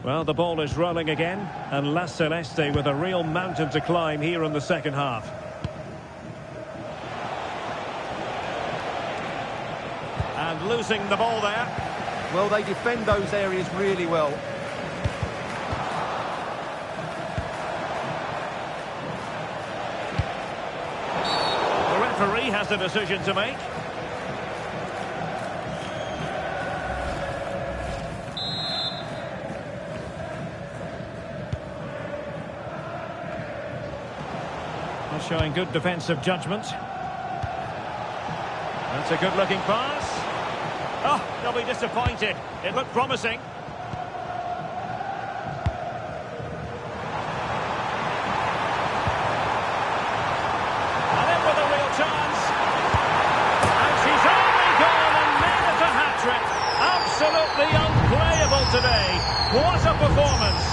Well, the ball is rolling again, and La Celeste with a real mountain to climb here in the second half. And losing the ball there. Well, they defend those areas really well. The referee has a decision to make. Showing good defensive judgment. That's a good-looking pass. Oh, they'll be disappointed. It looked promising. And in with a real chance. And she's only gone and made it a hat-trick. Absolutely unplayable today. What a performance.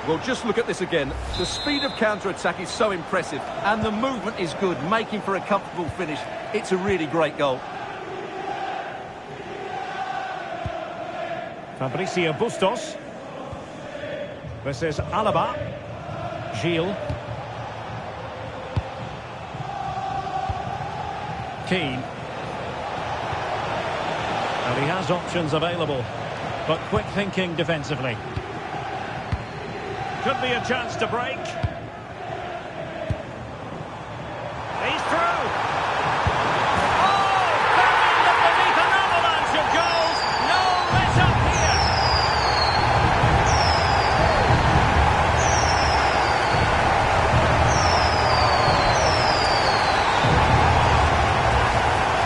Well, just look at this again. The speed of counter-attack is so impressive, and the movement is good, making for a comfortable finish. It's a really great goal. Fabricio Bustos. This is Alaba. Gilles. Keane. And he has options available, but quick thinking defensively. Could be a chance to break. He's through. Oh, buried beneath an avalanche of goals. No let up here.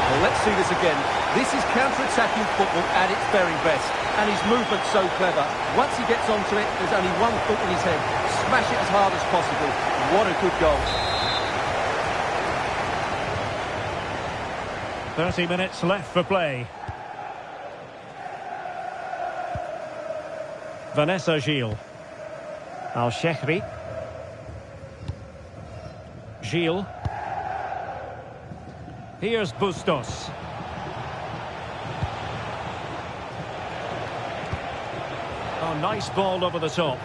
Well, let's see this again. This is counter-attacking football at its very best. And his movement's so clever. Once he gets onto it, there's only one thought in his head. Smash it as hard as possible. What a good goal. 30 minutes left for play. Vanessa Gilles. Al-Shehri. Gilles. Here's Bustos. Oh, nice ball over the top.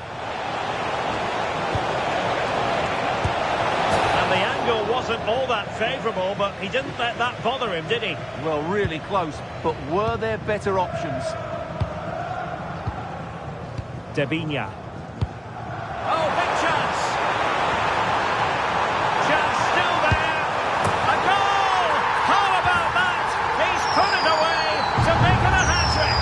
And the angle wasn't all that favourable, but he didn't let that bother him, did he? Well, really close, but were there better options? Debinya. Oh, big chance! Chance still there! A goal! How about that? He's put it away to make it a hat-trick!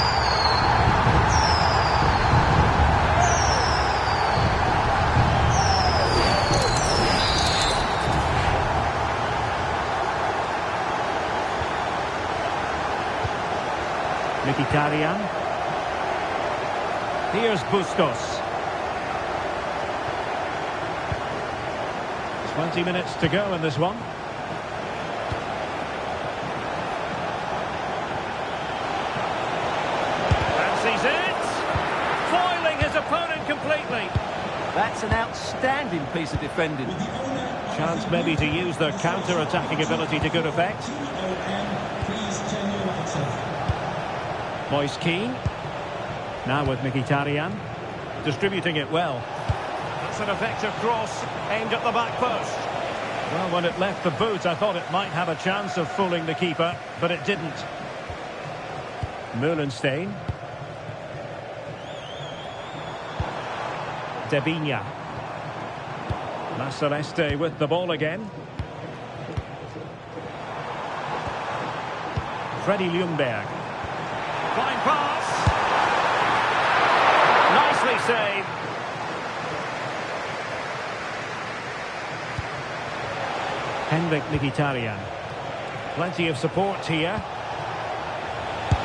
Mkhitaryan. Here's Bustos. 20 minutes to go in this one. Fancies it. Foiling his opponent completely. That's an outstanding piece of defending. Chance maybe to use their counter-attacking ability to good effect. Moise Keane. Now with Mkhitaryan. Distributing it well. That's an effective cross aimed at the back post. Well, when it left the boot, I thought it might have a chance of fooling the keeper, but it didn't. Mühlenstein. Debinya. La Celeste with the ball again. Freddie Ljungberg. Fine pass. Nicely saved. Henrik Mkhitaryan. Plenty of support here.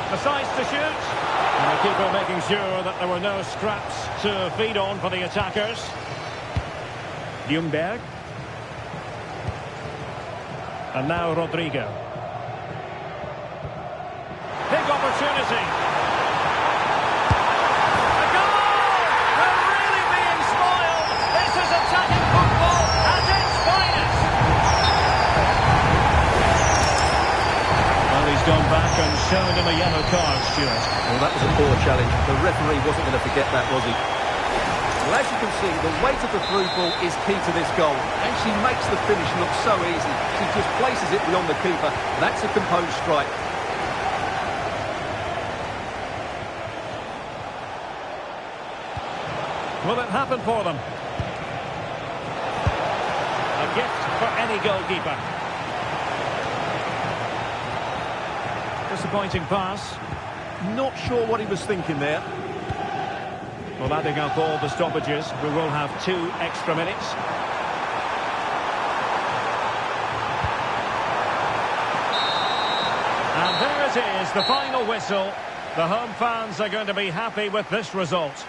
Decides to shoot. And the keeper making sure that there were no scraps to feed on for the attackers. Ljungberg. And now Rodrigo. Big opportunity. A goal! They're really being spoiled. This is attacking football at its finest. shown him a yellow card, Stuart. Well, that was a poor challenge. The referee wasn't going to forget that, was he? Well, as you can see, the weight of the through ball is key to this goal. And she makes the finish look so easy. She just places it beyond the keeper. That's a composed strike. Will it happen for them? A gift for any goalkeeper. Disappointing pass. Not sure what he was thinking there. Well, adding up all the stoppages, we will have 2 extra minutes. And there it is, the final whistle. The home fans are going to be happy with this result.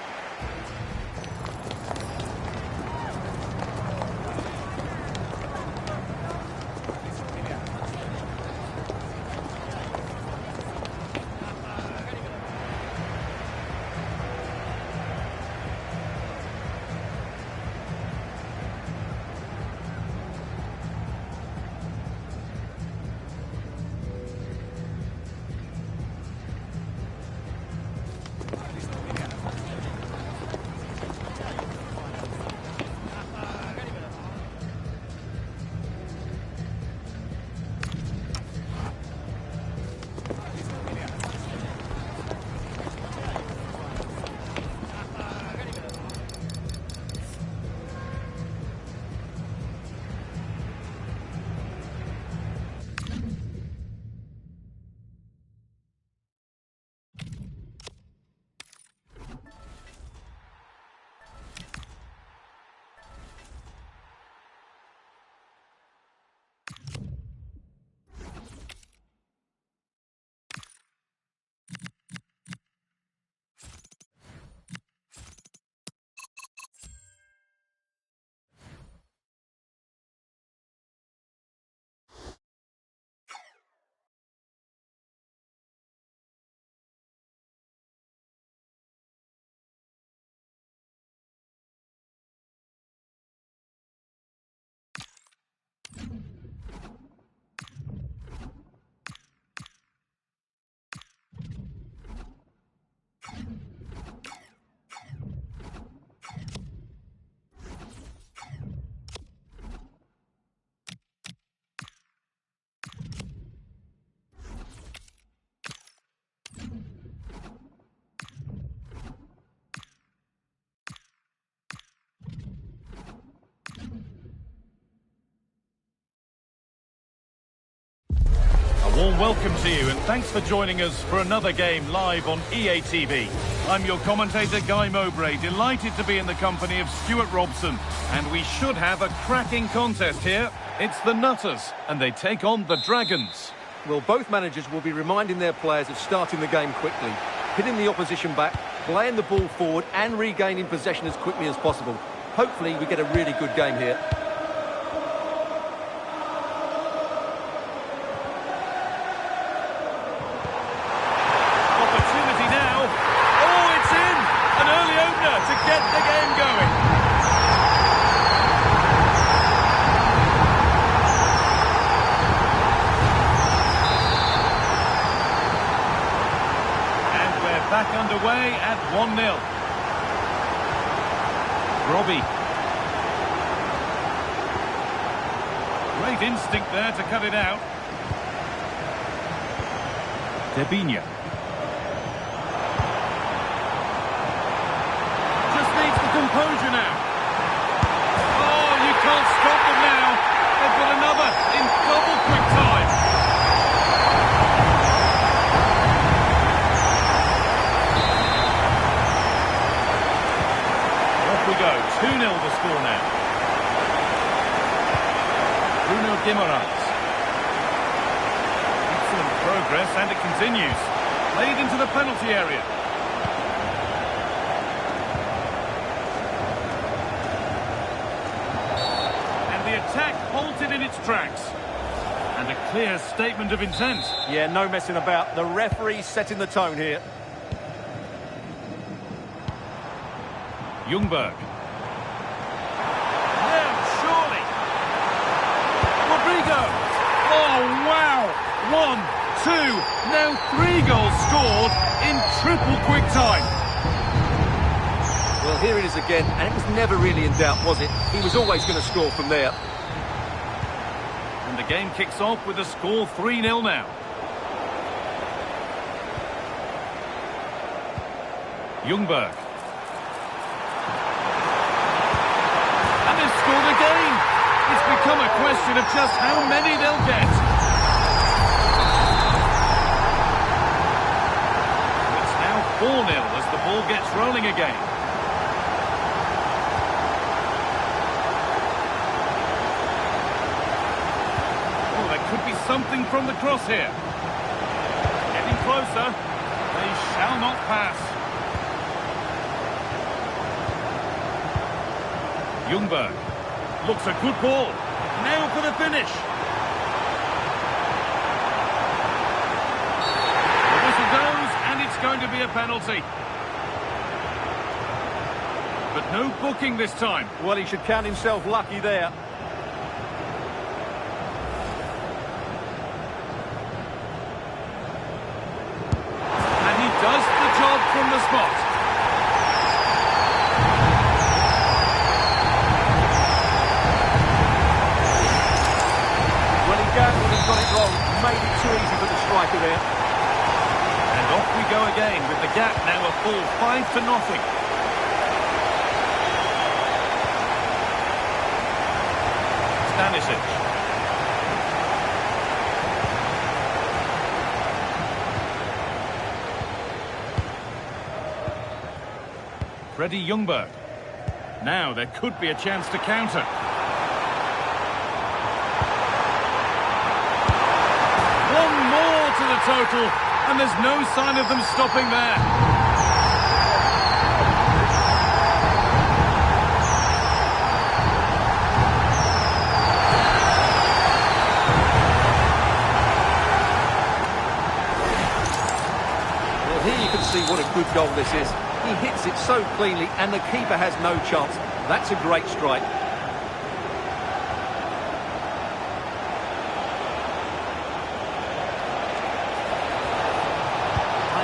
Warm welcome to you and thanks for joining us for another game live on EA TV. I'm your commentator Guy Mowbray, delighted to be in the company of Stuart Robson, and we should have a cracking contest here. It's the Nutters and they take on the Dragons. Well, both managers will be reminding their players of starting the game quickly, hitting the opposition back, playing the ball forward and regaining possession as quickly as possible. Hopefully we get a really good game here. Get the game going. And we're back underway at 1-0. Robbie. Great instinct there to cut it out. Debinha. Composure now. Oh, you can't stop them now. They've got another in double quick time. Off we go. 2-0 the score now. Bruno Guimaraes. Excellent progress and it continues. Played into the penalty area. Attack halted in its tracks. And a clear statement of intent. Yeah, no messing about. The referee setting the tone here. Ljungberg. Yeah, surely. Rodrigo. Oh, wow. 1, 2, now 3 goals scored in triple quick time. Well, here it is again, and it was never really in doubt, was it? He was always going to score from there. And the game kicks off with a score 3-0 now. Ljungberg. And they've scored again. It's become a question of just how many they'll get. It's now 4-0 as the ball gets rolling again. Oh, there could be something from the cross here. Getting closer. They shall not pass. Ljungberg looks a good ball. Now for the finish. The whistle goes, and it's going to be a penalty. But no booking this time. Well, he should count himself lucky there. And he does the job from the spot. Got it wrong, made it too easy for the striker there. And off we go again with the gap now a full 5-0. Stanisic. Freddie Ljungberg. Now there could be a chance to counter. To the total, and there's no sign of them stopping there. Well, here you can see what a good goal this is. He hits it so cleanly, and the keeper has no chance. That's a great strike.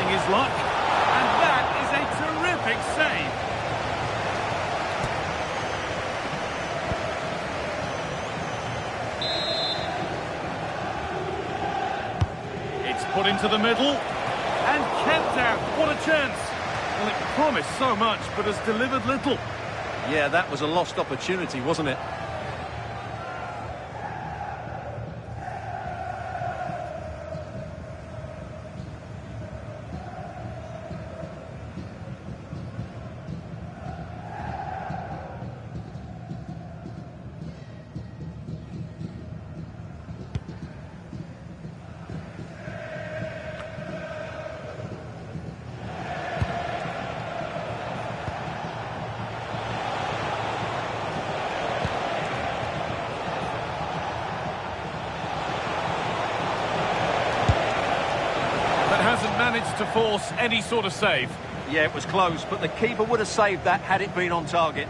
His luck, and that is a terrific save. It's put into the middle and kept out. What a chance! Well, it promised so much, but has delivered little. Yeah, that was a lost opportunity, wasn't it? Hasn't managed to force any sort of save. Yeah, it was close, but the keeper would have saved that had it been on target.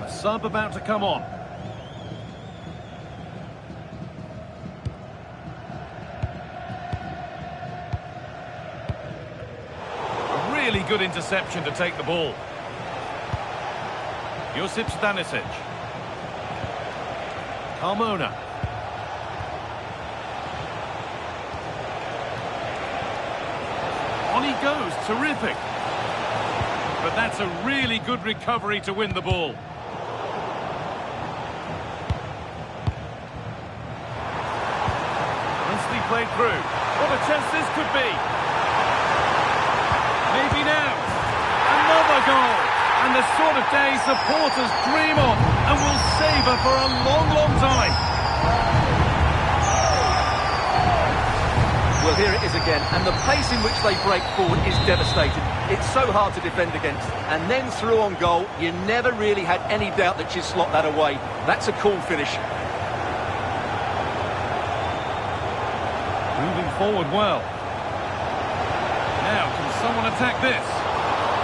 A sub about to come on. A really good interception to take the ball. Josip Stanisic. Carmona. On he goes, terrific. But that's a really good recovery to win the ball. Nicely played through. What a chance this could be. Maybe now. Another goal. And the sort of day supporters dream of and will savour for a long, long time. Well, here it is again, and the pace in which they break forward is devastating. It's so hard to defend against. And then through on goal, you never really had any doubt that she'd slot that away. That's a cool finish. Moving forward well. Now, can someone attack this?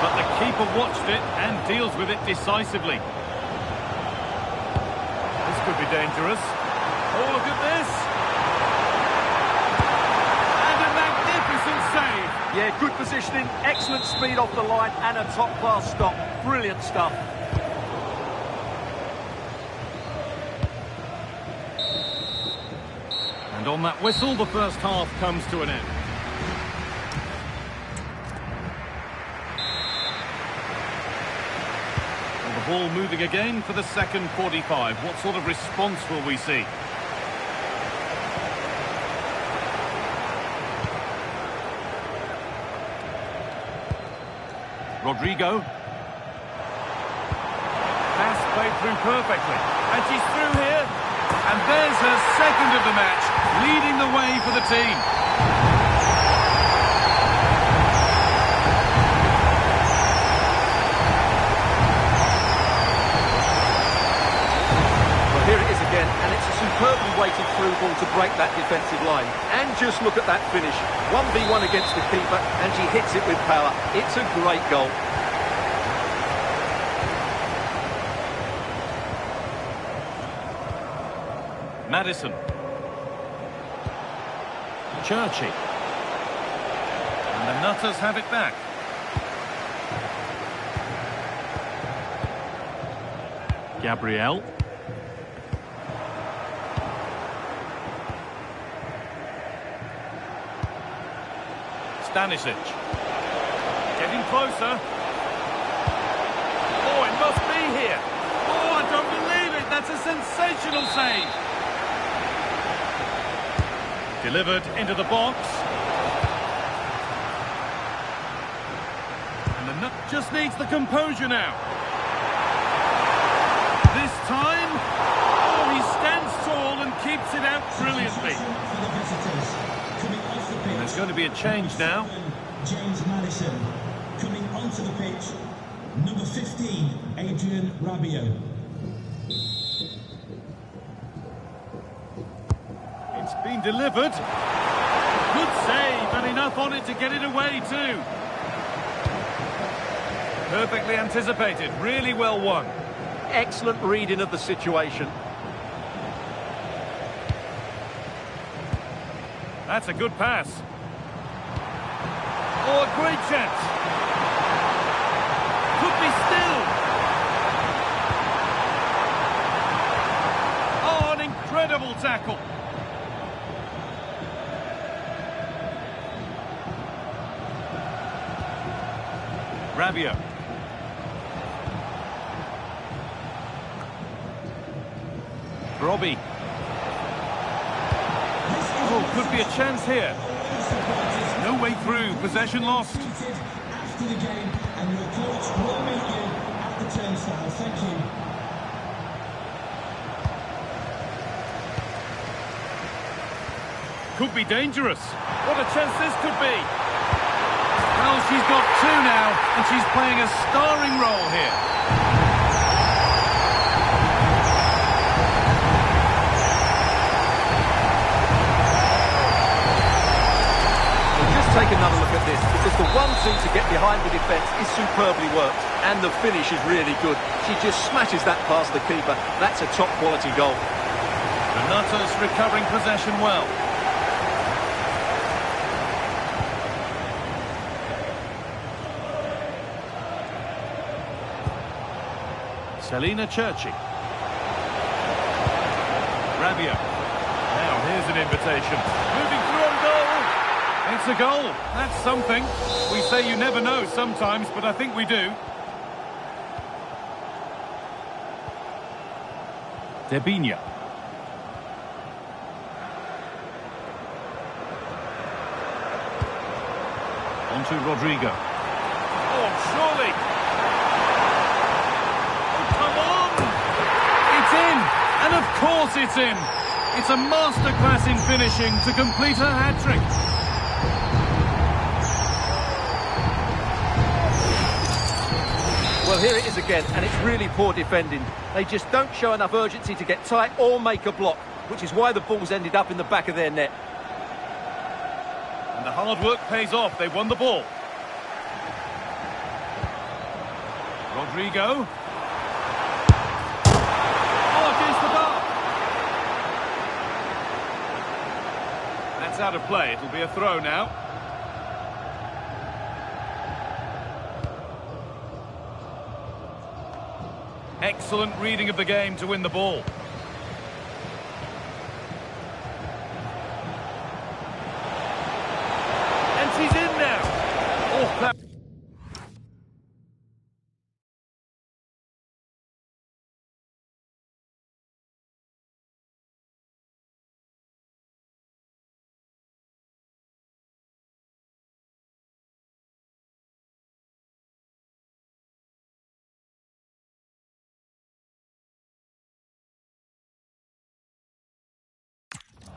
But the keeper watched it and deals with it decisively. This could be dangerous. Oh, look at this. Yeah, good positioning, excellent speed off the line, and a top-class stop. Brilliant stuff. And on that whistle, the first half comes to an end. And the ball moving again for the second 45. What sort of response will we see? Rodrigo. Pass played through perfectly. And she's through here. And there's her second of the match, leading the way for the team. Well, here it is again, and it's a superbly weighted through ball to break that defensive line. And just look at that finish. 1v1 against the keeper, and she hits it with power. It's a great goal. Madison. Churchy. And the Nutters have it back. Gabriel. Stanisic. Getting closer. Oh, it must be here. Oh, I don't believe it. That's a sensational save. Delivered into the box. And the nut just needs the composure now. This time, oh, he stands tall and keeps it out brilliantly. And there's going to be a change now. James Madison coming onto the pitch. Number 15, Adrian Rabiot. It's been delivered. Good save, and enough on it to get it away too. Perfectly anticipated, really well won. Excellent reading of the situation. That's a good pass. Oh, a great chance. Could be still. Oh, an incredible tackle. Rabiot. Robbie. Oh, could be a chance here. No way through, possession lost. After the game, and your coach will meet you at the turnstile. Thank you. Could be dangerous. What a chance this could be. Well, she's got two now, and she's playing a starring role here. Take another look at this, because the 1-2 to get behind the defence is superbly worked, and the finish is really good. She just smashes that past the keeper. That's a top quality goal. The Nutters recovering possession well. Selina Churchy. Rabiot. Now here's an invitation. Moving through on goal. It's a goal. That's something. We say you never know sometimes, but I think we do. Debinha. On to Rodrigo. Oh, surely. Oh, come on. It's in. And of course it's in. It's a masterclass in finishing to complete her hat-trick. Well, here it is again, and it's really poor defending. They just don't show enough urgency to get tight or make a block, which is why the ball's ended up in the back of their net. And the hard work pays off. They won the ball. Rodrigo. Oh, against the bar. That's out of play. It'll be a throw now. Excellent reading of the game to win the ball. And he's in now. Oh, that...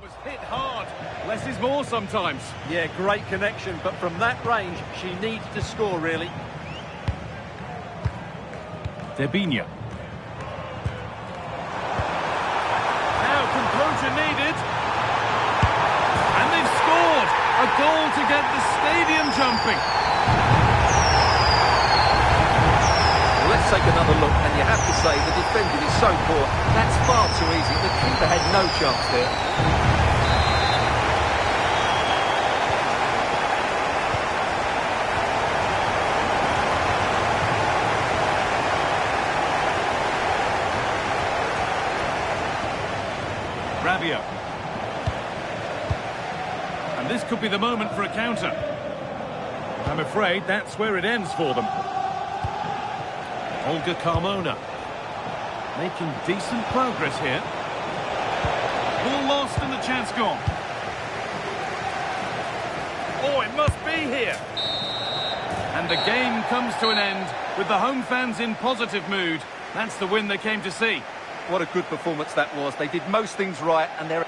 was hit hard. Less is more sometimes. Yeah, great connection, but from that range, she needs to score, really. Debinha. Now composure needed. And they've scored! A goal to get the stadium jumping. Well, let's take another look, and you have to say the defending is so poor. That's far too easy. The keeper had no chance there. Rabiot. And this could be the moment for a counter. I'm afraid that's where it ends for them. Olga Carmona. Making decent progress here. Ball lost and the chance gone. Oh, it must be here. And the game comes to an end with the home fans in positive mood. That's the win they came to see. What a good performance that was. They did most things right, and they're...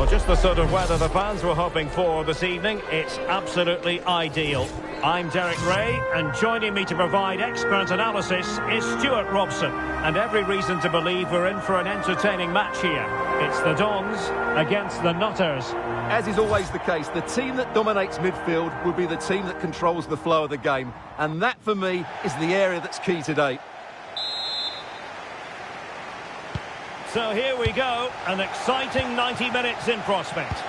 Well, just the sort of weather the fans were hoping for this evening. It's absolutely ideal. I'm Derek Ray, and joining me to provide expert analysis is Stuart Robson. And every reason to believe we're in for an entertaining match here. It's the Dons against the Nutters. As is always the case, the team that dominates midfield will be the team that controls the flow of the game. And that, for me, is the area that's key today. So here we go, an exciting 90 minutes in prospect.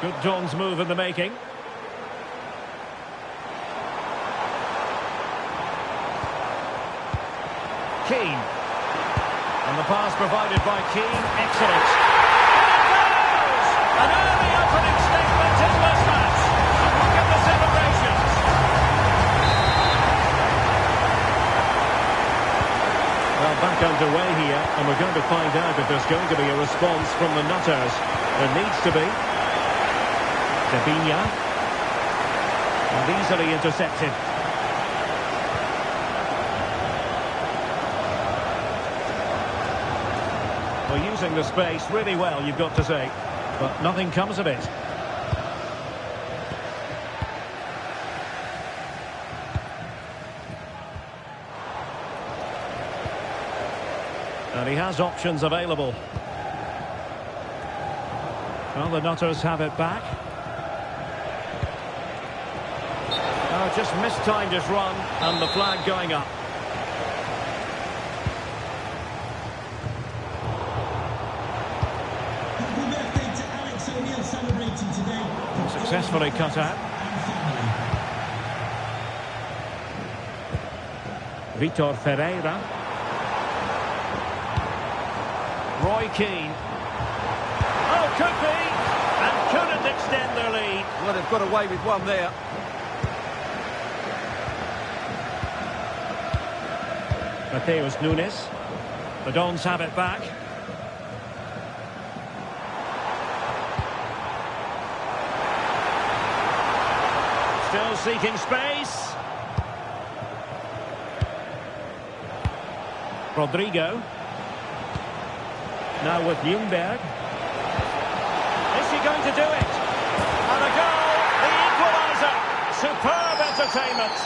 Good Dons move in the making. Keane. And the pass provided by Keane. Excellent. And it goes! An early opening statement is mismatch. And look at the celebrations. Well, back underway here, and we're going to find out if there's going to be a response from the Nutters. There needs to be. Sabinia. And easily intercepted. Well, using the space really well, you've got to say. But nothing comes of it. And he has options available. Well, the Nutters have it back. Oh, just mistimed his run, and the flag going up. Happy birthday to Alex O'Neill celebrating today. Successfully cut out. Vitor Ferreira. Roy Keane. Oh, could be, and couldn't extend their lead. Well, they've got away with one there. Mateus Nunes. The Dons have it back. Still seeking space. Rodrigo. Now with Ljungberg. Is he going to do it? And a goal, the equaliser. Superb entertainment.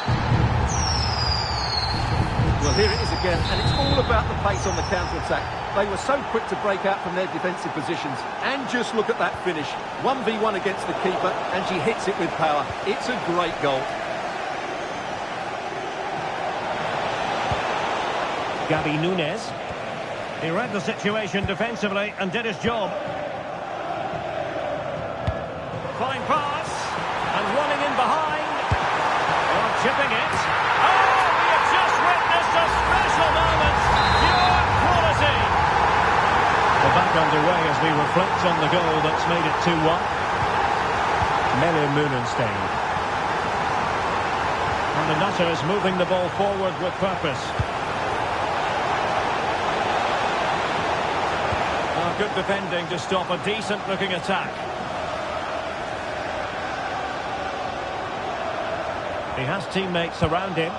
Well, here it is again, and it's all about the pace on the counter-attack. They were so quick to break out from their defensive positions. And just look at that finish. 1v1 against the keeper, and she hits it with power. It's a great goal. Gabi Nunes. He read the situation defensively and did his job. Fine pass. And running in behind. Oh, chipping it. Oh, we have just witnessed a special moment. Pure quality. We're back underway as we reflect on the goal that's made it 2-1. Melle Moonenstein. And the Nutters moving the ball forward with purpose. Good defending to stop a decent-looking attack. He has teammates around him.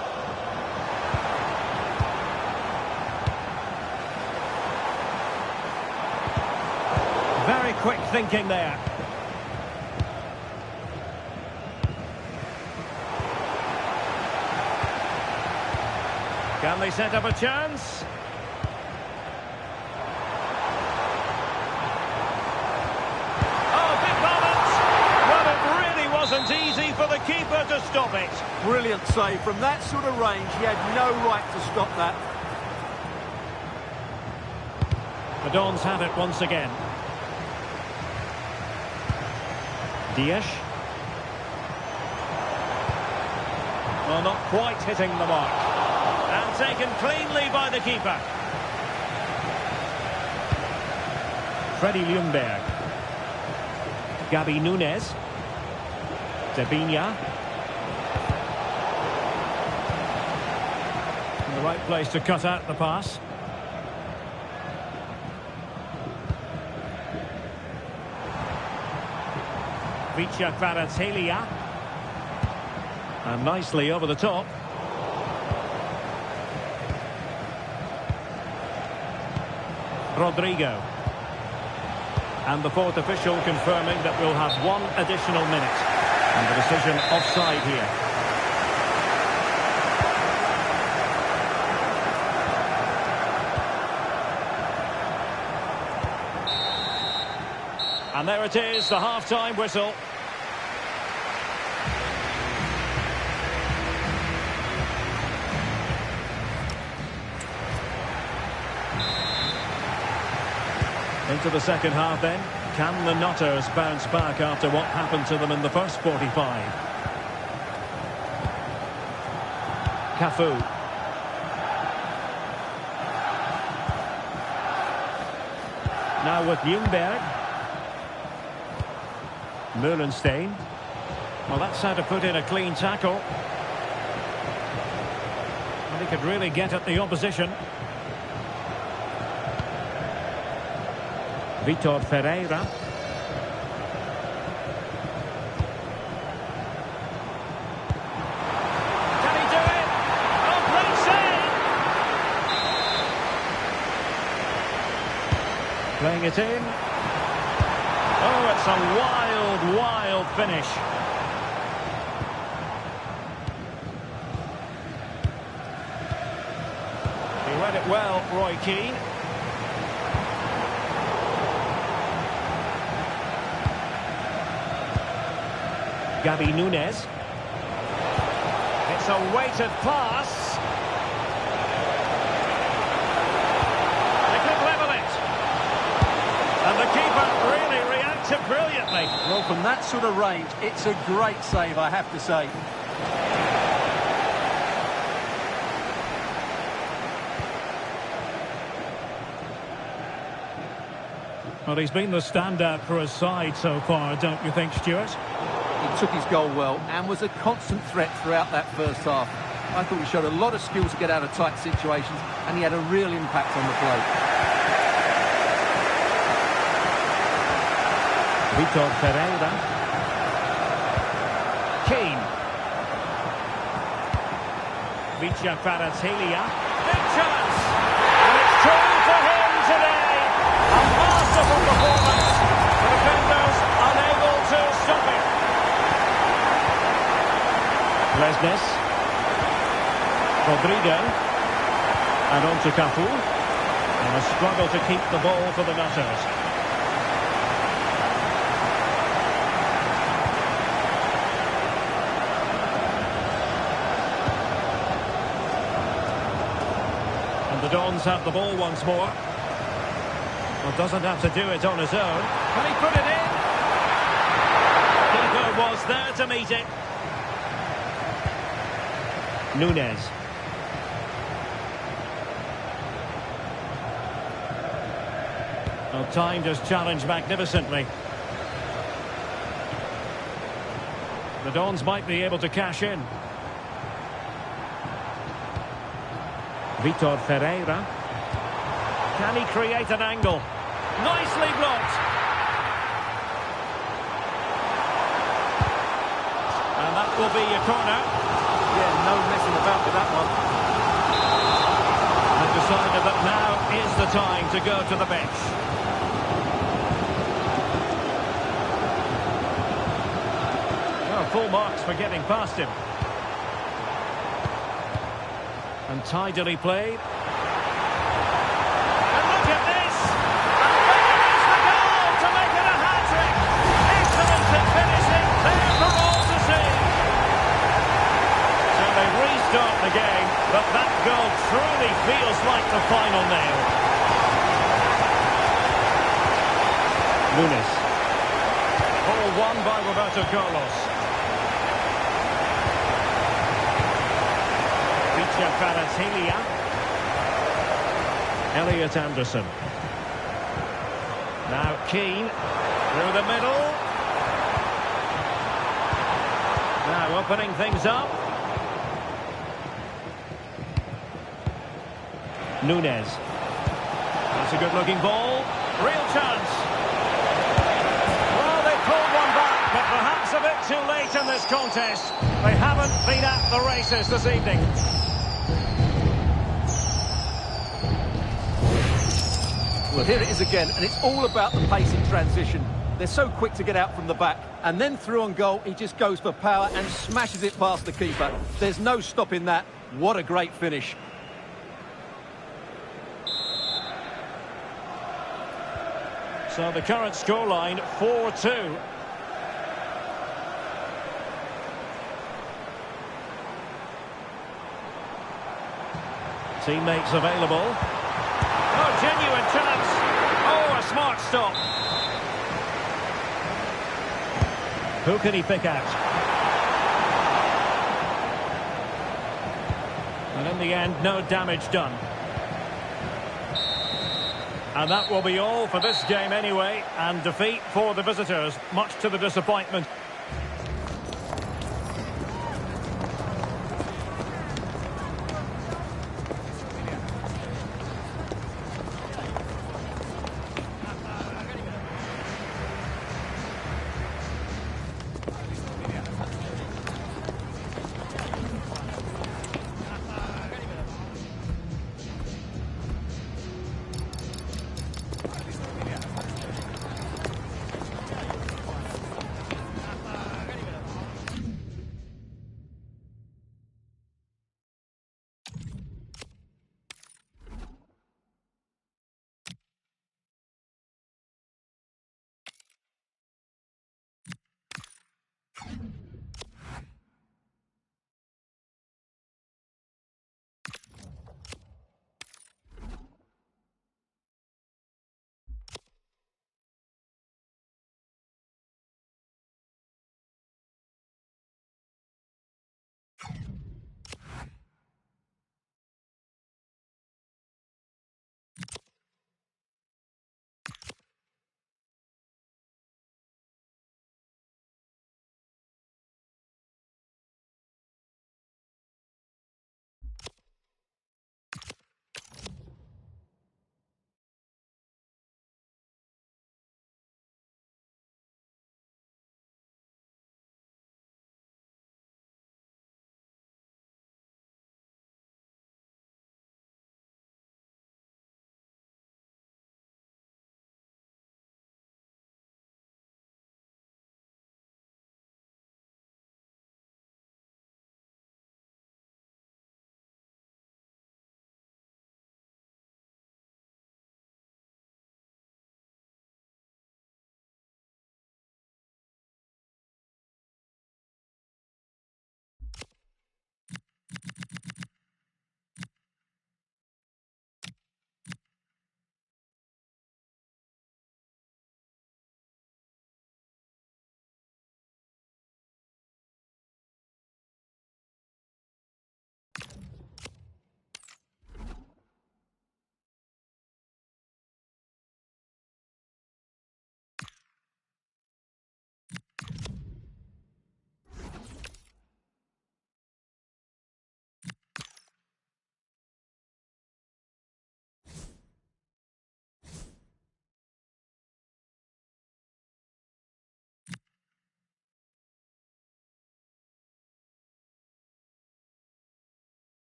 Very quick thinking there. Can they set up a chance? Oh, big moment! Well, it really wasn't easy for the keeper to stop it. Brilliant save. From that sort of range, he had no right to stop that. The Dons have it once again. Dias. Well, not quite hitting the mark. And taken cleanly by the keeper. Freddie Ljungberg. Gabi Nunes. Debinha. In the right place to cut out the pass. Vicha Kvaratskhelia. And nicely over the top. Rodrigo. And the fourth official confirming that we'll have one additional minute. And the decision offside here. And there it is, the half-time whistle. Into the second half then. Can the Nutters bounce back after what happened to them in the first 45? Cafu. Now with Ljungberg. Mühlenstein. Well, that's how to put in a clean tackle. And he could really get at the opposition. Vitor Ferreira. Can he do it? Oh, great save! Playing it in. Oh, it's a wild, wild finish. He read it well, Roy Keane. Gabi Nunes. It's a weighted pass. They could level it. And the keeper really reacted brilliantly. Well, from that sort of range, it's a great save, I have to say. Well, he's been the standout for his side so far, don't you think, Stuart? He took his goal well and was a constant threat throughout that first half. I thought he showed a lot of skills to get out of tight situations, and he had a real impact on the play. Vitor Ferreira. Keane. Vicha Kvaratskhelia. Big chance! And it's true for him today. A masterful performance. The defenders unable to stop it. Lesnes. Rodrigo. And on to Cafu. And a struggle to keep the ball for the Nutters. And the Dons have the ball once more. Well, doesn't have to do it on his own. Can he put it in? Keeper was there to meet it. Nunes. Well, timed his challenge magnificently. The Dons might be able to cash in. Vitor Ferreira. Can he create an angle? Nicely blocked. And that will be a corner. Yeah, no messing about with that one. And decided that now is the time to go to the bench. Well, full marks for getting past him. And And tidily played. And look at this! And there is the goal to make it a hat-trick! Excellent at finishing, there for all to see! So they restart the game, but that goal truly feels like the final nail. Nunes. Ball won by Roberto Carlos. Kvaratskhelia. Elliot Anderson. Now Keane through the middle. Now opening things up. Nunes. That's a good-looking ball. Real chance. Well, they pulled one back, but perhaps a bit too late in this contest. They haven't been at the races this evening. Well, here it is again, and it's all about the pace in transition. They're so quick to get out from the back, and then through on goal, he just goes for power and smashes it past the keeper. There's no stopping that. What a great finish. So the current scoreline, 4-2. Teammates available. Oh, genuine chance. Oh, a smart stop. Who can he pick out? And in the end, no damage done. And that will be all for this game anyway. And defeat for the visitors, much to the disappointment.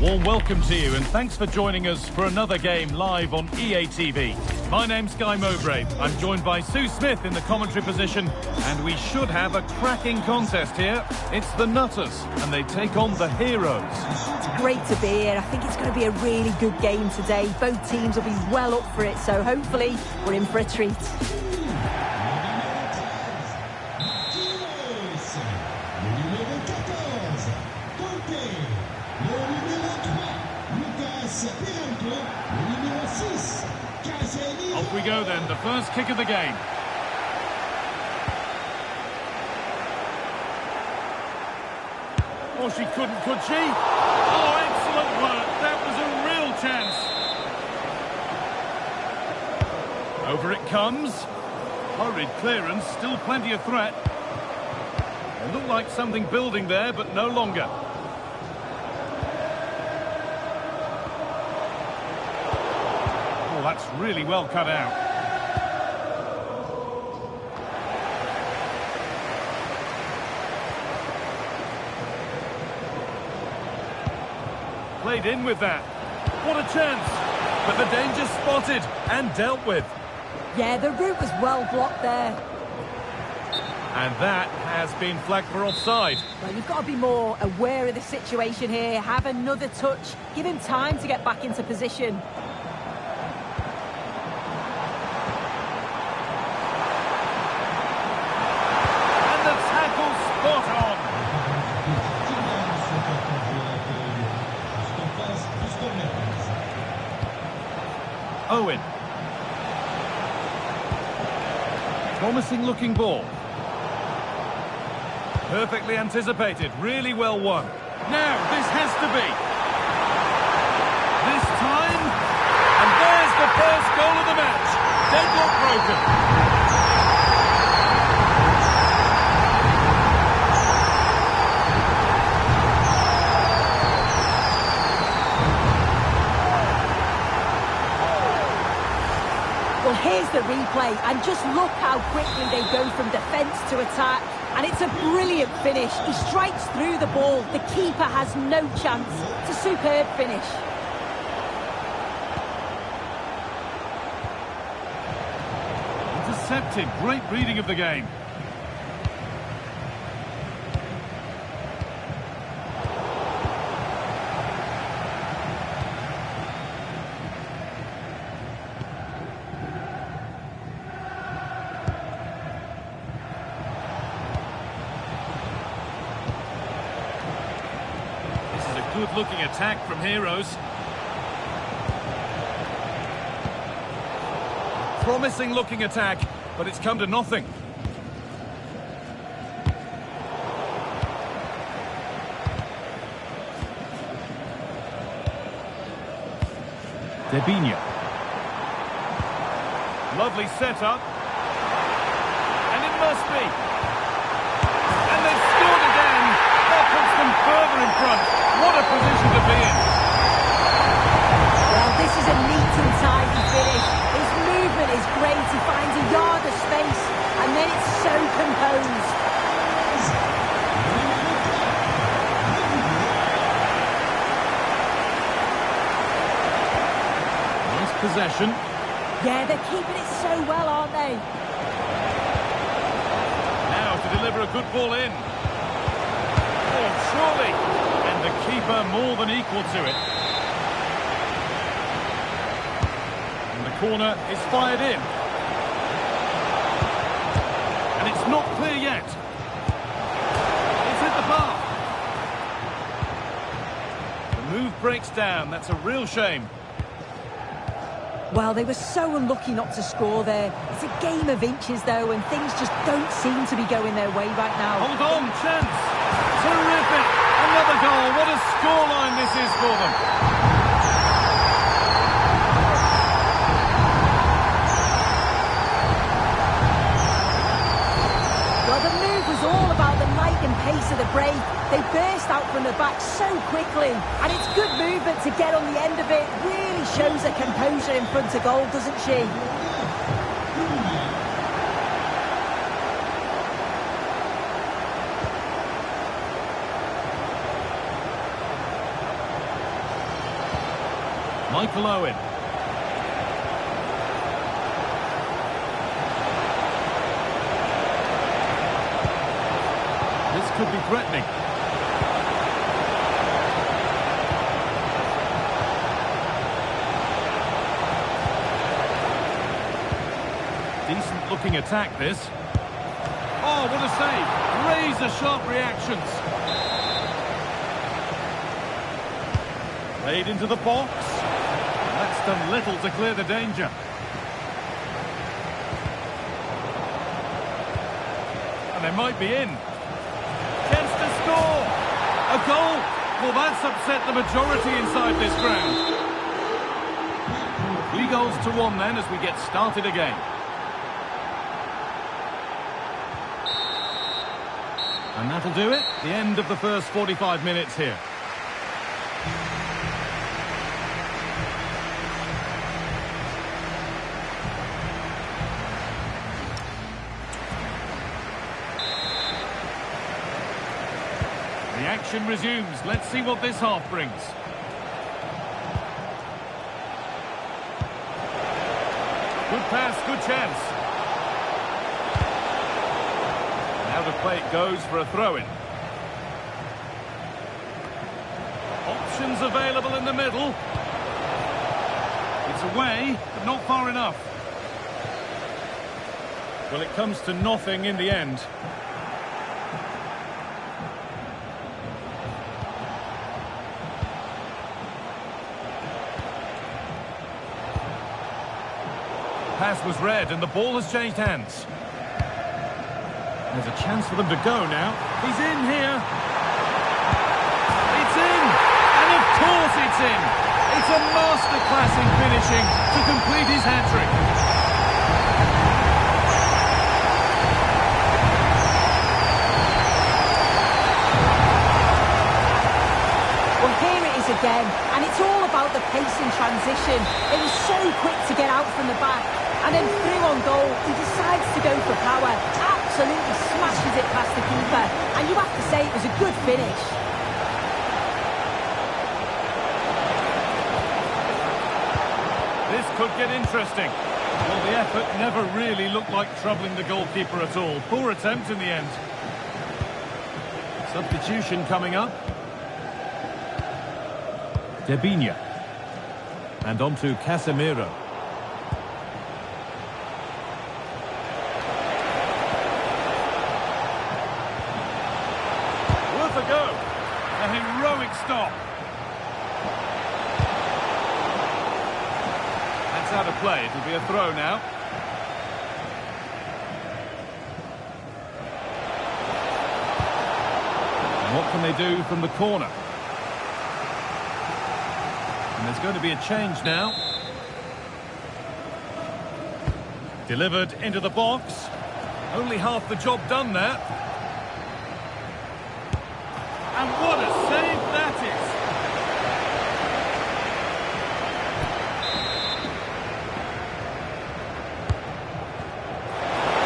warm welcome to you and thanks for joining us for another game live on EA TV. My name's Guy Mowbray. I'm joined by Sue Smith in the commentary position and we should have a cracking contest here. It's the Nutters and they take on the Heroes. It's great to be here. I think it's going to be a really good game today. Both teams will be well up for it, so hopefully we're in for a treat. Off we go then, the first kick of the game. Oh, she couldn't, could she? Oh, excellent work. That was a real chance. Over it comes. Hurried clearance, still plenty of threat. It looked like something building there, but no longer. Oh, that's really well cut out. Played in with that. What a chance. But the danger spotted and dealt with. Yeah, the route was well blocked there. And that has been flagged for offside. Well, you've got to be more aware of the situation here. Have another touch. Give him time to get back into position. And the tackle spot on. Owen. Promising looking ball. Perfectly anticipated, really well won. Now, this has to be. This time, and there's the first goal of the match. Deadlock broken. Well, here's the replay, and just look how quickly they go from defence to attack. And it's a brilliant finish. He strikes through the ball. The keeper has no chance. It's a superb finish. Intercepted. Great reading of the game. Good-looking attack from Heroes. Promising-looking attack, but it's come to nothing. Debinho. Lovely setup. And it must be. And they've scored again. That puts them further in front. What a position to be in. Well, this is a neat and tidy finish. His movement is great. He finds a yard of space, and then it's so composed. Nice possession. Yeah, they're keeping it so well, aren't they? Now to deliver a good ball in. Oh, surely. The keeper more than equal to it. And the corner is fired in. And it's not clear yet. It's hit the bar. The move breaks down. That's a real shame. Well, they were so unlucky not to score there. It's a game of inches, though, and things just don't seem to be going their way right now. Hold on, chance. Terrific. Another goal. What a scoreline this is for them. Well, the move was all about the might and pace of the break. They burst out from the back so quickly, and it's good movement to get on the end of it. Really shows her composure in front of goal, doesn't she? Michael Owen. This could be threatening. Decent looking attack, this. Oh, what a save. Razor-sharp reactions. Played into the box. That's done little to clear the danger. And they might be in. Chance to score. A goal. Well, that's upset the majority inside this ground. 3-1 then as we get started again. And that'll do it. The end of the first 45 minutes here. The action resumes. Let's see what this half brings. Good pass, good chance. Out of play it goes for a throw-in. Options available in the middle. It's away, but not far enough. Well, it comes to nothing in the end. Pass was read and the ball has changed hands. There's a chance for them to go now. He's in here. It's in! And of course it's in! It's a masterclass in finishing to complete his hat-trick. Well, here it is again, and it's all about the pace in transition. It was so quick to get out from the back, and then through on goal, he decides to go for power. Absolutely smashes it past the keeper, and you have to say it was a good finish. This could get interesting. Well, the effort never really looked like troubling the goalkeeper at all. Poor attempt in the end. Substitution coming up. Debinha. And on to Casemiro. Worth a go. A heroic stop. That's out of play. It'll be a throw now. And what can they do from the corner? And there's going to be a change now. Delivered into the box. Only half the job done there. And what a save that is!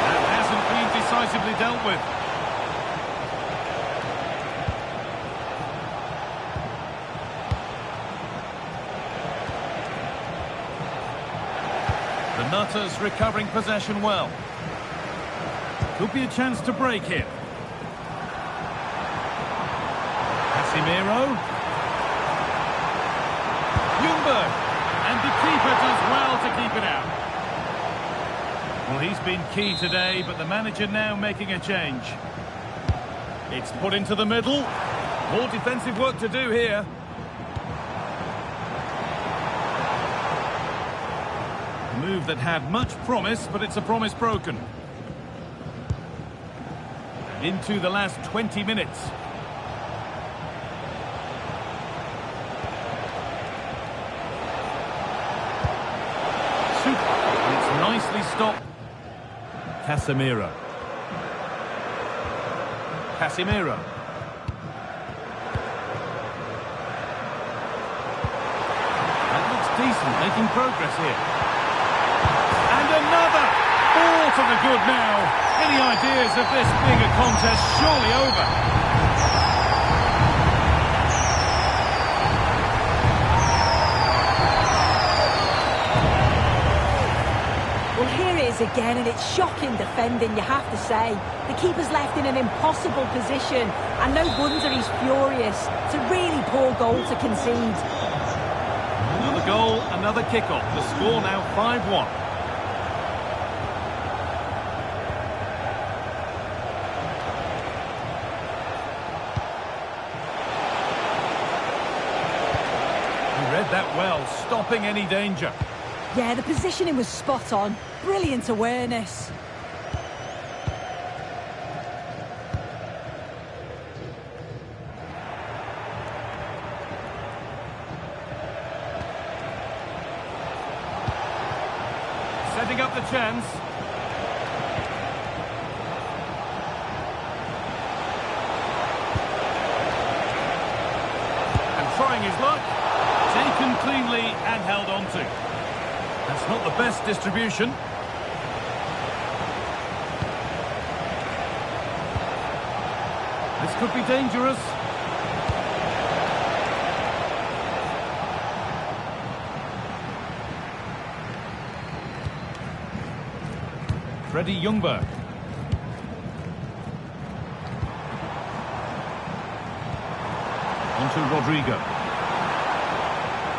That hasn't been decisively dealt with. The Nutters recovering possession well. Could be a chance to break here. Casemiro. Ljungberg. And the keeper does well to keep it out. Well, he's been key today, but the manager now making a change. It's put into the middle. More defensive work to do here. A move that had much promise, but it's a promise broken. Into the last 20 minutes. Super. And it's nicely stopped. Casemiro. Casemiro. That looks decent, making progress here. And another! All to the good now. Any ideas of this being a contest surely over? is again, and it's shocking defending, you have to say. The keeper's left in an impossible position, and no wonder he's furious. It's a really poor goal to concede. Another goal, another kick-off. The score now 5-1. Read that well, stopping any danger. Yeah, the positioning was spot on. Brilliant awareness. Setting up the chance. And trying his luck. Taken cleanly and held on to. That's not the best distribution. This could be dangerous. Freddie Ljungberg. On to Rodrigo.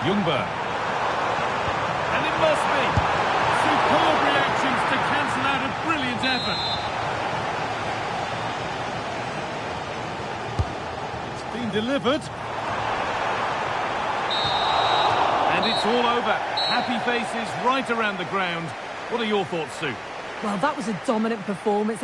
Ljungberg. And it must be. Superb reactions to cancel out a brilliant effort. It's been delivered. And it's all over. Happy faces right around the ground. What are your thoughts, Sue? Well, that was a dominant performance.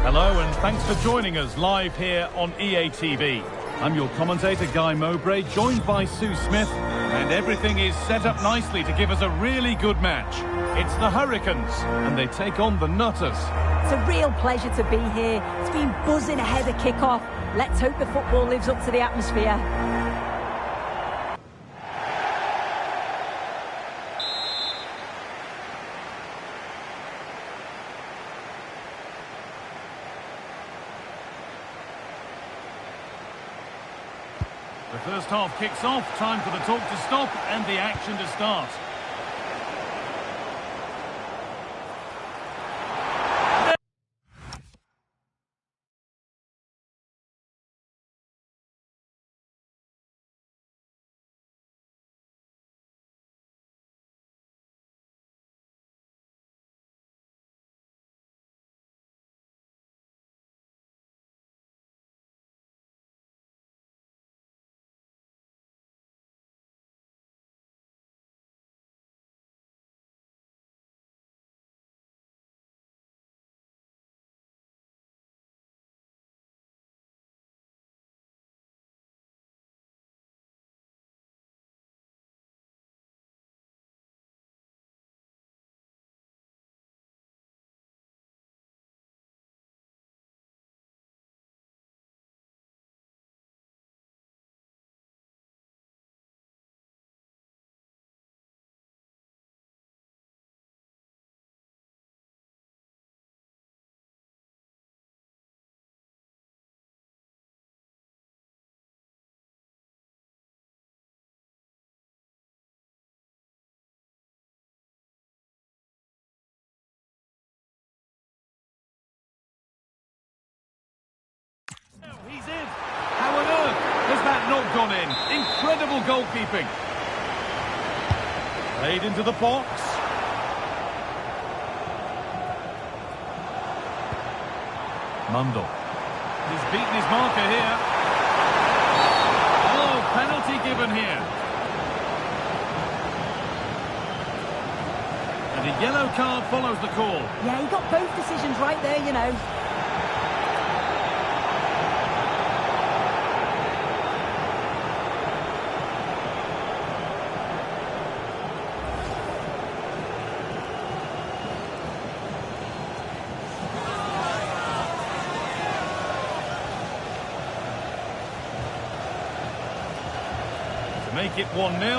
Hello and thanks for joining us live here on EA TV. I'm your commentator Guy Mowbray, joined by Sue Smith, and everything is set up nicely to give us a really good match. It's the Hurricanes and they take on the Nutters. It's a real pleasure to be here. It's been buzzing ahead of kick-off. Let's hope the football lives up to the atmosphere. The first half kicks off, time for the talk to stop and the action to start. He's in. How on earth has that not gone in? Incredible goalkeeping. Played into the box. Mundle. He's beaten his marker here. Oh, penalty given here. And a yellow card follows the call. Yeah, he got both decisions right there, you know. Make it 1-0. It's a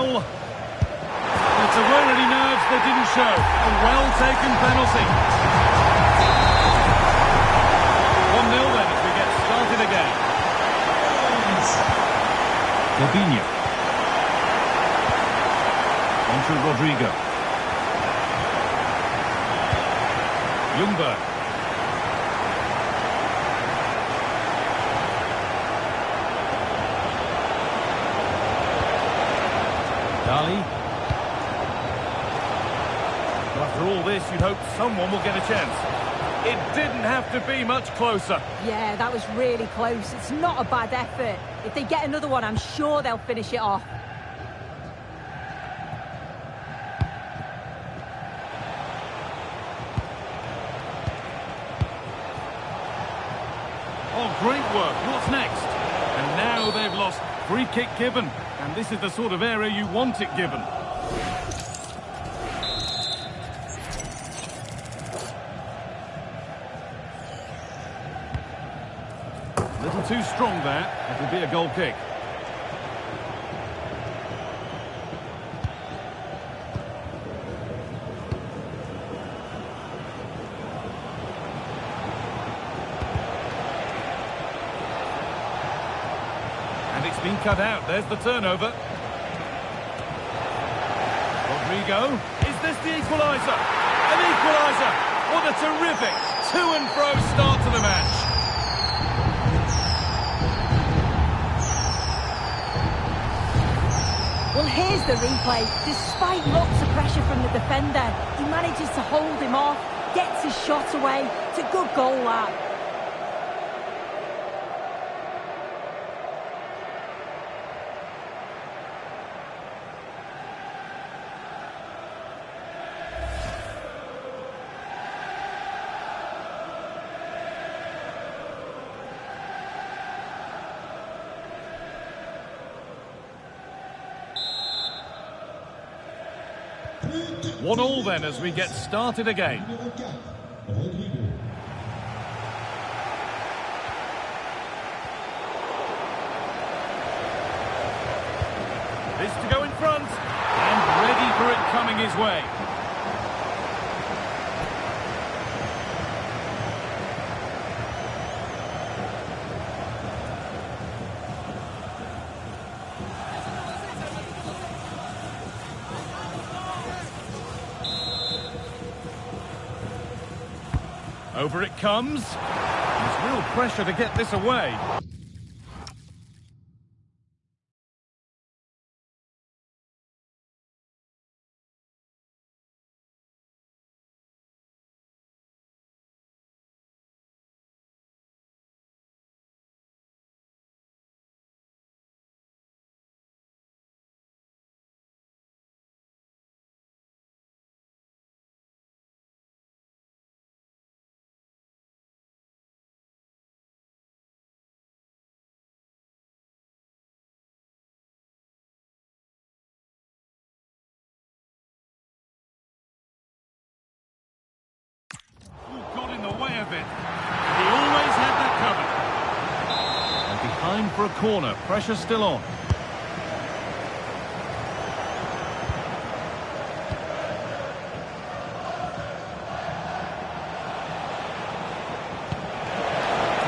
word any nerves that didn't show. A well-taken penalty. 1-0 then as we get started again. Fabinho. On to Rodrigo. Ljungberg. Dali. Well, after all this, you'd hope someone will get a chance. It didn't have to be much closer. Yeah, that was really close. It's not a bad effort. If they get another one, I'm sure they'll finish it off. Oh, great work. What's next? And now they've lost. Free kick given. And this is the sort of area you want it given. A little too strong there. It'll be a goal kick. And it's been cut out. There's the turnover. Rodrigo. Is this the equaliser? An equaliser! What a terrific to-and-fro start to the match. Well, here's the replay. Despite lots of pressure from the defender, he manages to hold him off, gets his shot away. It's a good goal, that. 1-1 then as we get started again. This to go in front, and ready for it coming his way. Over it comes. There's real pressure to get this away. Got in the way of it. He always had that covered. And behind for a corner. Pressure still on.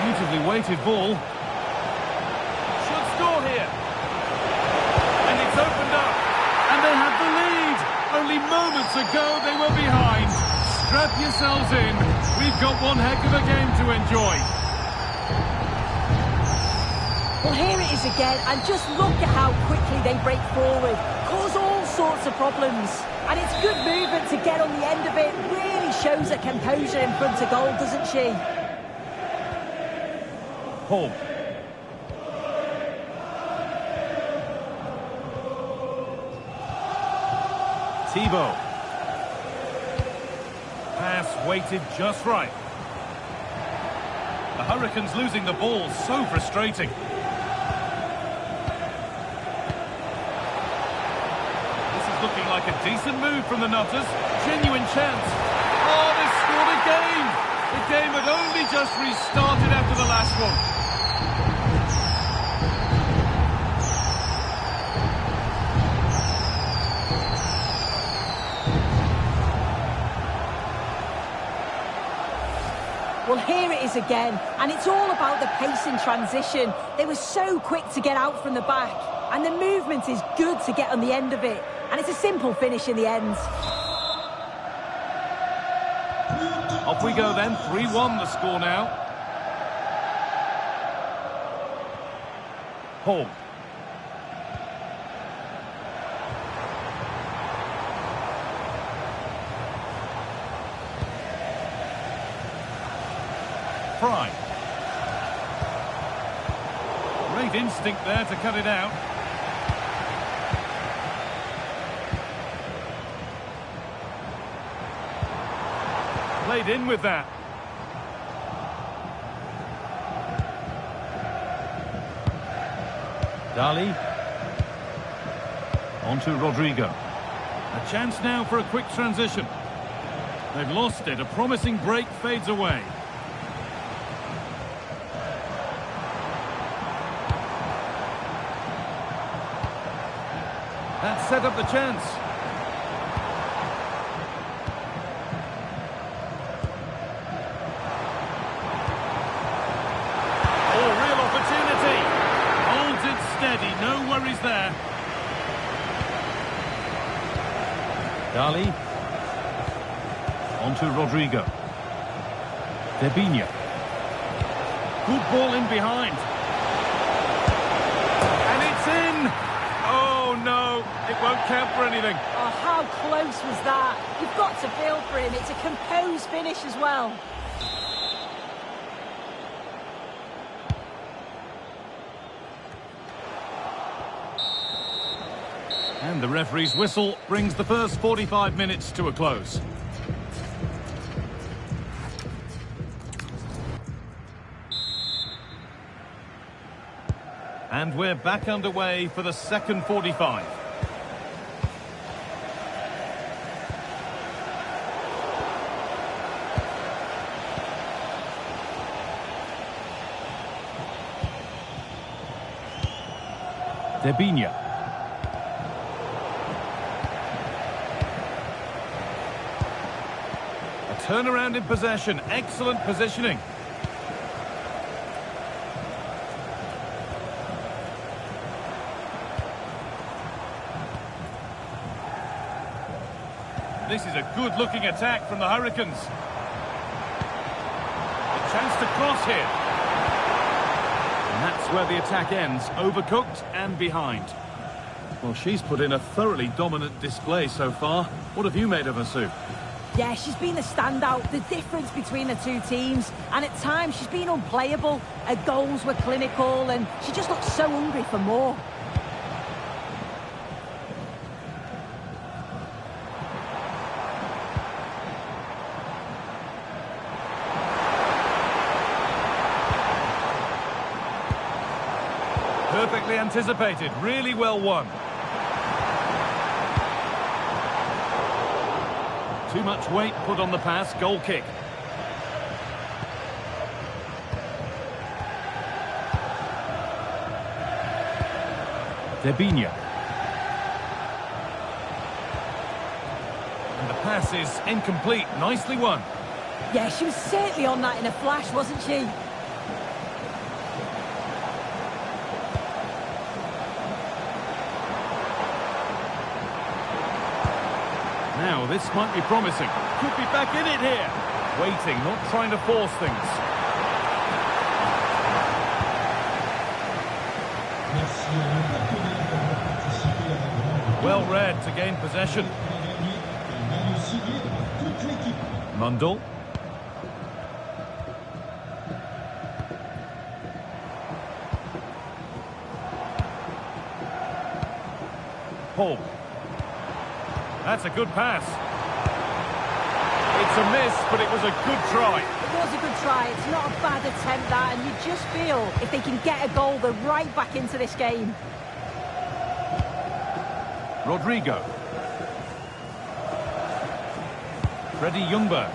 Beautifully weighted ball. Should score here. And it's opened up. And they have the lead. Only moments ago they were behind. Strap yourselves in. We've got one heck of a game to enjoy. Well, here it is again, and just look at how quickly they break forward. Cause all sorts of problems. And it's good movement to get on the end of it. Really shows her composure in front of goal, doesn't she? Home. Thibaut. Pass weighted just right. The Hurricanes losing the ball, so frustrating. This is looking like a decent move from the Nutters. Genuine chance. Oh, they scored again! The game had only just restarted after the last one. Well, here it is again, and it's all about the pace in transition. They were so quick to get out from the back, and the movement is good to get on the end of it. And it's a simple finish in the end. Off we go then, 3-1 the score now. Home. Fry. Great instinct there to cut it out. Played in with that. Dali. On to Rodrigo. A chance now for a quick transition. They've lost it. A promising break fades away. That set up the chance. Oh, real opportunity. Holds it steady, no worries there. Dali. On to Rodrigo. Debinha. Good ball in behind. And it's in! Oh no, it won't count for anything. Oh, how close was that? You've got to feel for him. It's a composed finish as well. And the referee's whistle brings the first 45 minutes to a close. And we're back underway for the second 45. Debinha. A turnaround in possession. Excellent positioning. This is a good-looking attack from the Hurricanes. A chance to cross here. And that's where the attack ends. Overcooked and behind. Well, she's put in a thoroughly dominant display so far. What have you made of her, Sue? Yeah, she's been the standout, the difference between the two teams. And at times, she's been unplayable. Her goals were clinical, and she just looked so hungry for more. Perfectly anticipated, really well won. Too much weight put on the pass, goal kick. Debinha. And the pass is incomplete, nicely won. Yeah, she was certainly on that in a flash, wasn't she? Now, this might be promising. Could be back in it here. Waiting, not trying to force things. Well read to gain possession. Mundell. Paul. That's a good pass. It's a miss, but it was a good try. It was a good try. It's not a bad attempt, that, and you just feel if they can get a goal, they're right back into this game. Rodrigo. Freddie Ljungberg.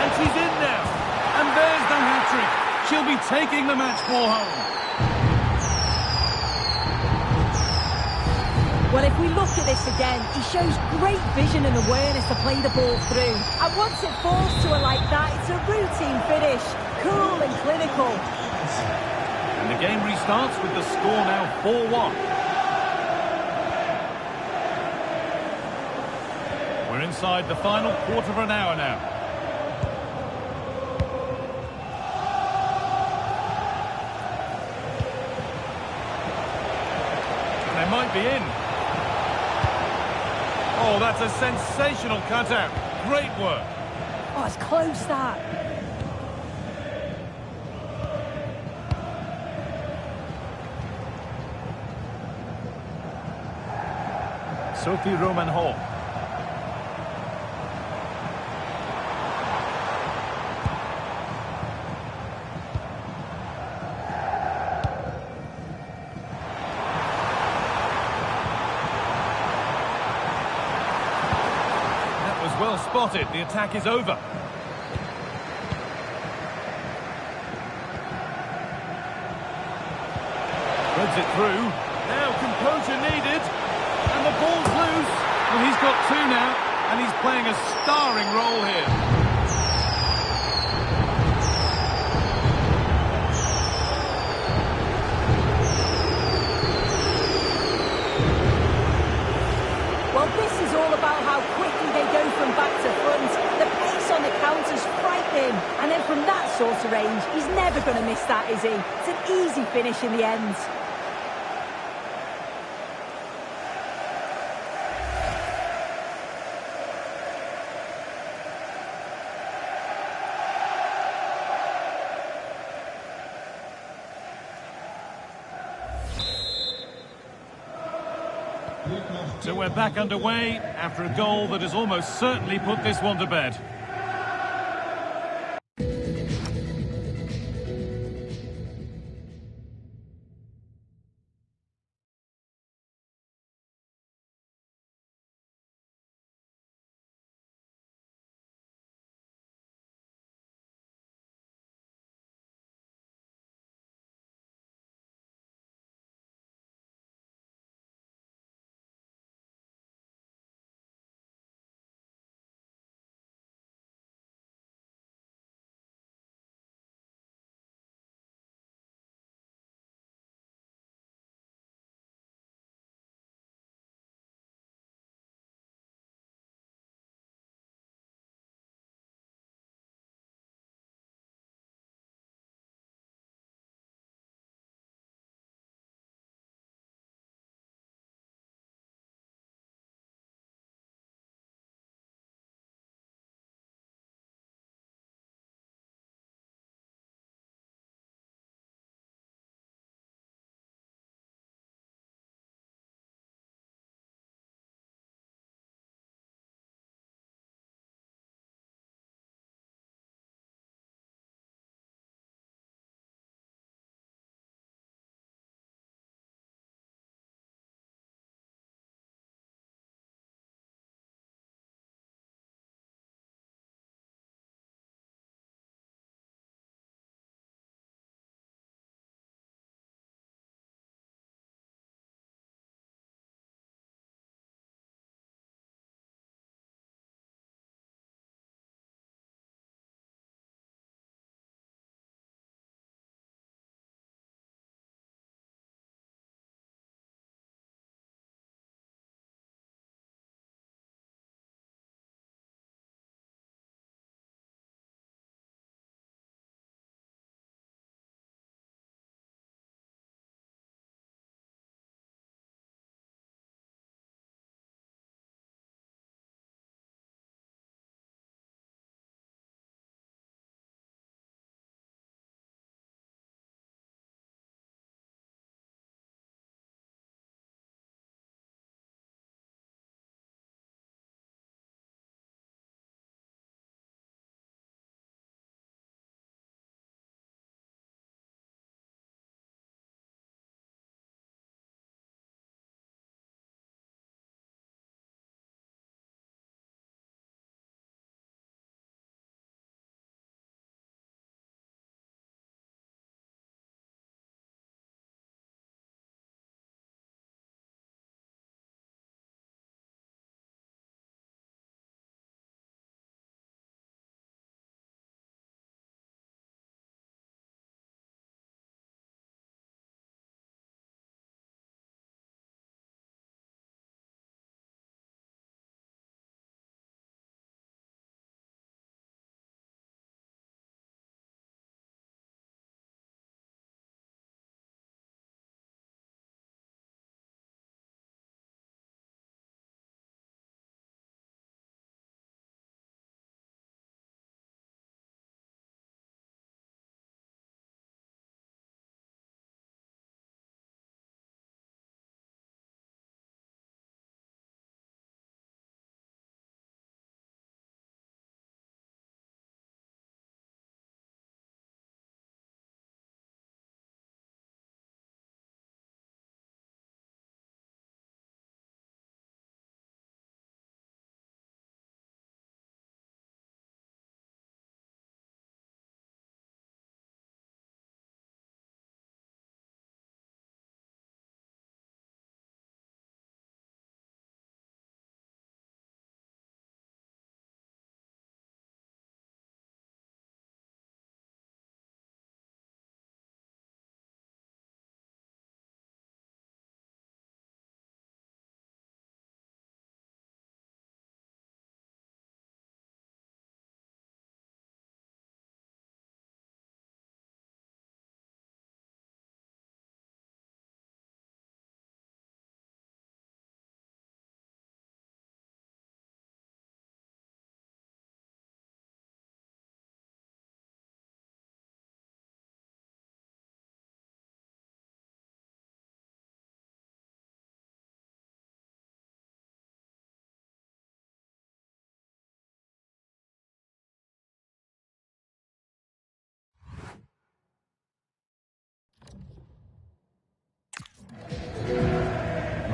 And she's in now. And there's the hat-trick. She'll be taking the match ball home. Well, if we look at this again, he shows great vision and awareness to play the ball through. And once it falls to her like that, it's a routine finish. Cool and clinical. And the game restarts with the score now 4-1. We're inside the final quarter of an hour now. And they might be in. Oh, that's a sensational cutout. Great work. Oh, it's close, that. Sophie Roman Hall. Well spotted, the attack is over. Threads it through. Now composure needed. And the ball's loose. Well, he's got two now, and he's playing a starring role here. Well, this is all about how quickly they go from back to front. The pace on the counter's frightening. And then from that sort of range, he's never going to miss that, is he? It's an easy finish in the end. So we're back underway after a goal that has almost certainly put this one to bed.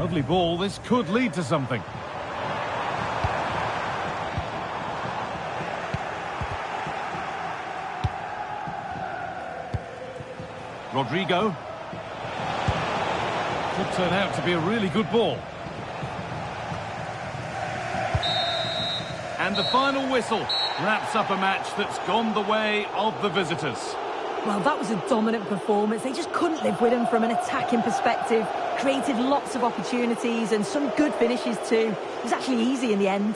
Lovely ball. This could lead to something. Rodrigo. Could turn out to be a really good ball. And the final whistle wraps up a match that's gone the way of the visitors. Well, that was a dominant performance. They just couldn't live with them from an attacking perspective. Created lots of opportunities and some good finishes too. It was actually easy in the end.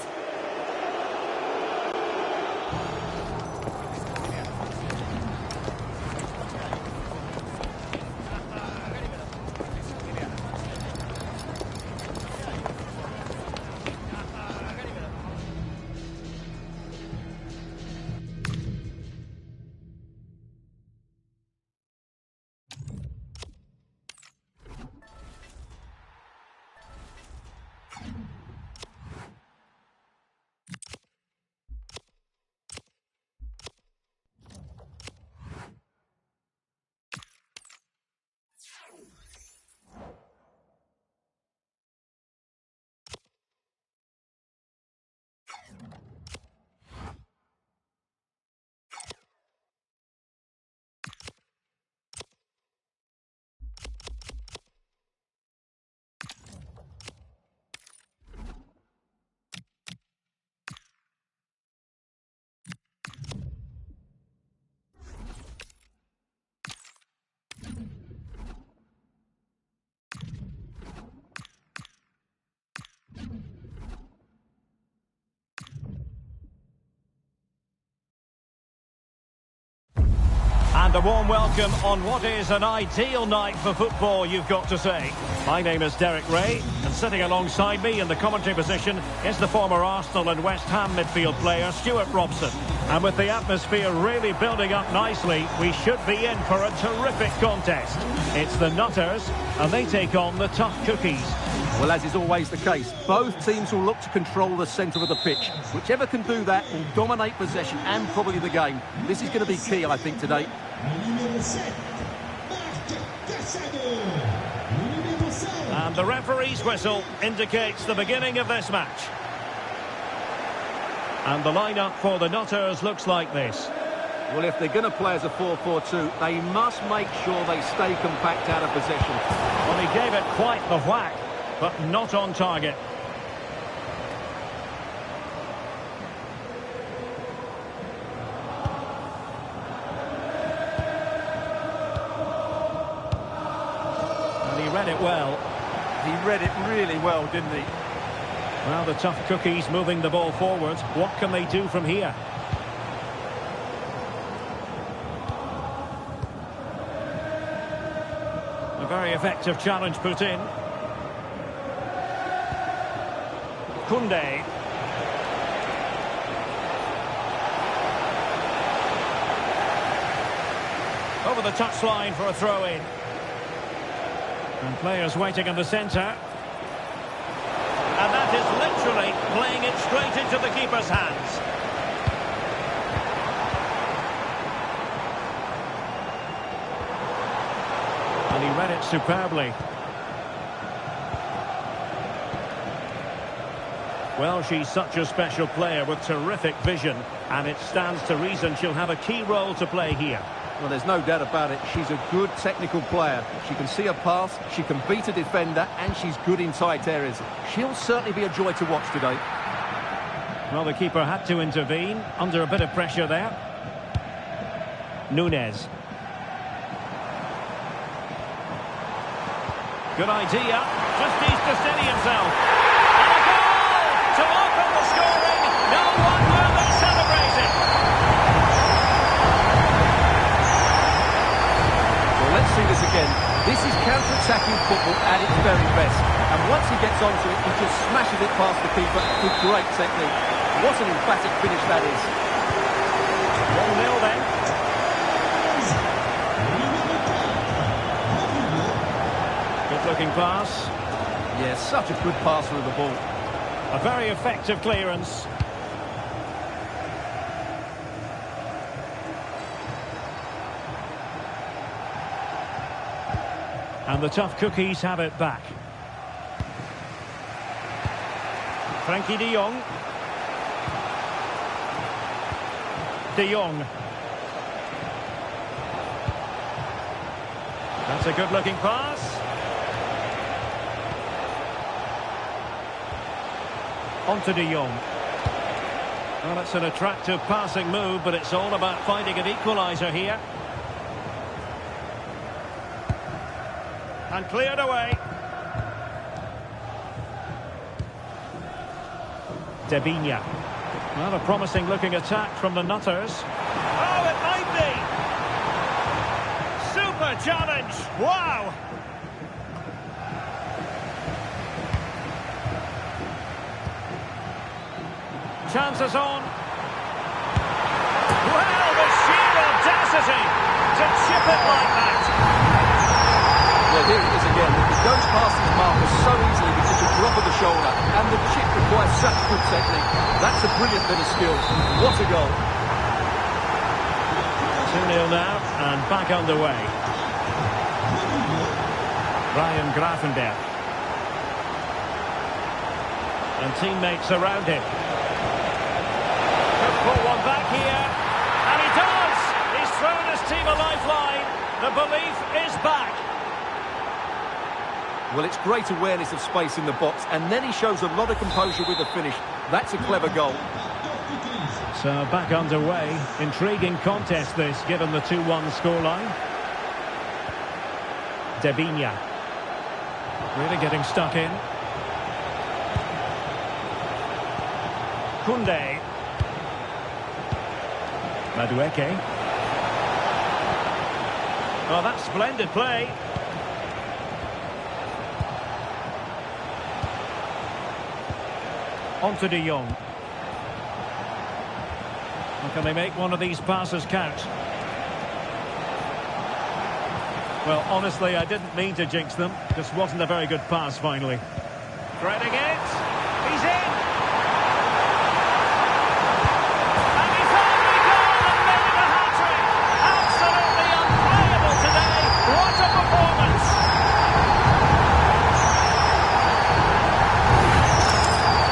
And a warm welcome on what is an ideal night for football, you've got to say. My name is Derek Ray, and sitting alongside me in the commentary position is the former Arsenal and West Ham midfield player, Stuart Robson. And with the atmosphere really building up nicely, we should be in for a terrific contest. It's the Nutters, and they take on the Tough Cookies. Well, as is always the case, both teams will look to control the centre of the pitch. Whichever can do that will dominate possession and probably the game. This is going to be key, I think, today. And the referee's whistle indicates the beginning of this match. And the lineup for the Nutters looks like this. Well, if they're going to play as a 4-4-2, they must make sure they stay compact out of possession. Well, he gave it quite the whack, but not on target. And he read it well. He read it really well, didn't he? Well, the Tough Cookies moving the ball forward. What can they do from here? A very effective challenge put in. Koundé. Over the touchline for a throw-in. And players waiting in the centre. And that is literally playing it straight into the keeper's hands. And he read it superbly. Well, she's such a special player with terrific vision, and it stands to reason she'll have a key role to play here. Well, there's no doubt about it. She's a good technical player. She can see a pass, she can beat a defender, and she's good in tight areas. She'll certainly be a joy to watch today. Well, the keeper had to intervene under a bit of pressure there. Núñez. Good idea. Just needs to steady himself. And a goal to open the scoring. No wonder they're celebrating. Well, let's see this again. This is counter-attacking football at its very best. And once he gets onto it, he just smashes it past the keeper with great technique. What an emphatic finish that is. 1-0 then. Good-looking pass. Yeah, such a good passer of the ball. A very effective clearance. And the Tough Cookies have it back. Frankie de Jong. De Jong. That's a good-looking pass. On to De Jong. Well, it's an attractive passing move, but it's all about finding an equaliser here. And cleared away. Debinha. Well, a promising-looking attack from the Nutters. Oh, it might be! Super challenge! Wow! Chances on. Well, the sheer audacity to chip it like that. Well, here it is again. It goes past his marker so easily with just a drop of the shoulder, and the chip requires such good technique. That's a brilliant bit of skill. What a goal. 2-0 now, and back underway. Ryan Gravenberch. And teammates around him. Could pull one back here. And he does! He's thrown his team a lifeline. The belief is back. Well, it's great awareness of space in the box, and then he shows a lot of composure with the finish. That's a clever goal. So back underway. Intriguing contest this, given the 2-1 scoreline. Debinha. Really getting stuck in. Koundé. Madueke. Oh, that's splendid play. On to De Jong. Well, can they make one of these passes count? Well, honestly, I didn't mean to jinx them. Just wasn't a very good pass, finally. Threading it. He's in. And he finally got and made a hat-trick. Absolutely unplayable today. What a performance.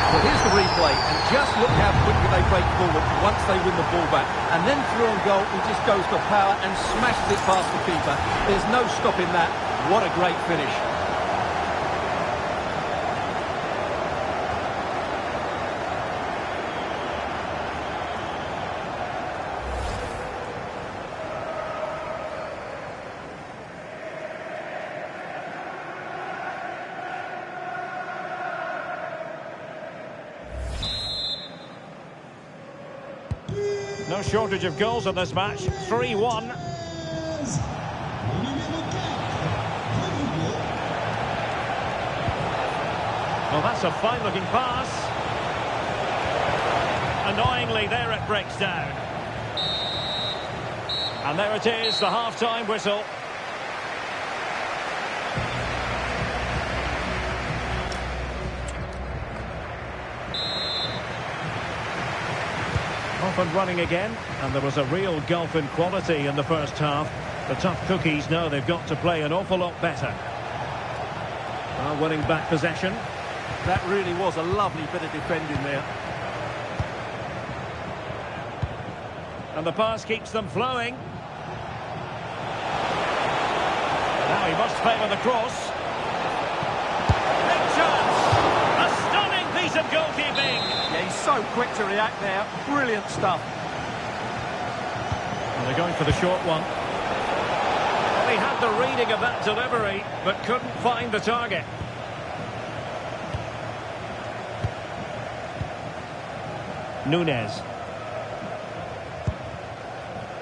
Well, here's the replay, and just look how quickly they break forward once they win the ball back. And then through on goal, he just goes for power and smashes it past the keeper. There's no stopping that. What a great finish. No shortage of goals in this match. 3-1. Well, that's a fine-looking pass. Annoyingly, there it breaks down. And there it is, the half-time whistle. Off and running again, and there was a real gulf in quality in the first half. The tough cookies know they've got to play an awful lot better. Well, winning back possession. That really was a lovely bit of defending there. And the pass keeps them flowing. Now he must favour the cross. Big chance! A stunning piece of goalkeeping! Yeah, he's so quick to react there. Brilliant stuff. And they're going for the short one. Well, he had the reading of that delivery, but couldn't find the target. Nunes.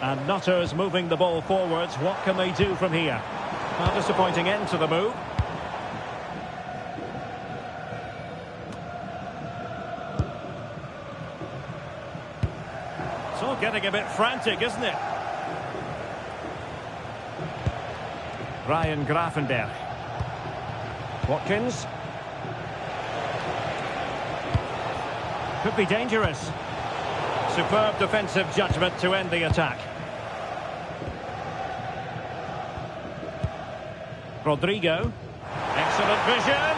And Nutters moving the ball forwards. What can they do from here? A disappointing end to the move. It's all getting a bit frantic, isn't it? Ryan Gravenberch. Watkins. Could be dangerous. Superb defensive judgment to end the attack. Rodrigo. Excellent vision.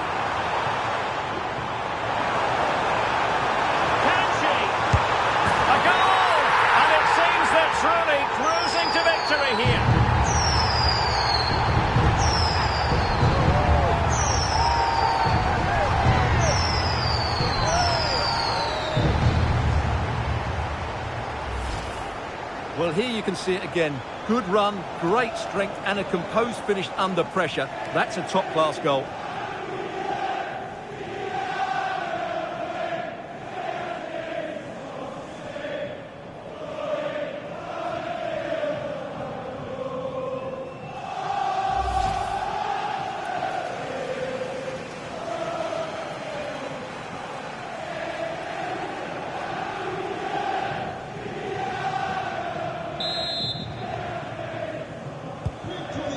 Well, here you can see it again. Good run, great strength, and a composed finish under pressure. That's a top-class goal.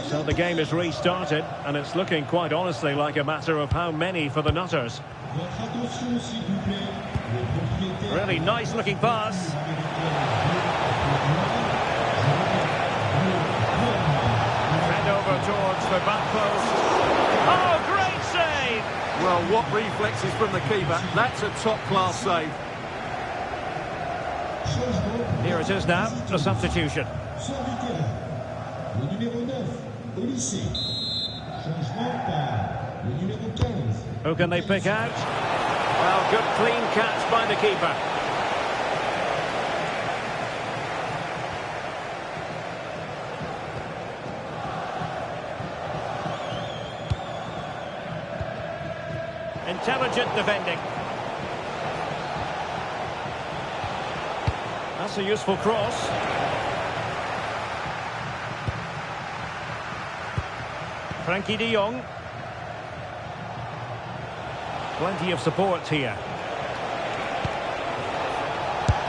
So the game is restarted, and it's looking quite honestly like a matter of how many for the Nutters. Really nice looking pass. And over towards the back post. Oh, great save! Well, what reflexes from the keeper. That's a top-class save. Here it is now, a substitution. Who can they pick out? Well, good clean catch by the keeper. Intelligent defending. That's a useful cross. Frankie de Jong. Plenty of support here.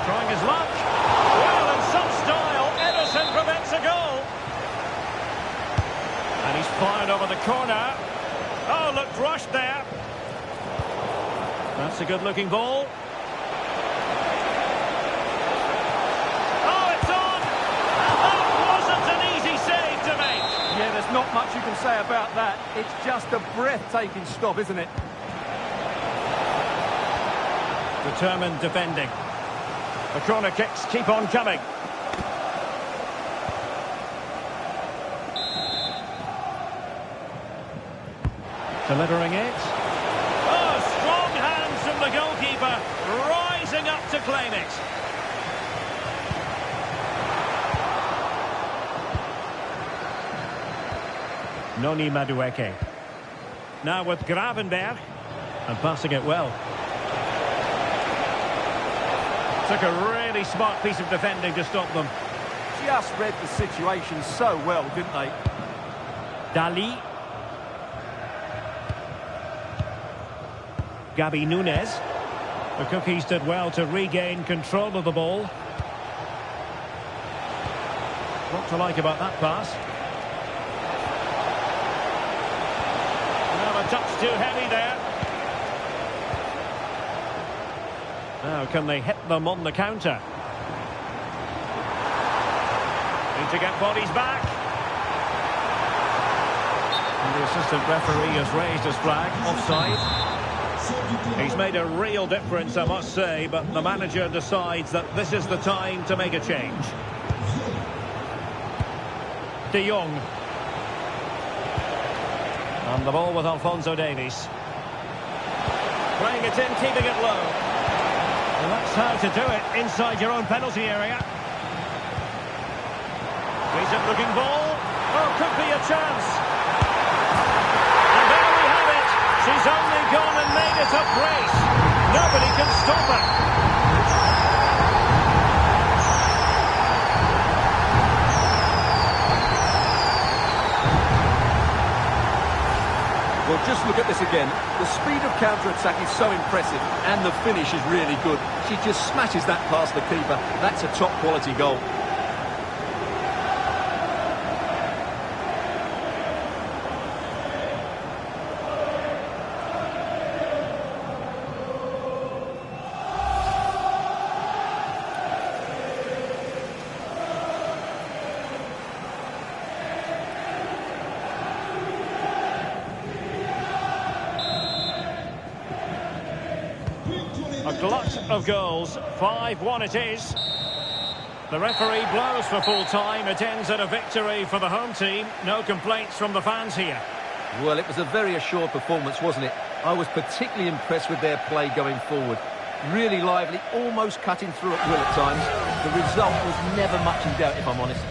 Trying his luck. Well, in some style, Ederson prevents a goal. And he's fired over the corner. Oh, looked rushed there. That's a good-looking ball. Oh, it's on! And that wasn't an easy save to make. Yeah, there's not much you can say about that. It's just a breathtaking stop, isn't it? Determined defending. The corner kicks keep on coming. Delivering it. Oh, strong hands from the goalkeeper, rising up to claim it. Noni Madueke. Now with Gravenberg, and passing it well. Took a really smart piece of defending to stop them. Just read the situation so well, didn't they? Dali. Gabi Nunes. The Cookies did well to regain control of the ball. What to like about that pass? Well, a touch too heavy there. Now, can they hit them on the counter? Need to get bodies back. And the assistant referee has raised his flag, offside. He's made a real difference, I must say, but the manager decides that this is the time to make a change. De Jong. And the ball with Alphonso Davies. Playing it in, keeping it low. Well, that's how to do it, inside your own penalty area. Decent looking ball. Oh, could be a chance. And there we have it. She's only gone and made it a brace. Nobody can stop her. Well, just look at this again. The speed of counter-attack is so impressive, and the finish is really good. She just smashes that past the keeper. That's a top-quality goal. A glut of goals, 5-1 it is. The referee blows for full time. It ends at a victory for the home team. No complaints from the fans here. Well, it was a very assured performance, wasn't it? I was particularly impressed with their play going forward. Really lively, almost cutting through at will at times. The result was never much in doubt, if I'm honest.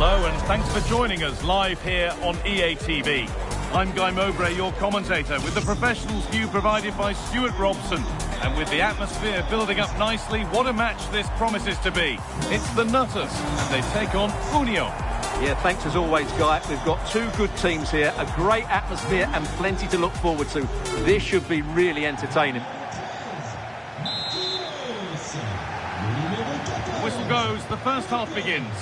Hello and thanks for joining us live here on EA TV. I'm Guy Mowbray, your commentator, with the professionals view provided by Stuart Robson. And with the atmosphere building up nicely, what a match this promises to be. It's the Nutters, and they take on Union. Yeah, thanks as always, Guy. We've got two good teams here, a great atmosphere and plenty to look forward to. This should be really entertaining. Whistle goes, the first half begins.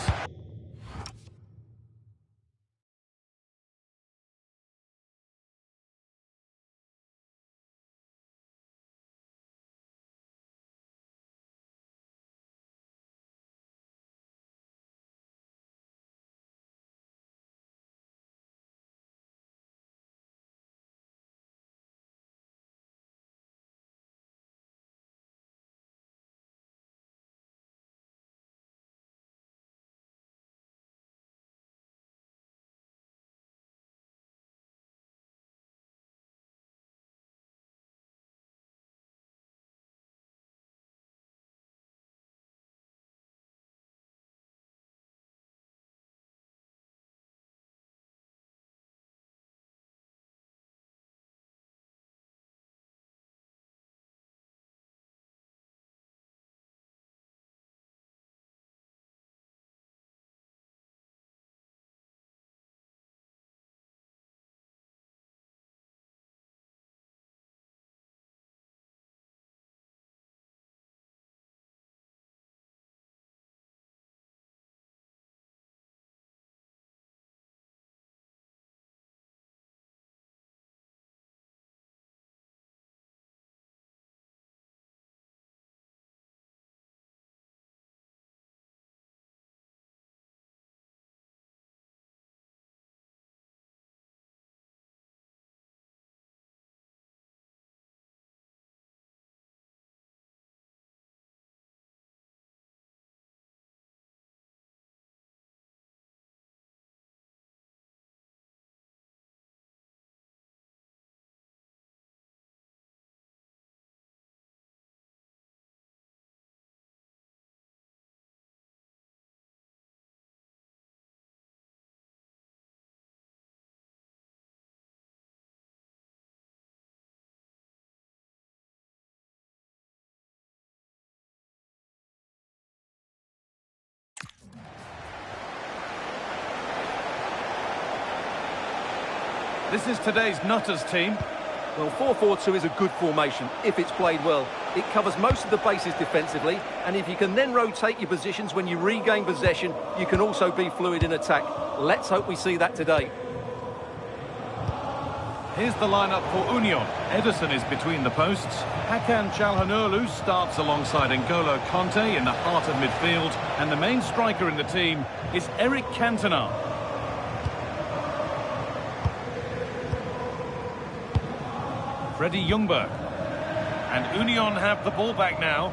This is today's Nutters team. Well, 4-4-2 is a good formation if it's played well. It covers most of the bases defensively, and if you can then rotate your positions when you regain possession, you can also be fluid in attack. Let's hope we see that today. Here's the lineup for Union. Ederson is between the posts. Hakan Çalhanoğlu starts alongside N'Golo Kanté in the heart of midfield, and the main striker in the team is Eric Cantona. Freddie Ljungberg. And Union have the ball back now.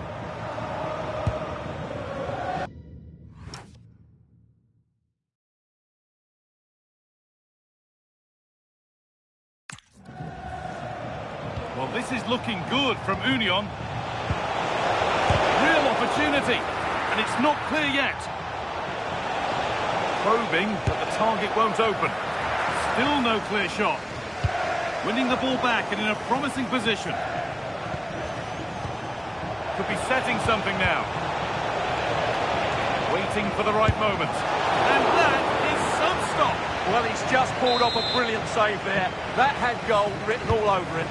Well, this is looking good from Union. Real opportunity, and it's not clear yet. Probing, but the target won't open. Still no clear shot. Winning the ball back and in a promising position. Could be setting something now. Waiting for the right moment. And that is some stop. Well, he's just pulled off a brilliant save there. That had goal written all over it.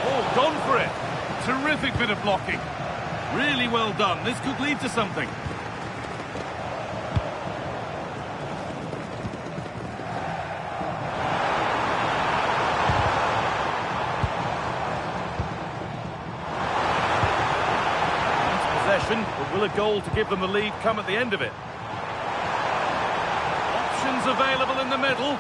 Oh, gone for it. Terrific bit of blocking. Really well done. This could lead to something. But will a goal to give them the lead come at the end of it? Options available in the middle.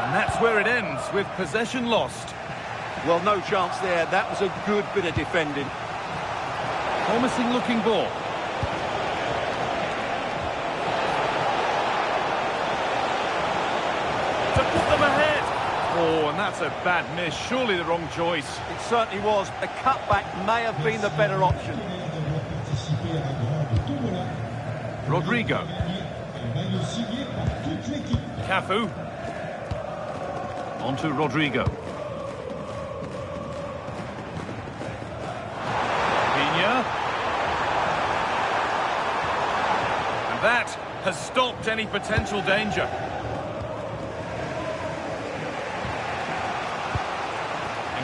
And that's where it ends, with possession lost. Well, no chance there. That was a good bit of defending. Promising looking ball. that's a bad miss. Surely the wrong choice. It certainly was. A cutback may have been the better option. Rodrigo. Cafu. On to Rodrigo. Pina. And that has stopped any potential danger.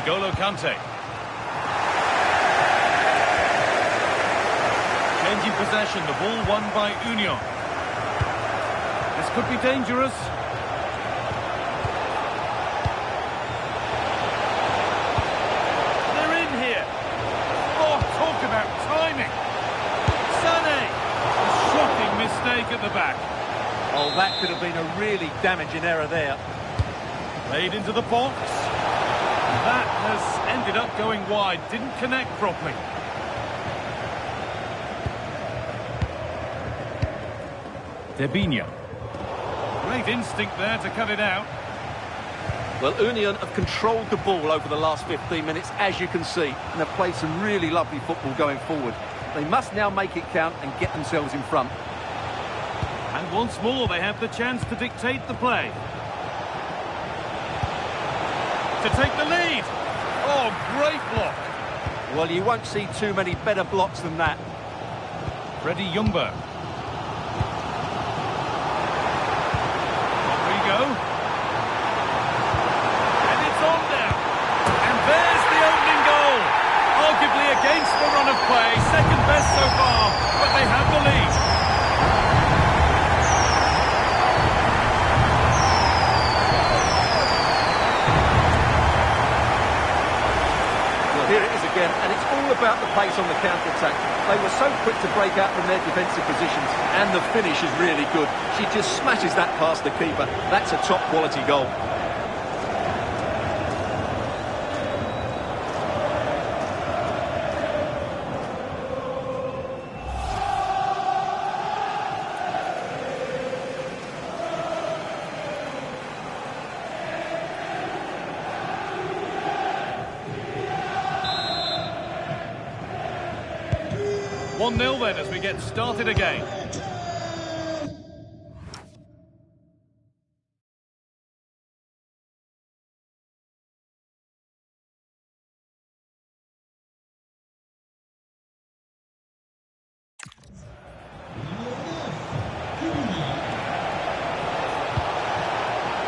N'Golo Kante. Changing possession, the ball won by Union. This could be dangerous. They're in here. Oh, talk about timing. Sané. A shocking mistake at the back. Oh, that could have been a really damaging error there. Played into the box. That has ended up going wide. Didn't connect properly. Debinha. Great instinct there to cut it out. Well, Union have controlled the ball over the last 15 minutes, as you can see, and have played some really lovely football going forward. They must now make it count and get themselves in front. And once more, they have the chance to dictate the play. To take the lead. Oh, great block. Well, you won't see too many better blocks than that. Freddie Ljungberg. Rodrigo. And it's on now. And there's the opening goal. Arguably against the run of play. Second best so far, but they have the lead. Here it is again, and it's all about the pace on the counter-attack. They were so quick to break out from their defensive positions, and the finish is really good. She just smashes that past the keeper. That's a top-quality goal. One-nil then as we get started again.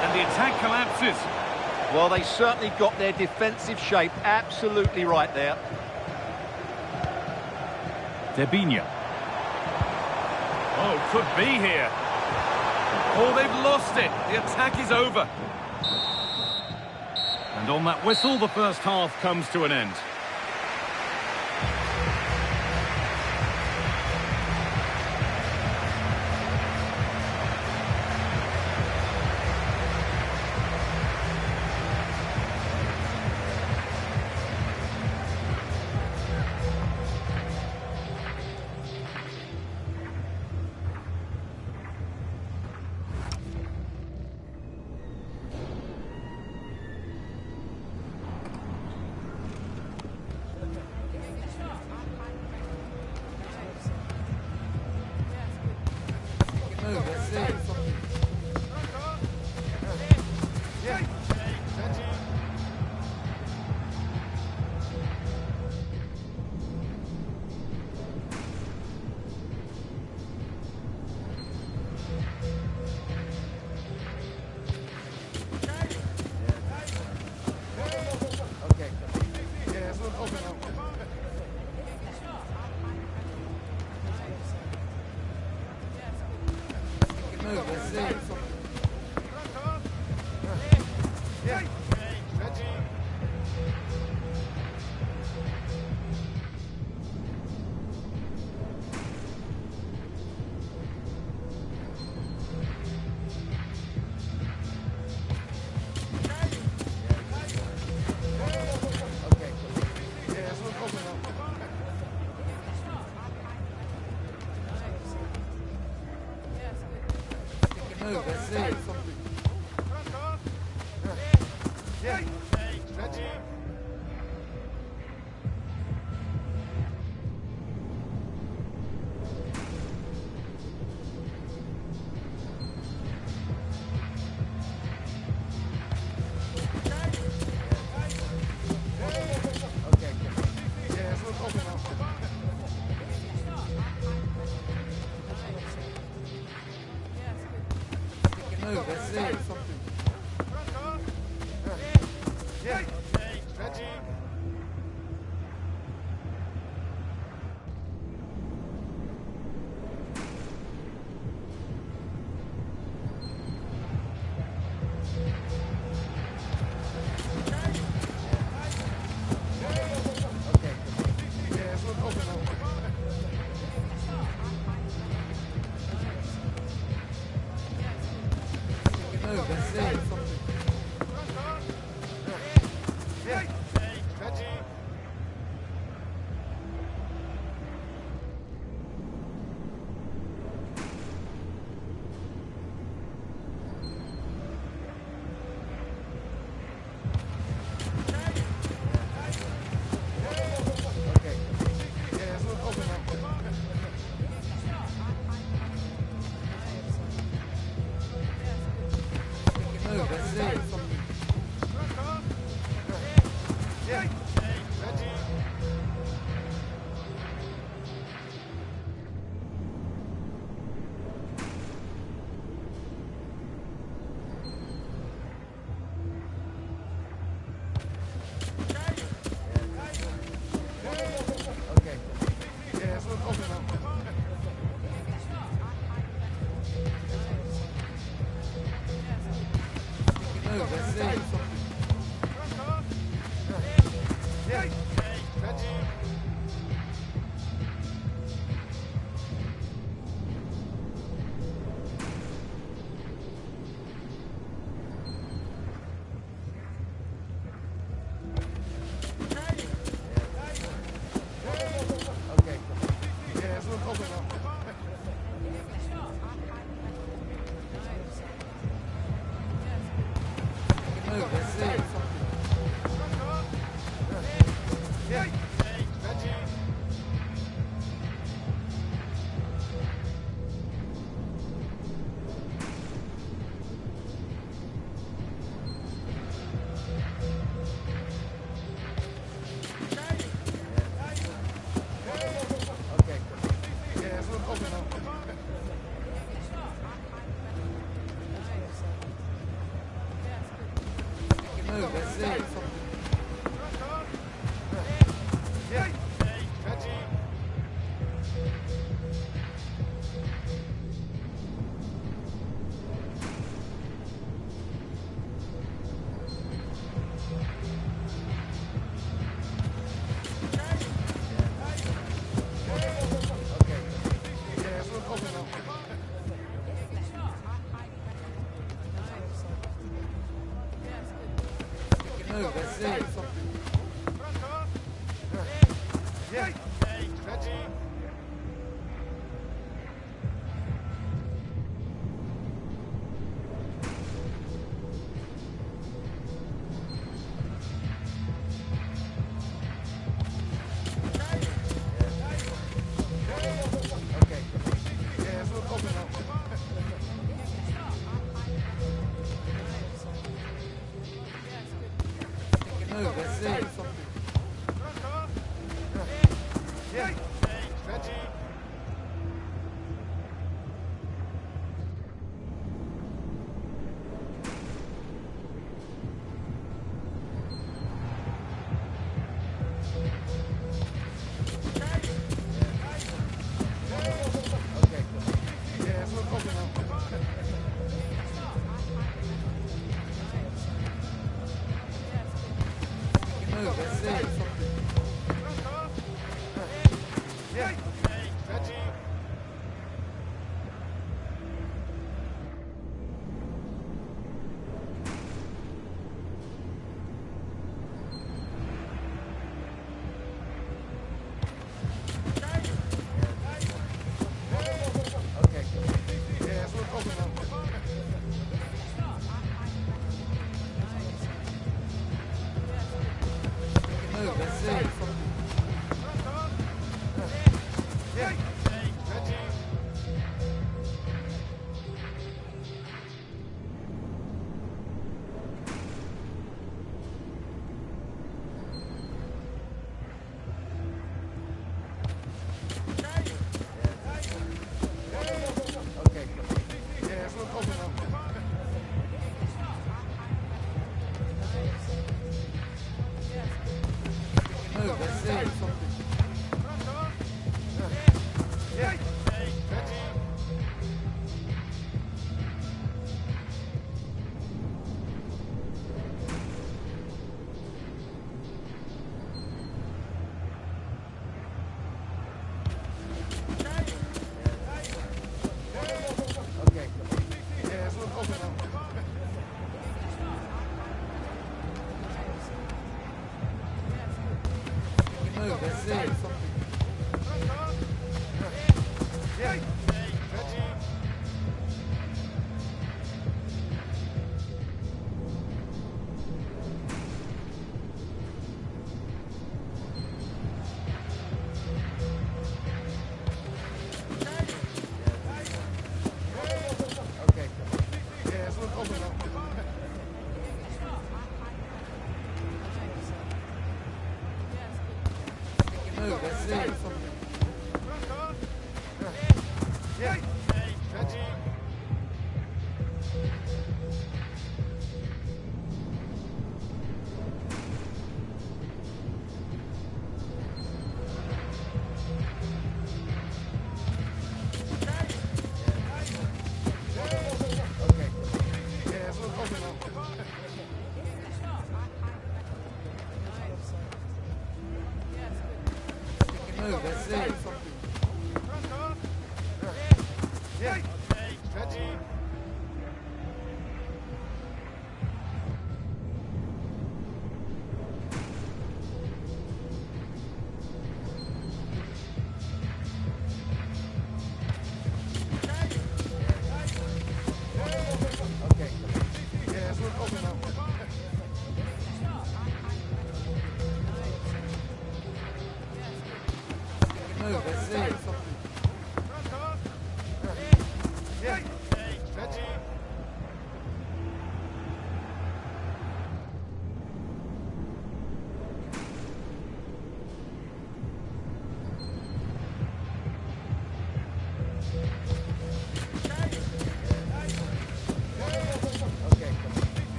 And the attack collapses. Well, they certainly got their defensive shape absolutely right there. Debinha. Oh, could be here. Oh, they've lost it. The attack is over. And on that whistle, the first half comes to an end.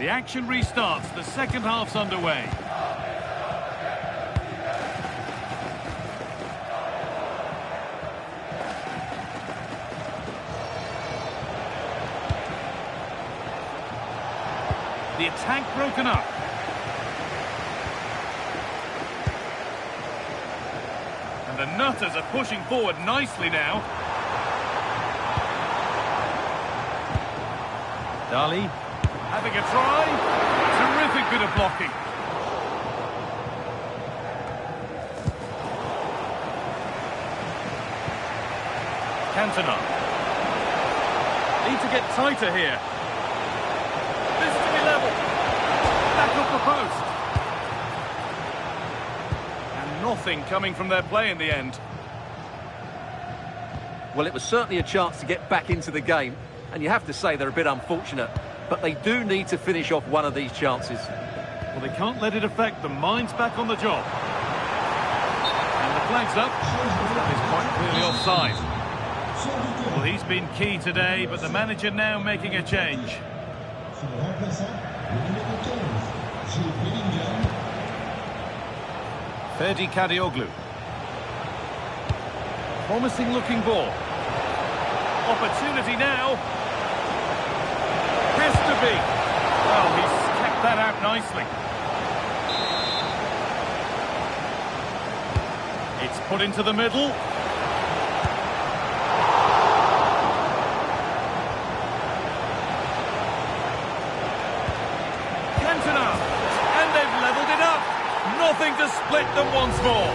The action restarts. The second half's underway. The attack broken up. And the Nutters are pushing forward nicely now. Dali having a try. Terrific bit of blocking. Cantona. Need to get tighter here. This to be level. Back up the post. And nothing coming from their play in the end. Well, it was certainly a chance to get back into the game, and you have to say they're a bit unfortunate. But they do need to finish off one of these chances. Well, they can't let it affect them. Mind's back on the job. And the flag's up. That is quite clearly offside. Well, he's been key today, but the manager now making a change. Ferdi Kadioglu. Promising looking ball. Opportunity now. Has to be. Well, he's kept that out nicely. It's put into the middle. Cantona. And they've levelled it up. Nothing to split them once more.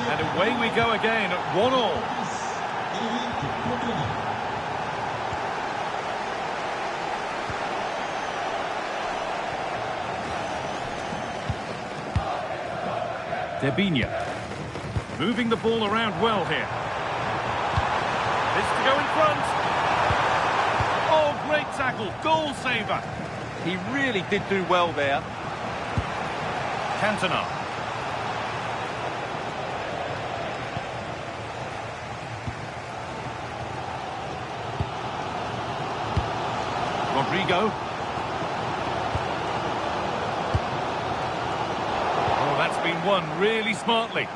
And away we go again at 1-1. Debinia. Moving the ball around well here. This to go in front. Oh, great tackle. Goal saver. He really did do well there. Cantona. Rodrigo. Oh, that's been won really smartly.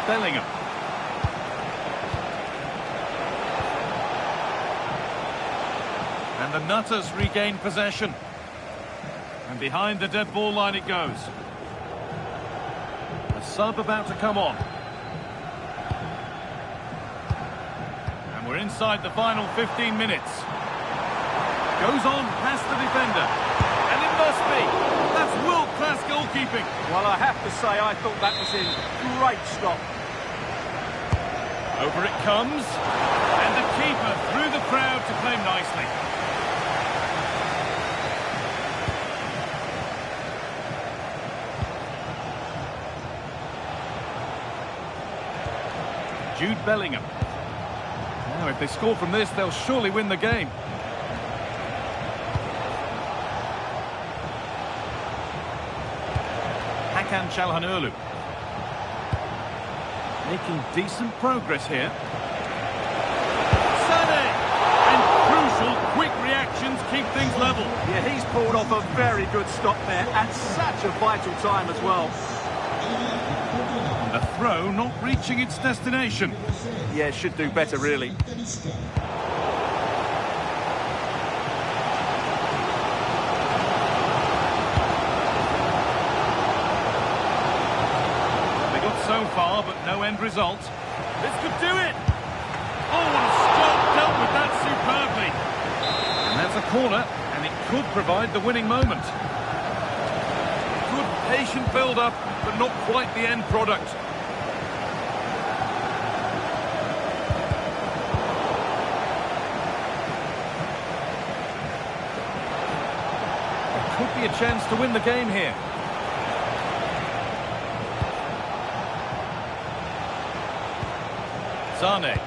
Bellingham. And the Nutters regain possession. And behind the dead ball line it goes. A sub about to come on. And we're inside the final 15 minutes. Goes on past the defender. And it must be. That's world-class goalkeeping. Well, I have to say, I thought that was in. Great stop. Over it comes. And the keeper through the crowd to claim nicely. Jude Bellingham. Now, if they score from this, they'll surely win the game. Hakan Çalhanoğlu. Making decent progress here. Sané! And crucial, quick reactions keep things level. Yeah, he's pulled off a very good stop there at such a vital time as well. A throw not reaching its destination. Yeah, should do better, really. They got so far, but no end result. This could do it! Oh, what a stop! Dealt with that superbly. And that's a corner, and it could provide the winning moment. Good patient build-up, but not quite the end product. There could be a chance to win the game here. Sané.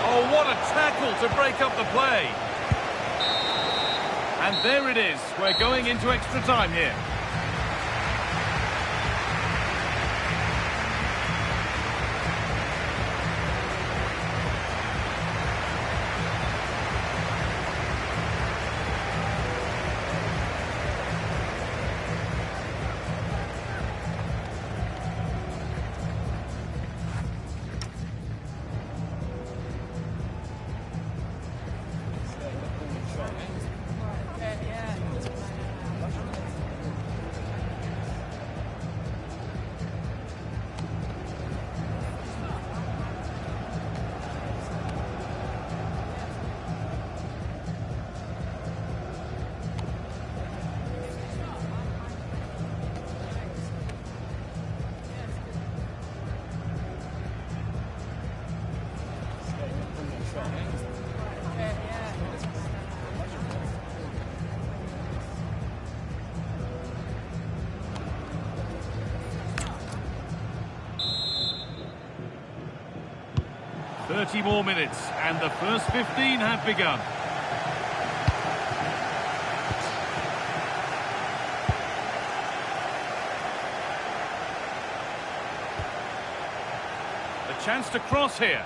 Oh, what a tackle to break up the play. And there it is. We're going into extra time here. "30 more minutes, and the first 15 have begun." The chance to cross here.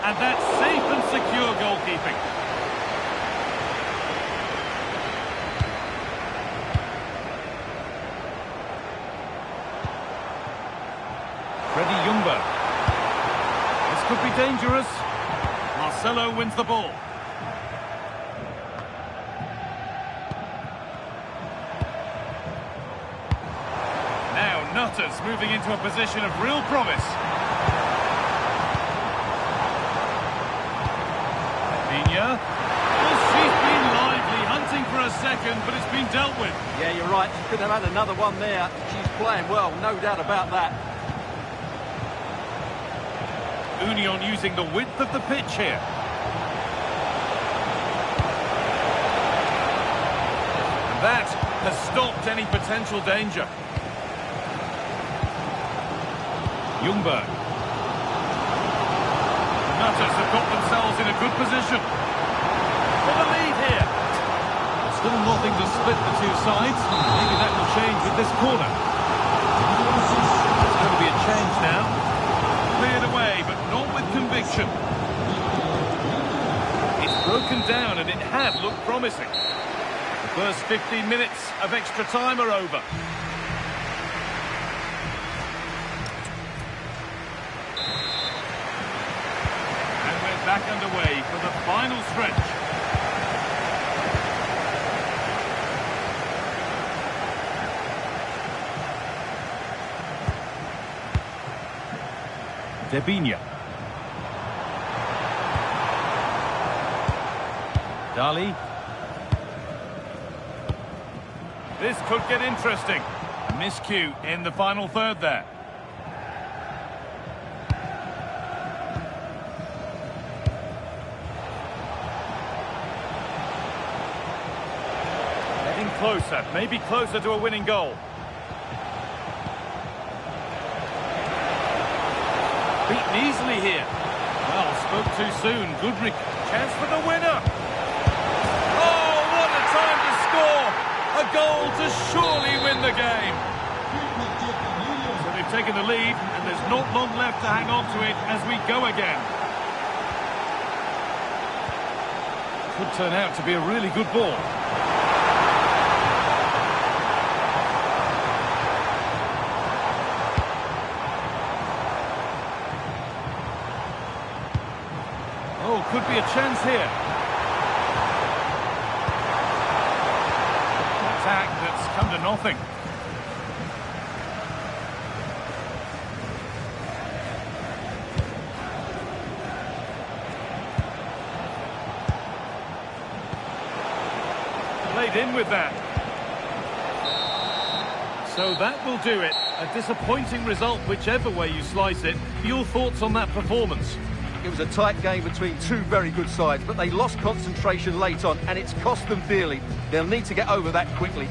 And that's safe and secure goalkeeping. be dangerous. Marcelo wins the ball. Now Nutters moving into a position of real promise. Pina. Well, she's been lively, hunting for a second, but it's been dealt with. Yeah, you're right. She could have had another one there. She's playing well, no doubt about that. Union using the width of the pitch here. And that has stopped any potential danger. Ljungberg. Nutters have got themselves in a good position. For the lead here. Still nothing to split the two sides. Maybe that will change with this corner. It's going to be a change now. Cleared away, but not with conviction. It's broken down, and it had looked promising. The first 15 minutes of extra time are over. And we're back underway for the final stretch. Debinha. Dali. This could get interesting. A miscue in the final third there. Getting closer, maybe closer to a winning goal. Beaten easily here. Well, spoke too soon. Goodrich, chance for the winner. Oh, what a time to score! A goal to surely win the game. So they've taken the lead, and there's not long left to hang on to it as we go again. Could turn out to be a really good ball. Oh, could be a chance here. An attack that's come to nothing. Played in with that. So that will do it. A disappointing result, whichever way you slice it. Your thoughts on that performance? It was a tight game between two very good sides, but they lost concentration late on, and it's cost them dearly. They'll need to get over that quickly.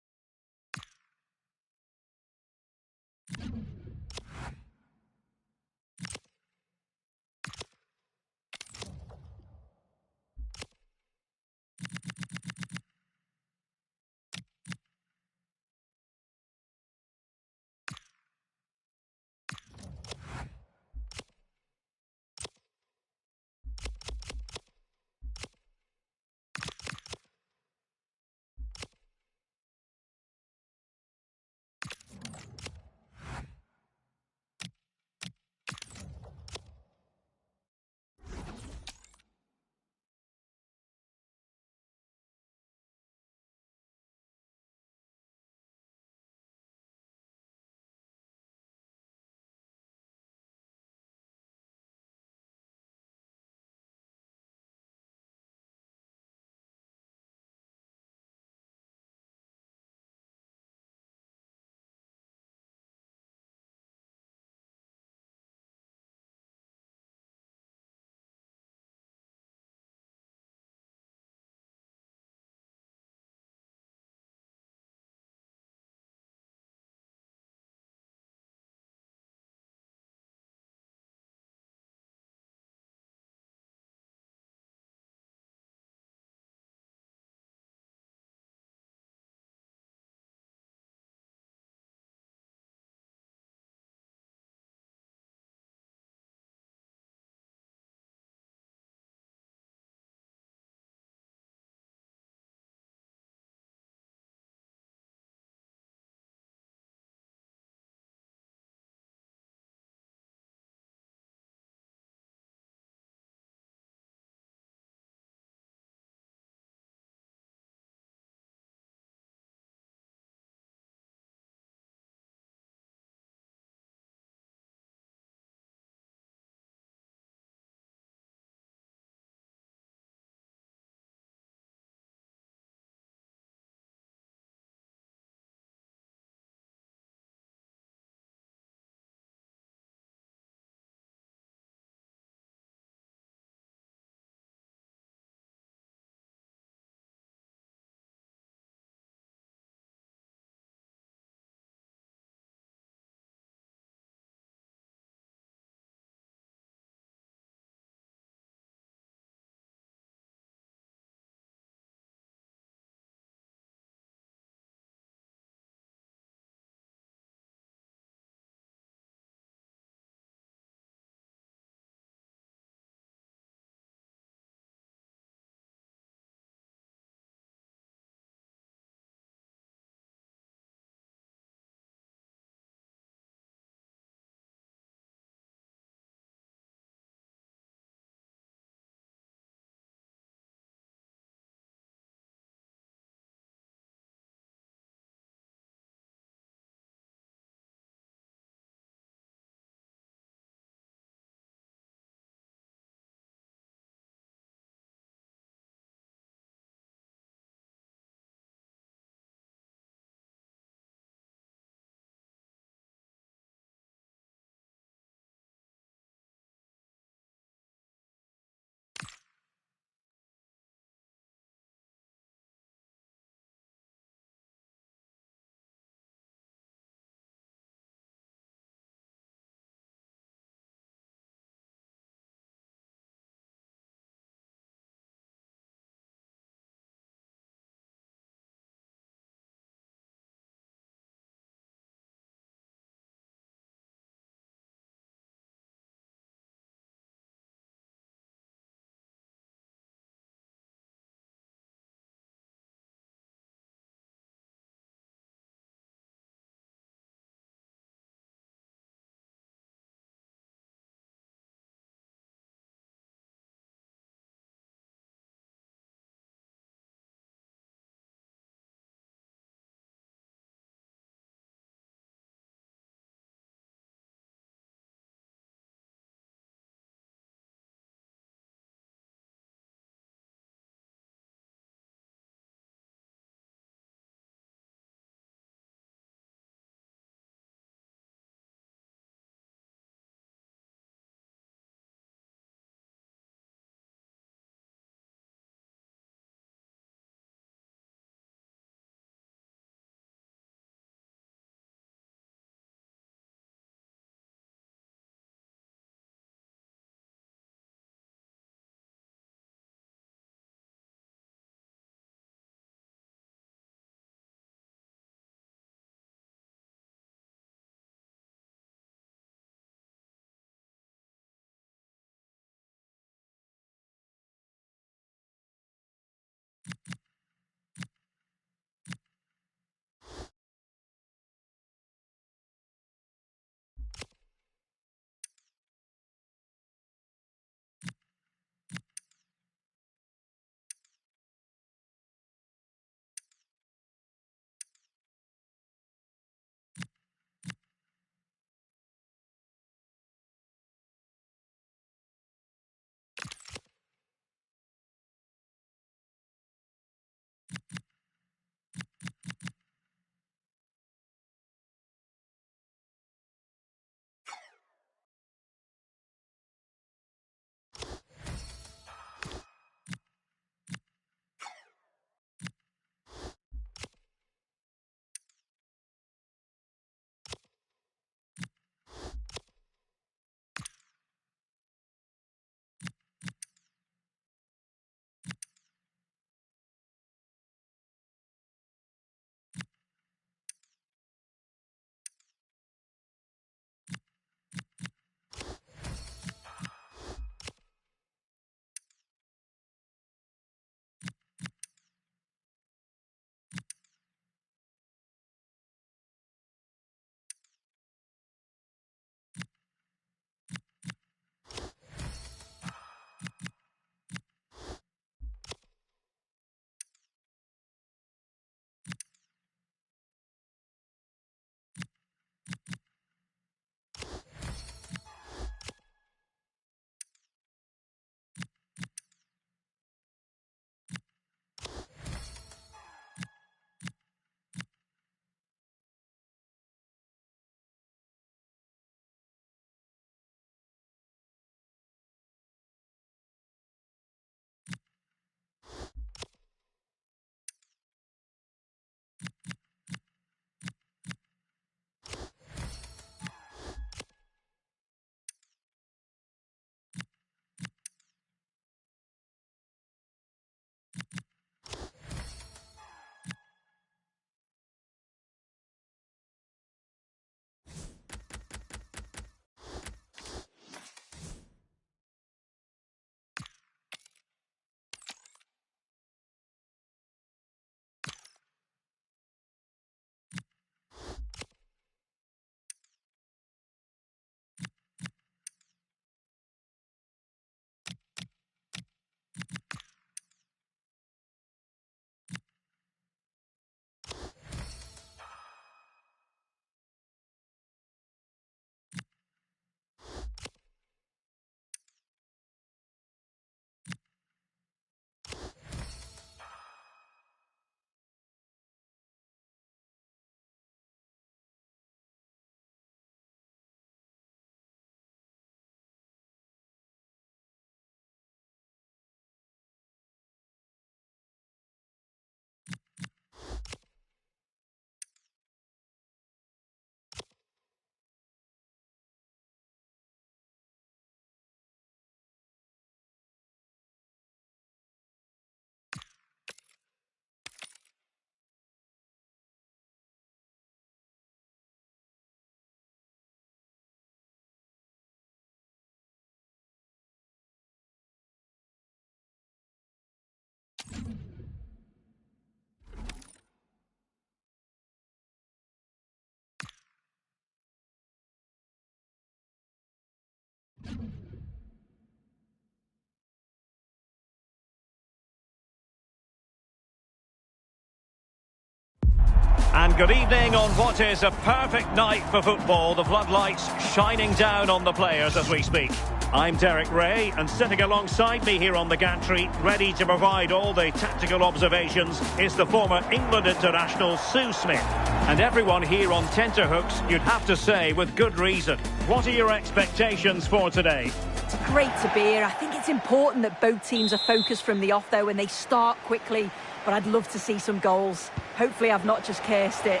And good evening on what is a perfect night for football. The floodlights shining down on the players as we speak. I'm Derek Ray, and sitting alongside me here on the gantry, ready to provide all the tactical observations, is the former England international Sue Smith. And everyone here on tenterhooks, you'd have to say, with good reason. What are your expectations for today? It's great to be here. I think it's important that both teams are focused from the off, though, and they start quickly. But I'd love to see some goals. Hopefully I've not just cursed it.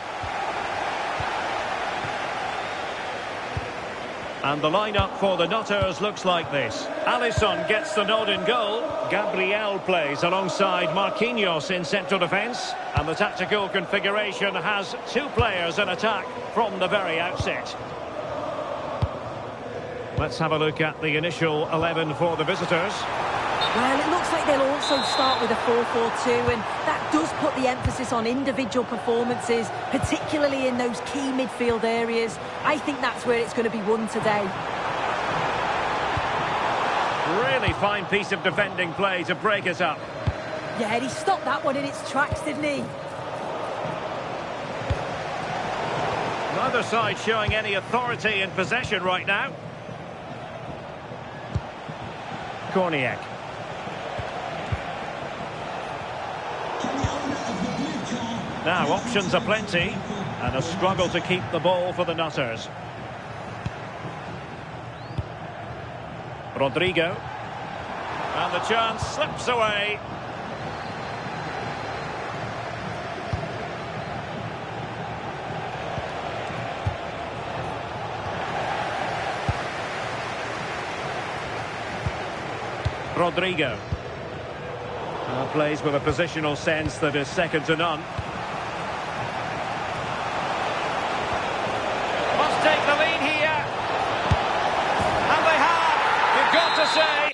And the lineup for the Nutters looks like this. Alisson gets the nod in goal. Gabriel plays alongside Marquinhos in central defence. And the tactical configuration has two players in attack from the very outset. Let's have a look at the initial 11 for the visitors. Well, it looks like they'll also start with a 4-4-2, and that does put the emphasis on individual performances, particularly in those key midfield areas. I think that's where it's going to be won today. Really fine piece of defending play to break it up. Yeah, he stopped that one in its tracks, didn't he? Neither side showing any authority in possession right now. Korniak. Now, options are plenty, and a struggle to keep the ball for the Nutters. Rodrigo. And the chance slips away. Rodrigo. Plays with a positional sense that is second to none. Take the lead here, and they have, you've got to say.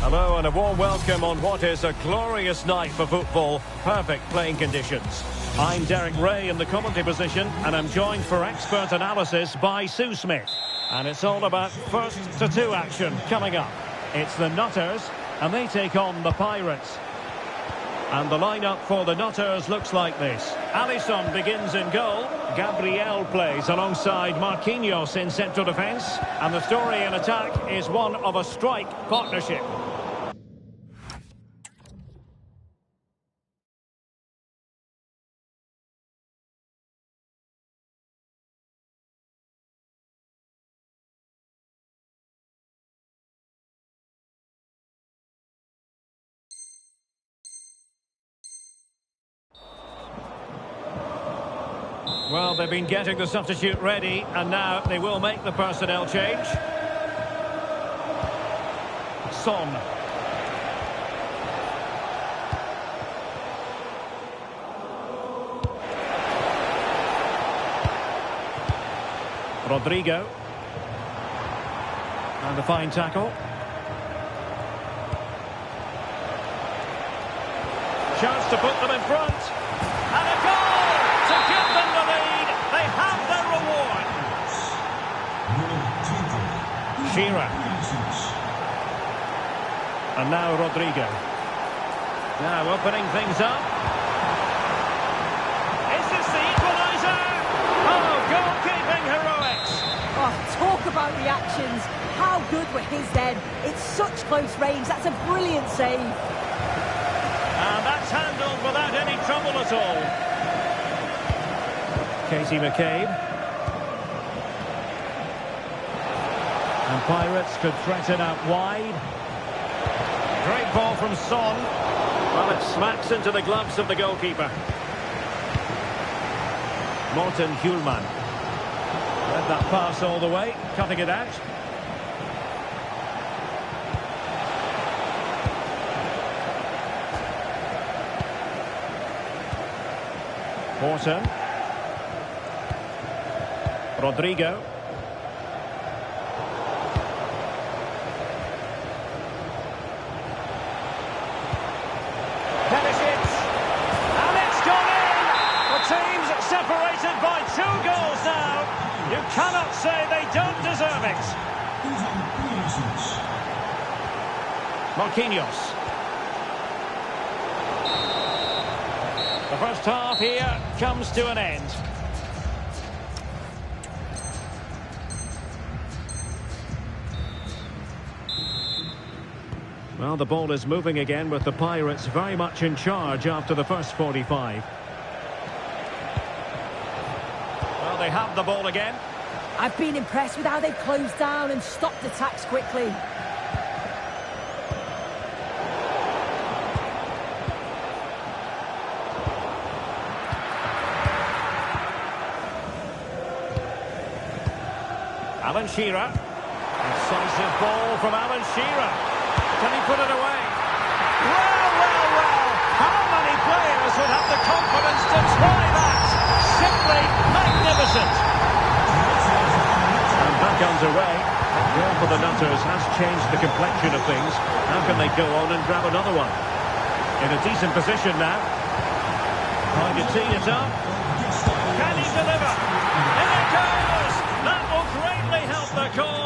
Hello and a warm welcome on what is a glorious night for football. Perfect playing conditions. I'm Derek Ray in the commentary position, and I'm joined for expert analysis by Sue Smith. And it's all about first to two action coming up. It's the Nutters, and they take on the Pirates. And the lineup for the Nutters looks like this. Alisson begins in goal. Gabriel plays alongside Marquinhos in central defence. And the story in attack is one of a strike partnership. Well, they've been getting the substitute ready, and now they will make the personnel change. Son. Rodrigo. And a fine tackle. Chance to put them in front. And a goal to give them the lead. They have their reward. Shearer. And now Rodrigo. Now opening things up. Is this the equaliser? Oh, goalkeeping heroics. Oh, talk about reactions. How good were his then? It's such close range. That's a brilliant save. And that's handled without any trouble at all. Katie McCabe. And Pirates could threaten out wide. Great ball from Son. Well, it smacks into the gloves of the goalkeeper. Morten Hjulman. Let that pass all the way, cutting it out. Morten. Rodrigo. Separated by 2 goals now. You cannot say they don't deserve it. Marquinhos. The first half here comes to an end. Well, the ball is moving again with the Pirates very much in charge after the first 45. They have the ball again. I've been impressed with how they've closed down and stopped attacks quickly. Alan Shearer. Incisive ball from Alan Shearer. Can he put it away? Well. How many players would have the confidence to try that? Simply magnificent. And back underway. Goal for the Nutters has changed the complexion of things. How can they go on and grab another one? In a decent position now. Trying to tee it up. Can he deliver? In it goes! That will greatly help the cause.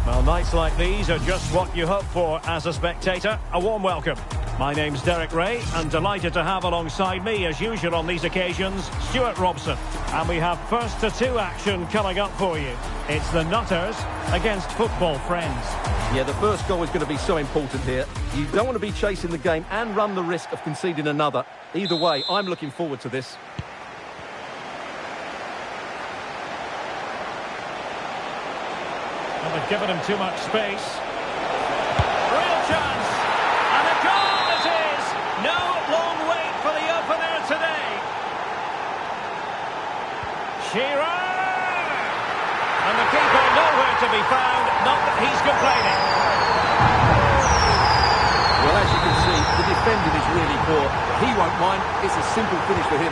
Well, nights like these are just what you hope for as a spectator. A warm welcome. My name's Derek Ray, and delighted to have alongside me, as usual on these occasions, Stuart Robson. And we have first to two action coming up for you. It's the Nutters against Football Friends. Yeah, the first goal is going to be so important here. You don't want to be chasing the game and run the risk of conceding another. Either way, I'm looking forward to this. Well, they've given him too much space. Real chance. And a goal it is. No long wait for the opener today. Shearer. And the keeper nowhere to be found. Not that he's complaining. Well, as you can see, the defending is really poor. He won't mind. It's a simple finish for him.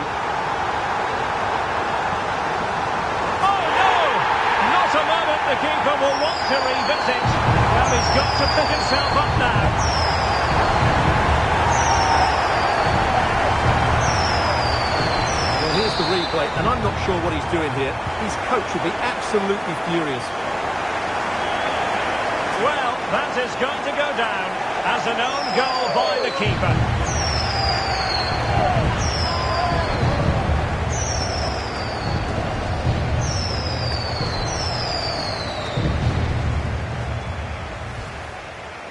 Oh, no! Not a moment the keeper will want to revisit. Well, he's got to pick himself up now. Well, here's the replay, and I'm not sure what he's doing here. His coach will be absolutely furious. Well, that is going to go down as an own goal by the keeper.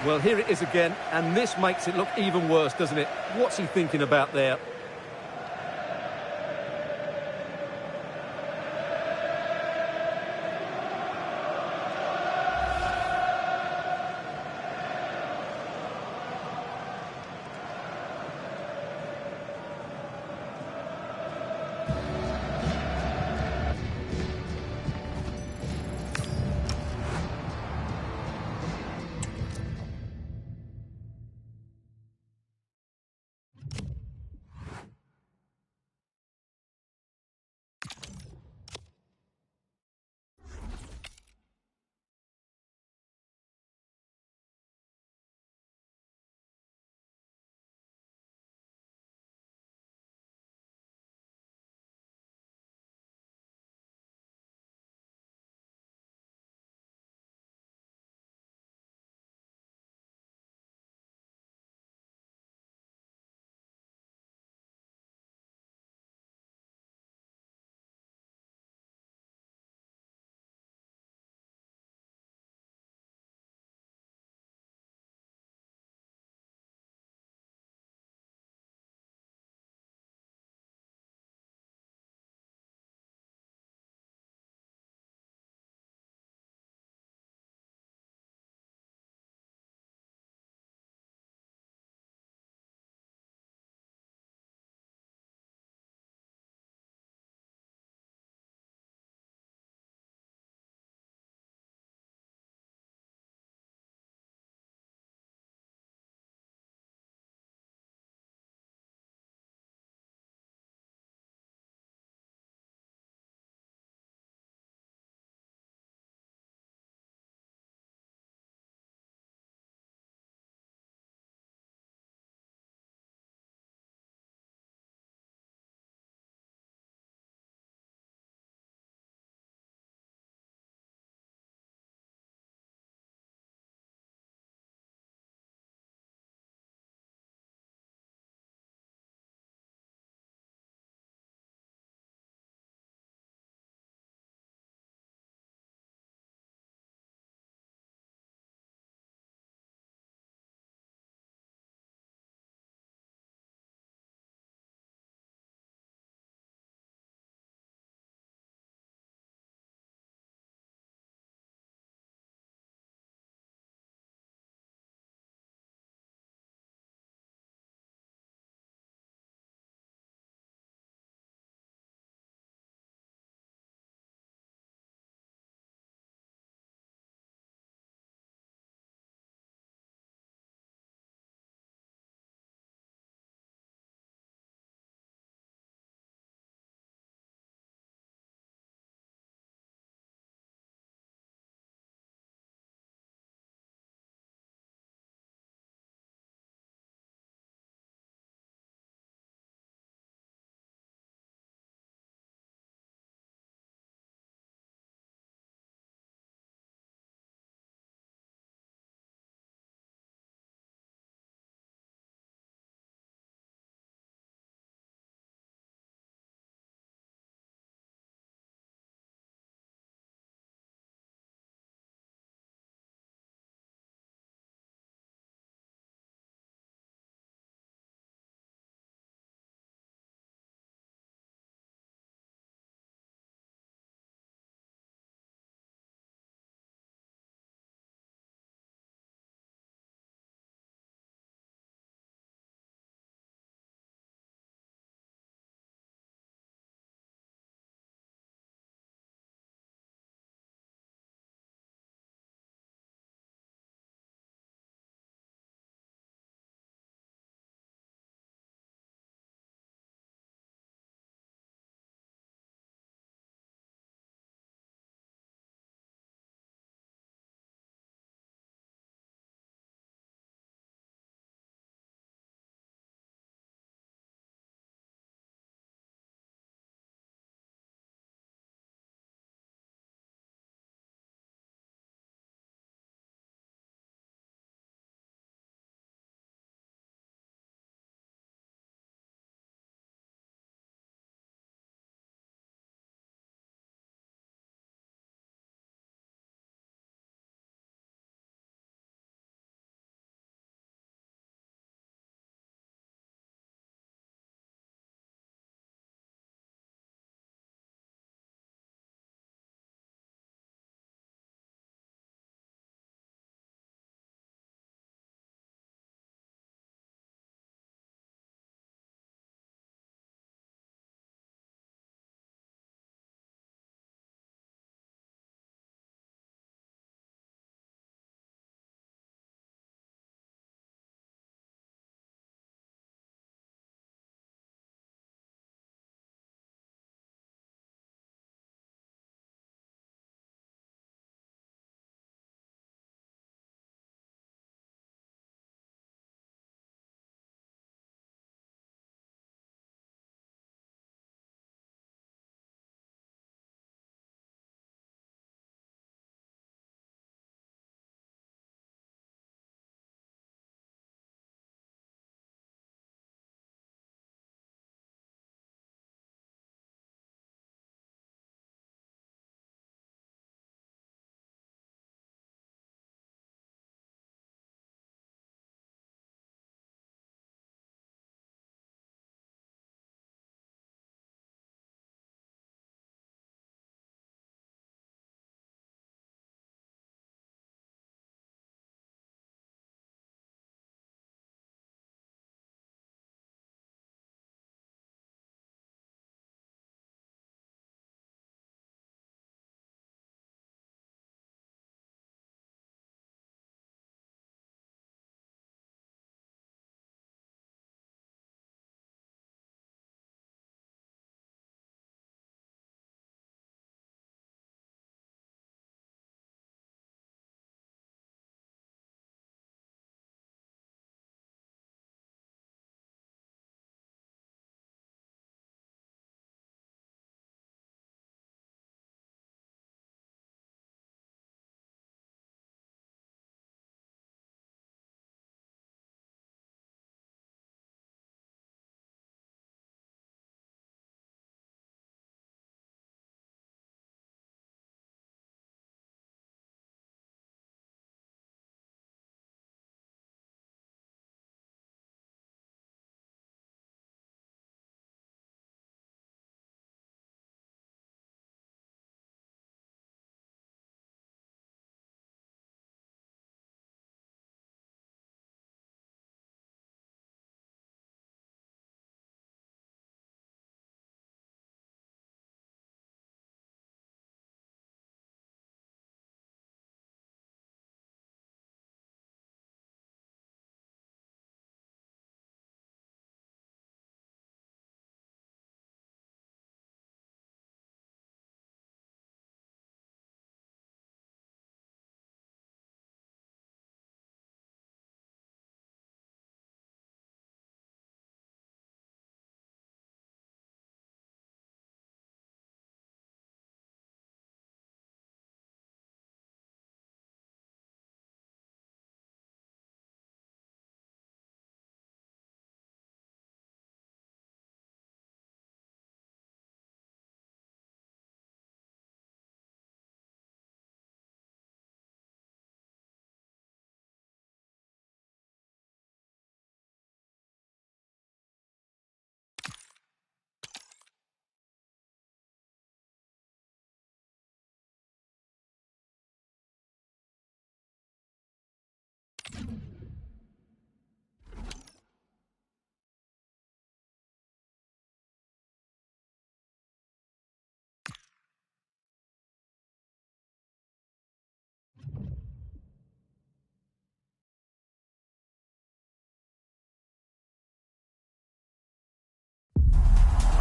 Well, here it is again, and this makes it look even worse, doesn't it? What's he thinking about there?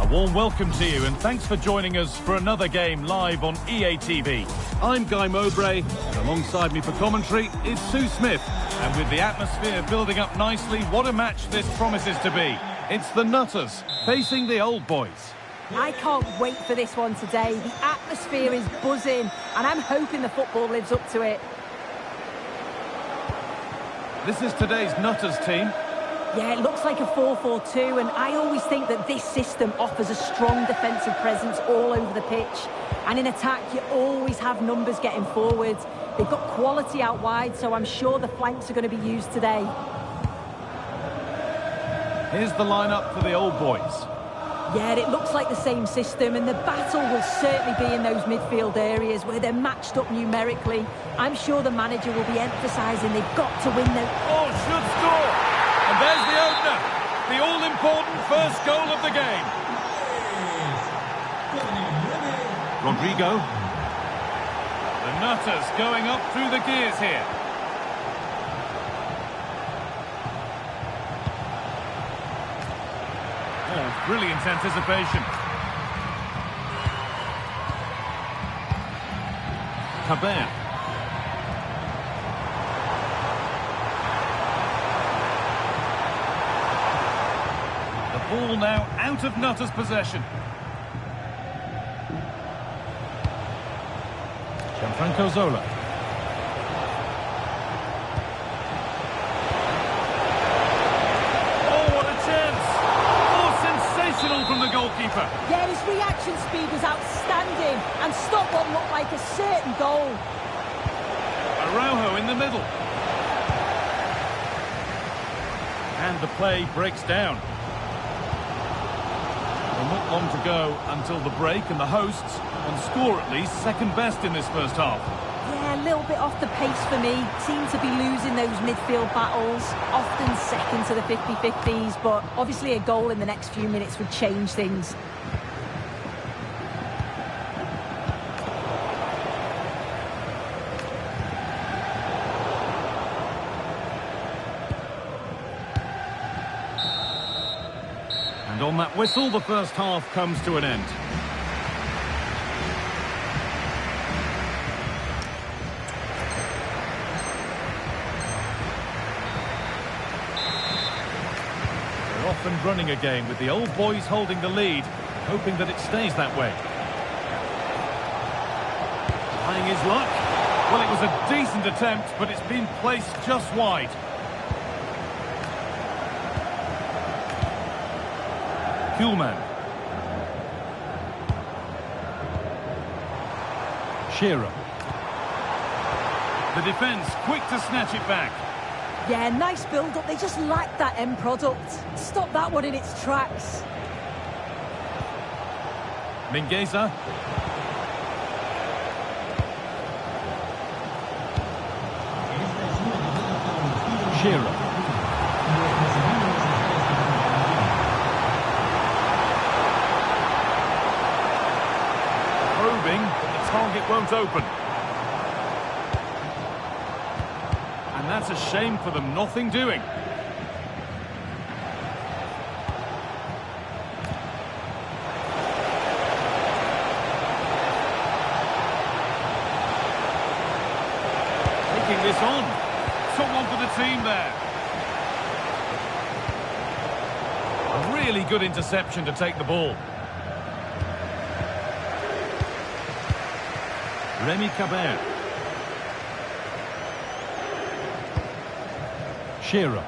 Warm welcome to you and thanks for joining us for another game live on EA TV. I'm Guy Mowbray and alongside me for commentary is Sue Smith. And with the atmosphere building up nicely, what a match this promises to be. It's the Nutters facing the Old Boys. I can't wait for this one today. The atmosphere is buzzing and I'm hoping the football lives up to it. This is today's Nutters team. Yeah, it looks like a 4-4-2, and I always think that this system offers a strong defensive presence all over the pitch. And in attack, you always have numbers getting forward. They've got quality out wide, so I'm sure the flanks are going to be used today. Here's the lineup for the Old Boys. Yeah, it looks like the same system, and the battle will certainly be in those midfield areas where they're matched up numerically. I'm sure the manager will be emphasising they've got to win them. Oh, should score! And there's the opener, the all-important first goal of the game. Rodrigo. The Nutters going up through the gears here. Oh, brilliant anticipation. Cabert. Ball now out of Nutters' possession. Gianfranco Zola. Oh, what a chance! Oh, sensational from the goalkeeper. Yeah, his reaction speed was outstanding and stopped what looked like a certain goal. Araujo in the middle. And the play breaks down. Well, not long to go until the break, and the hosts, on score at least, second best in this first half. Yeah, a little bit off the pace for me. Seem to be losing those midfield battles, often second to the 50-50s, but obviously a goal in the next few minutes would change things. And on that whistle, the first half comes to an end. They're off and running again with the Old Boys holding the lead, hoping that it stays that way. Trying his luck. Well, it was a decent attempt, but it's been placed just wide. Kuhlman. Shearer. The defence quick to snatch it back. Yeah, nice build-up. They just lack that end product. Stop that one in its tracks. Mingueza. Shearer. Probing, but the target won't open. And that's a shame for them, nothing doing. Taking this on. Took one for the team there. A really good interception to take the ball. Remy Cabert. Shearer.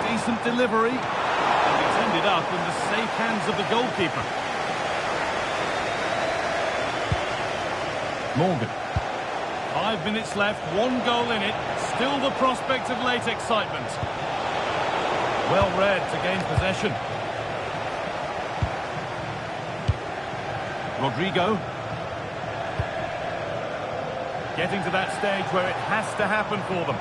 Decent delivery. And it's ended up in the safe hands of the goalkeeper. Morgan. 5 minutes left, 1 goal in it. Still the prospect of late excitement. Well read to gain possession. Rodrigo. Getting to that stage where it has to happen for them.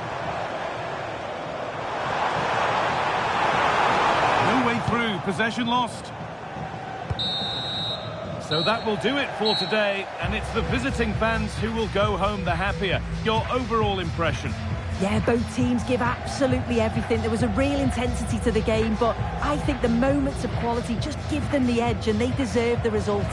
No way through, possession lost. So that will do it for today, and it's the visiting fans who will go home the happier. Your overall impression? Yeah, both teams give absolutely everything. There was a real intensity to the game, but I think the moments of quality just give them the edge, and they deserve the result.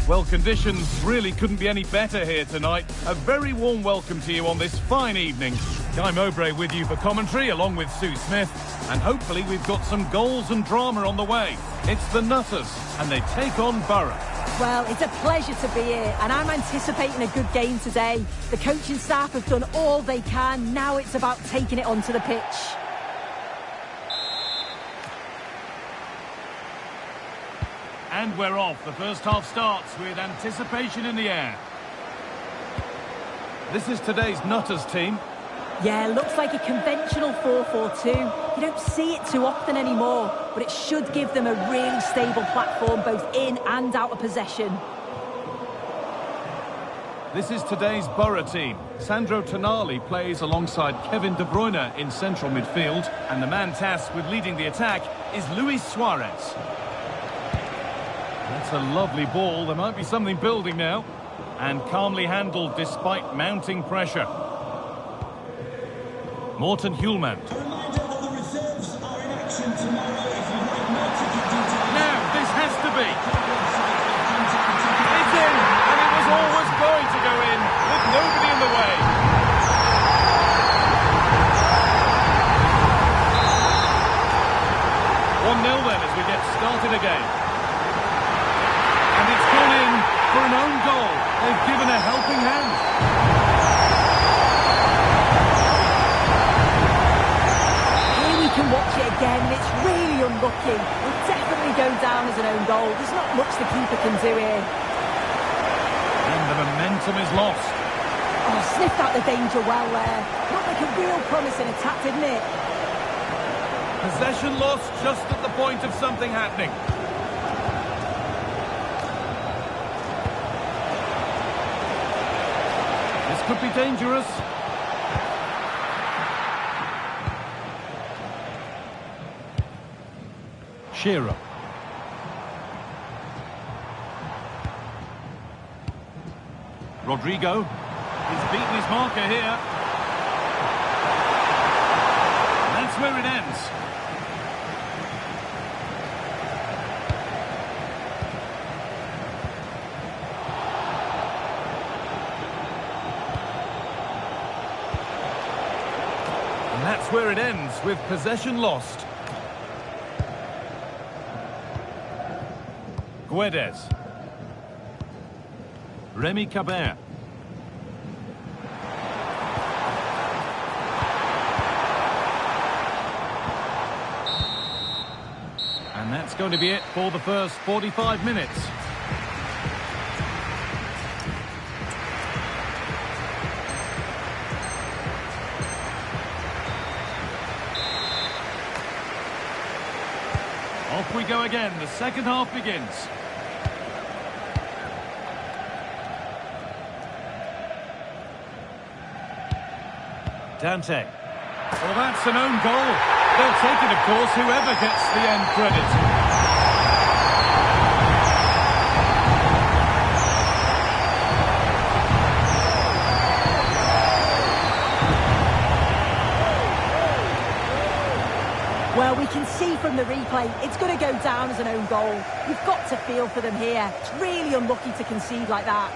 Well, conditions really couldn't be any better here tonight. A very warm welcome to you on this fine evening. Guy Mowbray with you for commentary, along with Sue Smith. And hopefully we've got some goals and drama on the way. It's the Nutters, and they take on Borough. Well, it's a pleasure to be here, and I'm anticipating a good game today. The coaching staff have done all they can. Now it's about taking it onto the pitch. And we're off. The first half starts with anticipation in the air. This is today's Nutters team. Yeah, looks like a conventional 4-4-2. You don't see it too often anymore, but it should give them a really stable platform both in and out of possession. This is today's Borough team. Sandro Tonali plays alongside Kevin De Bruyne in central midfield, and the man tasked with leading the attack is Luis Suarez. That's a lovely ball. There might be something building now. And calmly handled despite mounting pressure. Morten Hjulmand. A reminder that the reserves are in action tomorrow. If you'd like more ticket details... Now, this has to be. It's in, and it was always going to go in, with nobody in the way. One 0 then as we get started again. And it's gone in for an own goal. They've given a helping hand. Here we can watch it again, and it's really unlucky. Will definitely go down as an own goal. There's not much the keeper can do here. And the momentum is lost. Oh, sniffed out the danger well there. Looked like a real promising attack, didn't it? Possession lost just at the point of something happening. This could be dangerous. Shearer. Rodrigo. He's beaten his marker here. That's where it ends. And that's where it ends, with possession lost. Guedes. Remy Cabert. And that's going to be it for the first 45 minutes. Off we go again. The second half begins. Dante. Well, that's an own goal. They'll take it, of course, whoever gets the end credit. Well, we can see from the replay, it's going to go down as an own goal. You've got to feel for them here. It's really unlucky to concede like that.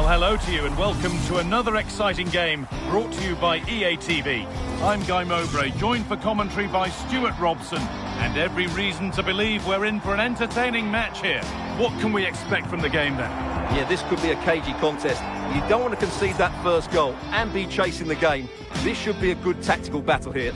hello to you and welcome to another exciting game brought to you by EA TV. I'm Guy Mowbray, joined for commentary by Stuart Robson, and every reason to believe we're in for an entertaining match here. What can we expect from the game then? Yeah, this could be a cagey contest. You don't want to concede that first goal and be chasing the game. This should be a good tactical battle here.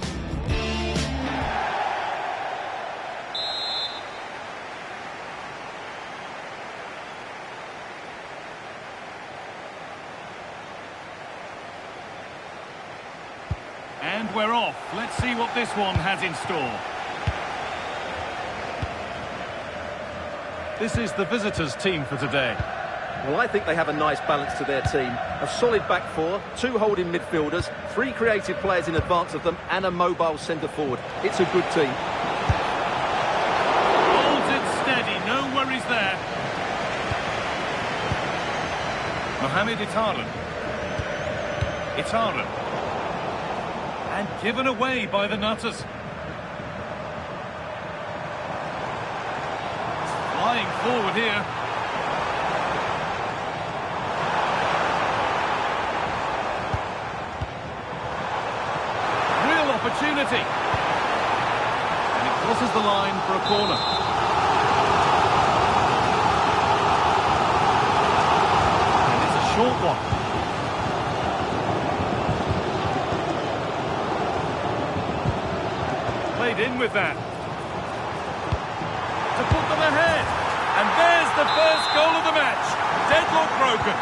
And we're off. Let's see what this one has in store. This is the visitors' team for today. Well, I think they have a nice balance to their team. A solid back four, 2 holding midfielders, 3 creative players in advance of them, and a mobile centre-forward. It's a good team. Holds it steady, no worries there. Mohamed Itarlan. And given away by the Nutters. Flying forward here. Real opportunity. And it crosses the line for a corner. And it's a short one. Played in with that. To put them ahead. And there's the first goal of the match. Deadlock broken.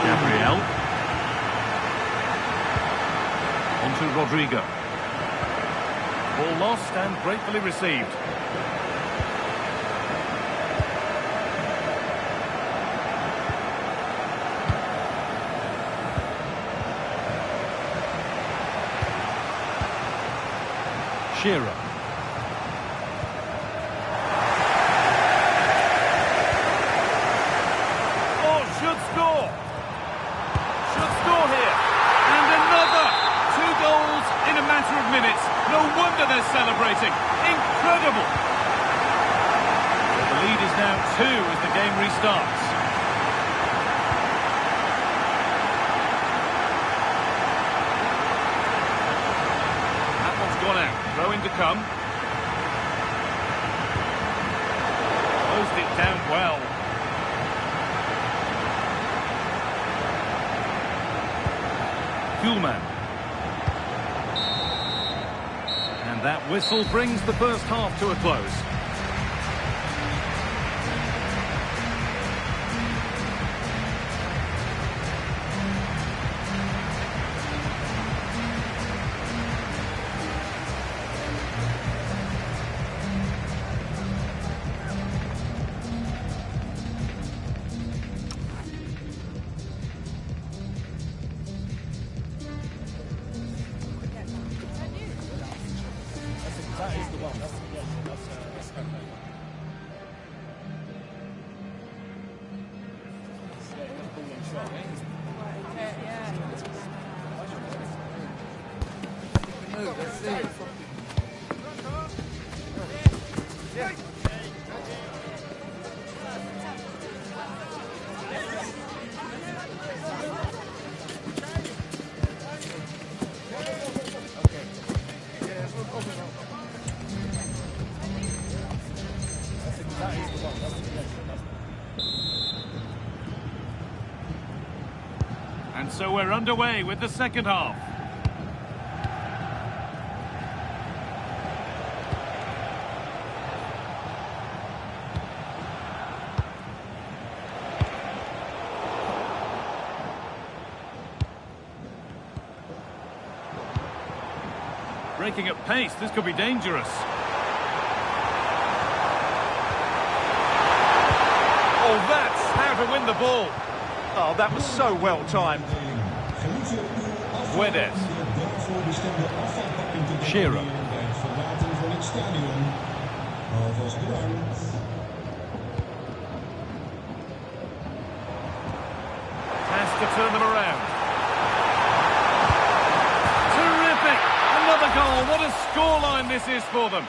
Gabriel. On to Rodrigo. Ball lost and gratefully received. Shearer. Oh, should score. Should score here. And another. 2 goals in a matter of minutes. No wonder they're celebrating. Incredible. The lead is now 2 as the game restarts. Gone out. Throw-in to come. Closed it down well. Kuhlman. And that whistle brings the first half to a close. And so we're underway with the second half. Breaking at pace, this could be dangerous. Oh, that's how to win the ball. Oh, that was so well timed. Guedes. Shearer. Has to turn them around. Terrific! Another goal. What a scoreline this is for them.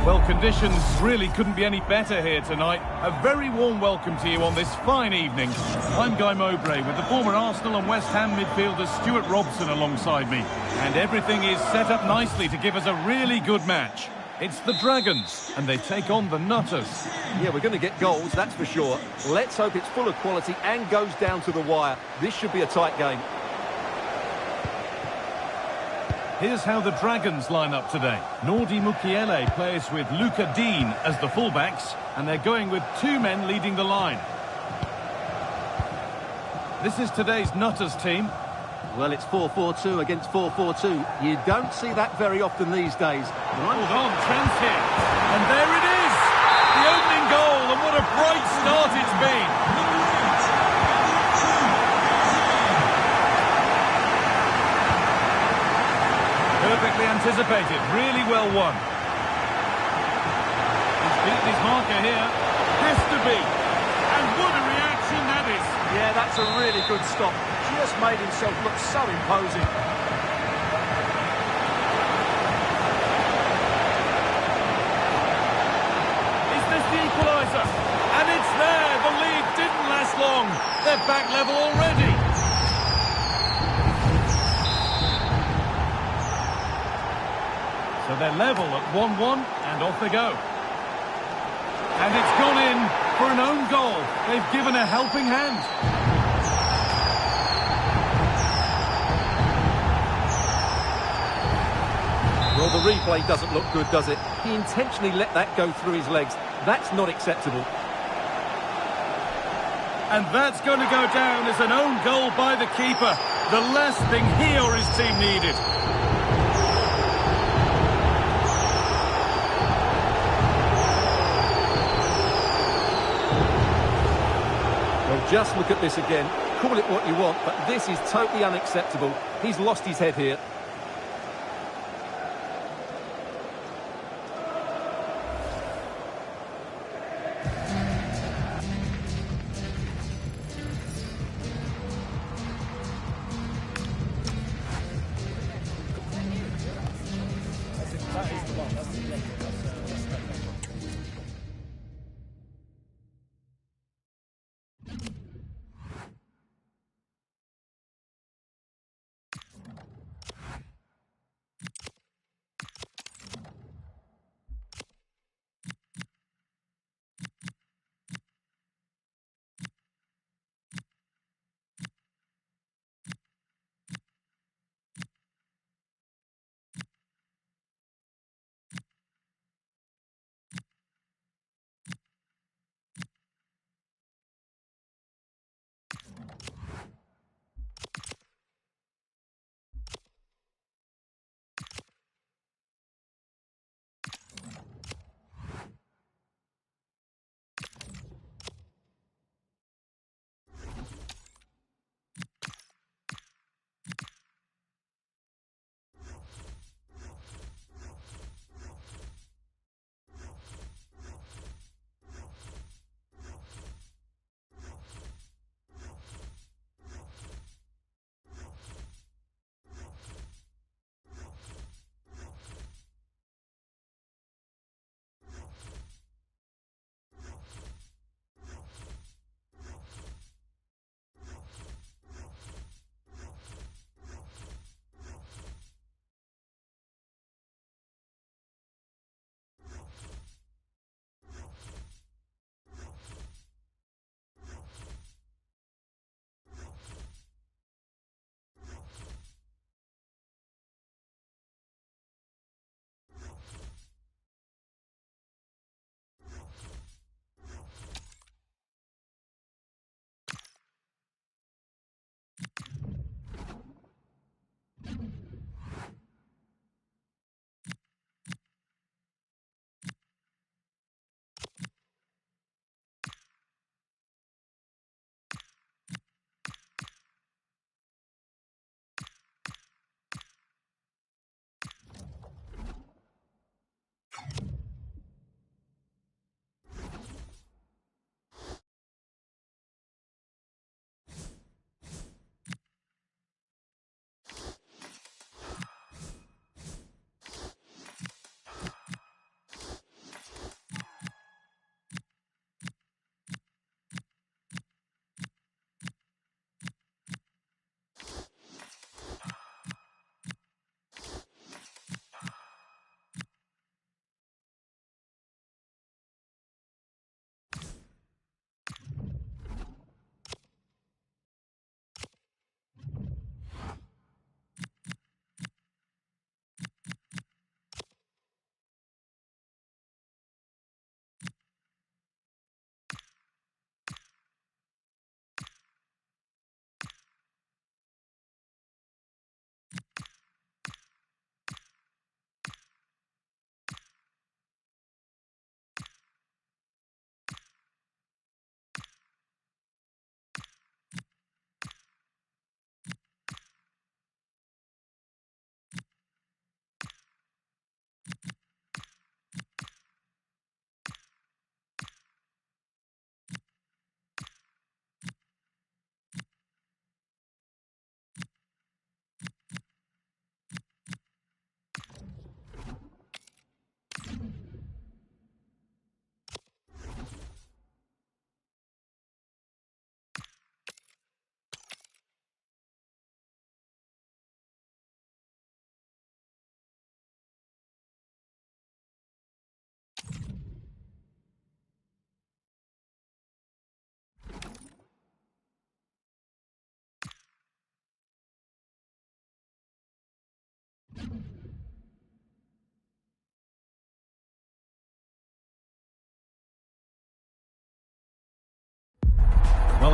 Well, conditions really couldn't be any better here tonight. A very warm welcome to you on this fine evening. I'm Guy Mowbray with the former Arsenal and West Ham midfielder Stuart Robson alongside me. And everything is set up nicely to give us a really good match. It's the Dragons, and they take on the Nutters. Yeah, we're going to get goals, that's for sure. Let's hope it's full of quality and goes down to the wire. This should be a tight game. Here's how the Dragons line up today. Nordi Mukiele plays with Luca Dean as the fullbacks, and they're going with two men leading the line. This is today's Nutters team. Well, it's 4-4-2 against 4-4-2. You don't see that very often these days. Hold on, Trent's here. And there it is! The opening goal, and what a bright start it's been. Perfectly anticipated, really well won. He's beaten his marker here. Has to be. And what a reaction that is. Yeah, that's a really good stop. Just made himself look so imposing. Is this the equaliser? And it's there. The lead didn't last long. They're back level already. So they're level at 1-1, and off they go. And it's gone in for an own goal. They've given a helping hand. Well, the replay doesn't look good, does it? He intentionally let that go through his legs. That's not acceptable. And that's going to go down as an own goal by the keeper. The last thing he or his team needed. Well, just look at this again. Call it what you want, but this is totally unacceptable. He's lost his head here.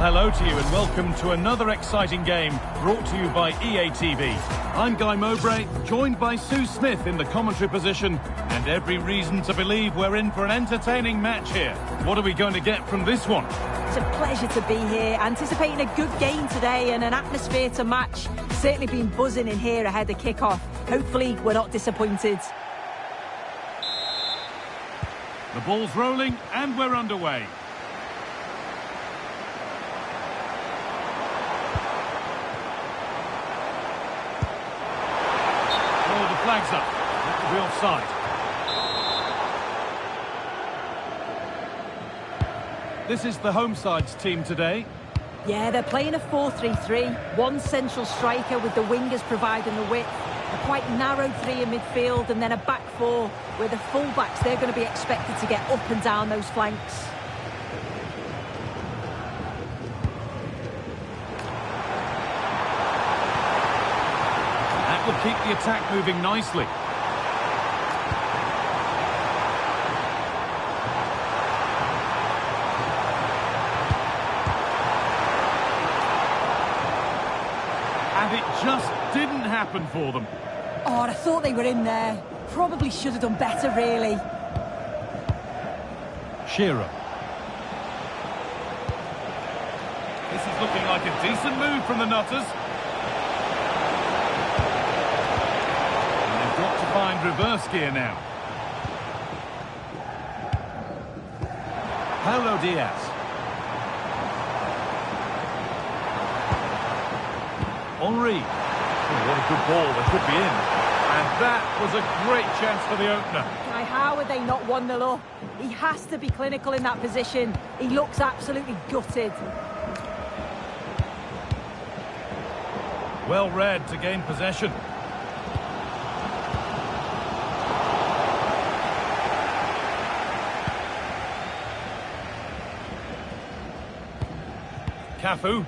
hello to you and welcome to another exciting game brought to you by EA TV. I'm Guy Mowbray, joined by Sue Smith in the commentary position, and every reason to believe we're in for an entertaining match here. What are we going to get from this one? It's a pleasure to be here, anticipating a good game today and an atmosphere to match. Certainly been buzzing in here ahead of kick-off. Hopefully we're not disappointed. The ball's rolling and we're underway. Flags up. That will be offside. This is the home side's team today. Yeah, they're playing a 4-3-3. One central striker with the wingers providing the width. A quite narrow three in midfield and then a back four where the fullbacks, they're going to be expected to get up and down those flanks. Will keep the attack moving nicely. And it just didn't happen for them. Oh, I thought they were in there. Probably should have done better, really. Shearer. This is looking like a decent move from the Nutters. Got to find reverse gear now. Paulo Diaz. Henry. Oh, what a good ball, they could be in. And that was a great chance for the opener. Guy, how are they not 1-0 up? He has to be clinical in that position. He looks absolutely gutted. Well read to gain possession. Cafu.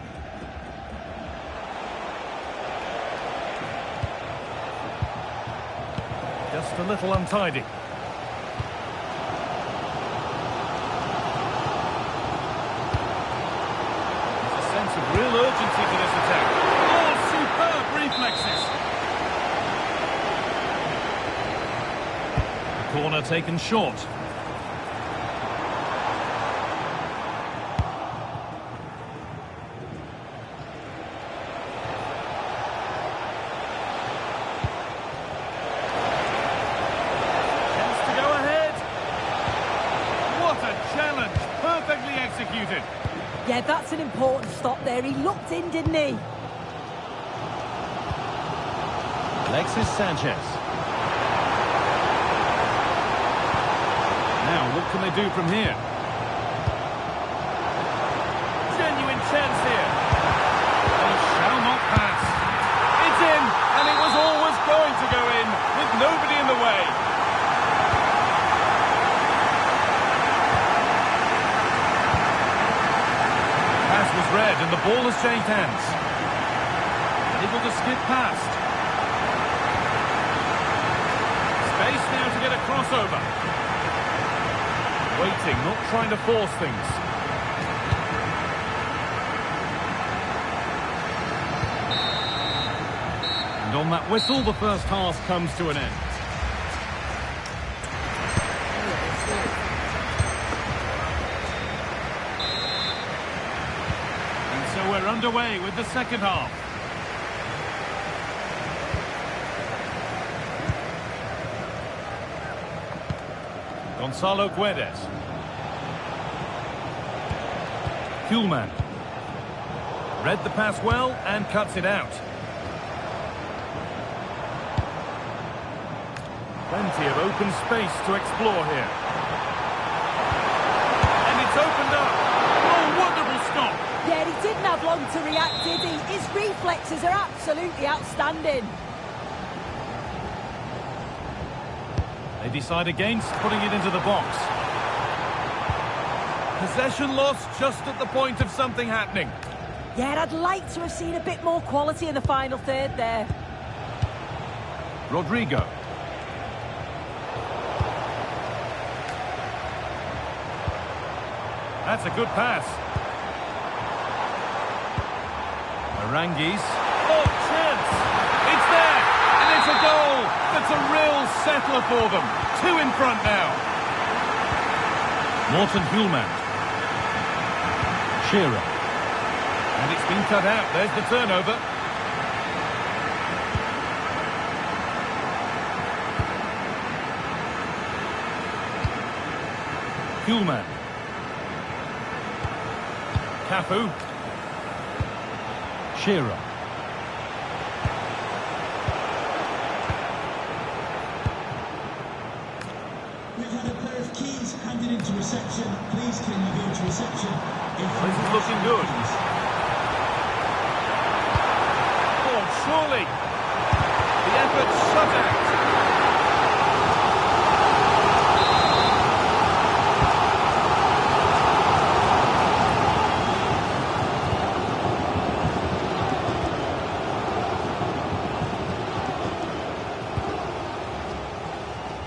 Just a little untidy. There's a sense of real urgency to this attack. Oh, superb reflexes. The corner taken short. Executed. Yeah, that's an important stop there. He looked in, didn't he? Alexis Sanchez. Now, what can they do from here? Genuine chance here. They shall not pass. It's in, and it was always going to go in, with nobody in the way. Was red and the ball has changed hands. Able to skip past. Space now to get a crossover. Waiting, not trying to force things. And on that whistle, the first half comes to an end. So we're underway with the second half. Gonzalo Guedes. Kuhlman. Read the pass well and cuts it out. Plenty of open space to explore here. And it's opened up. Oh, wonderful stop. Yeah, he didn't have long to react, did he? His reflexes are absolutely outstanding. They decide against putting it into the box. Possession lost just at the point of something happening. Yeah, I'd like to have seen a bit more quality in the final third there. Rodrigo. That's a good pass. Arangis. Oh, chance! It's there! And it's a goal! That's a real settler for them. 2 in front now. Morten Hulman. Shearer. And it's been cut out. There's the turnover. Hulman. Cafu. Shearer. We've had a pair of keys handed into reception. Please can you go to reception? This is looking good. Oh, surely. The effort shut out.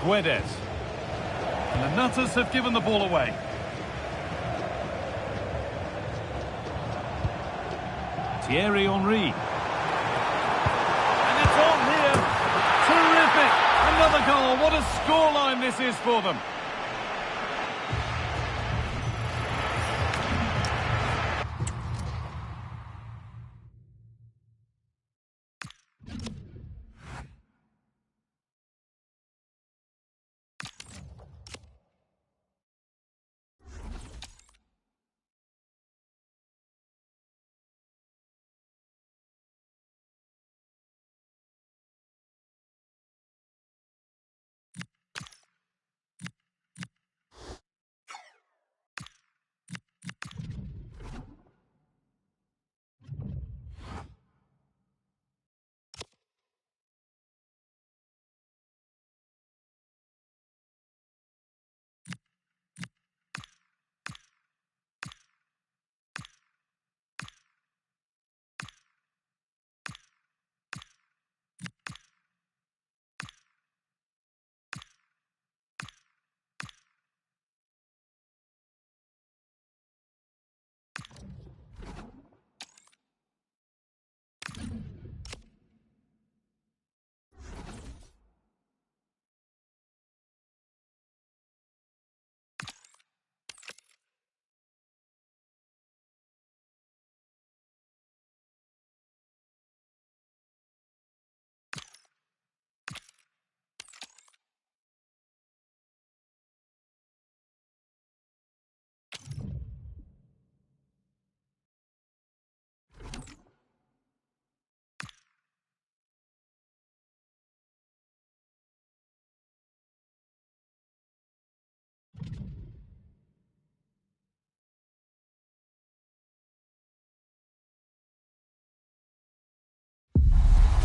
Guedes. And the Nutters have given the ball away. Thierry Henry. And it's on here. Terrific. Another goal. What a scoreline this is for them.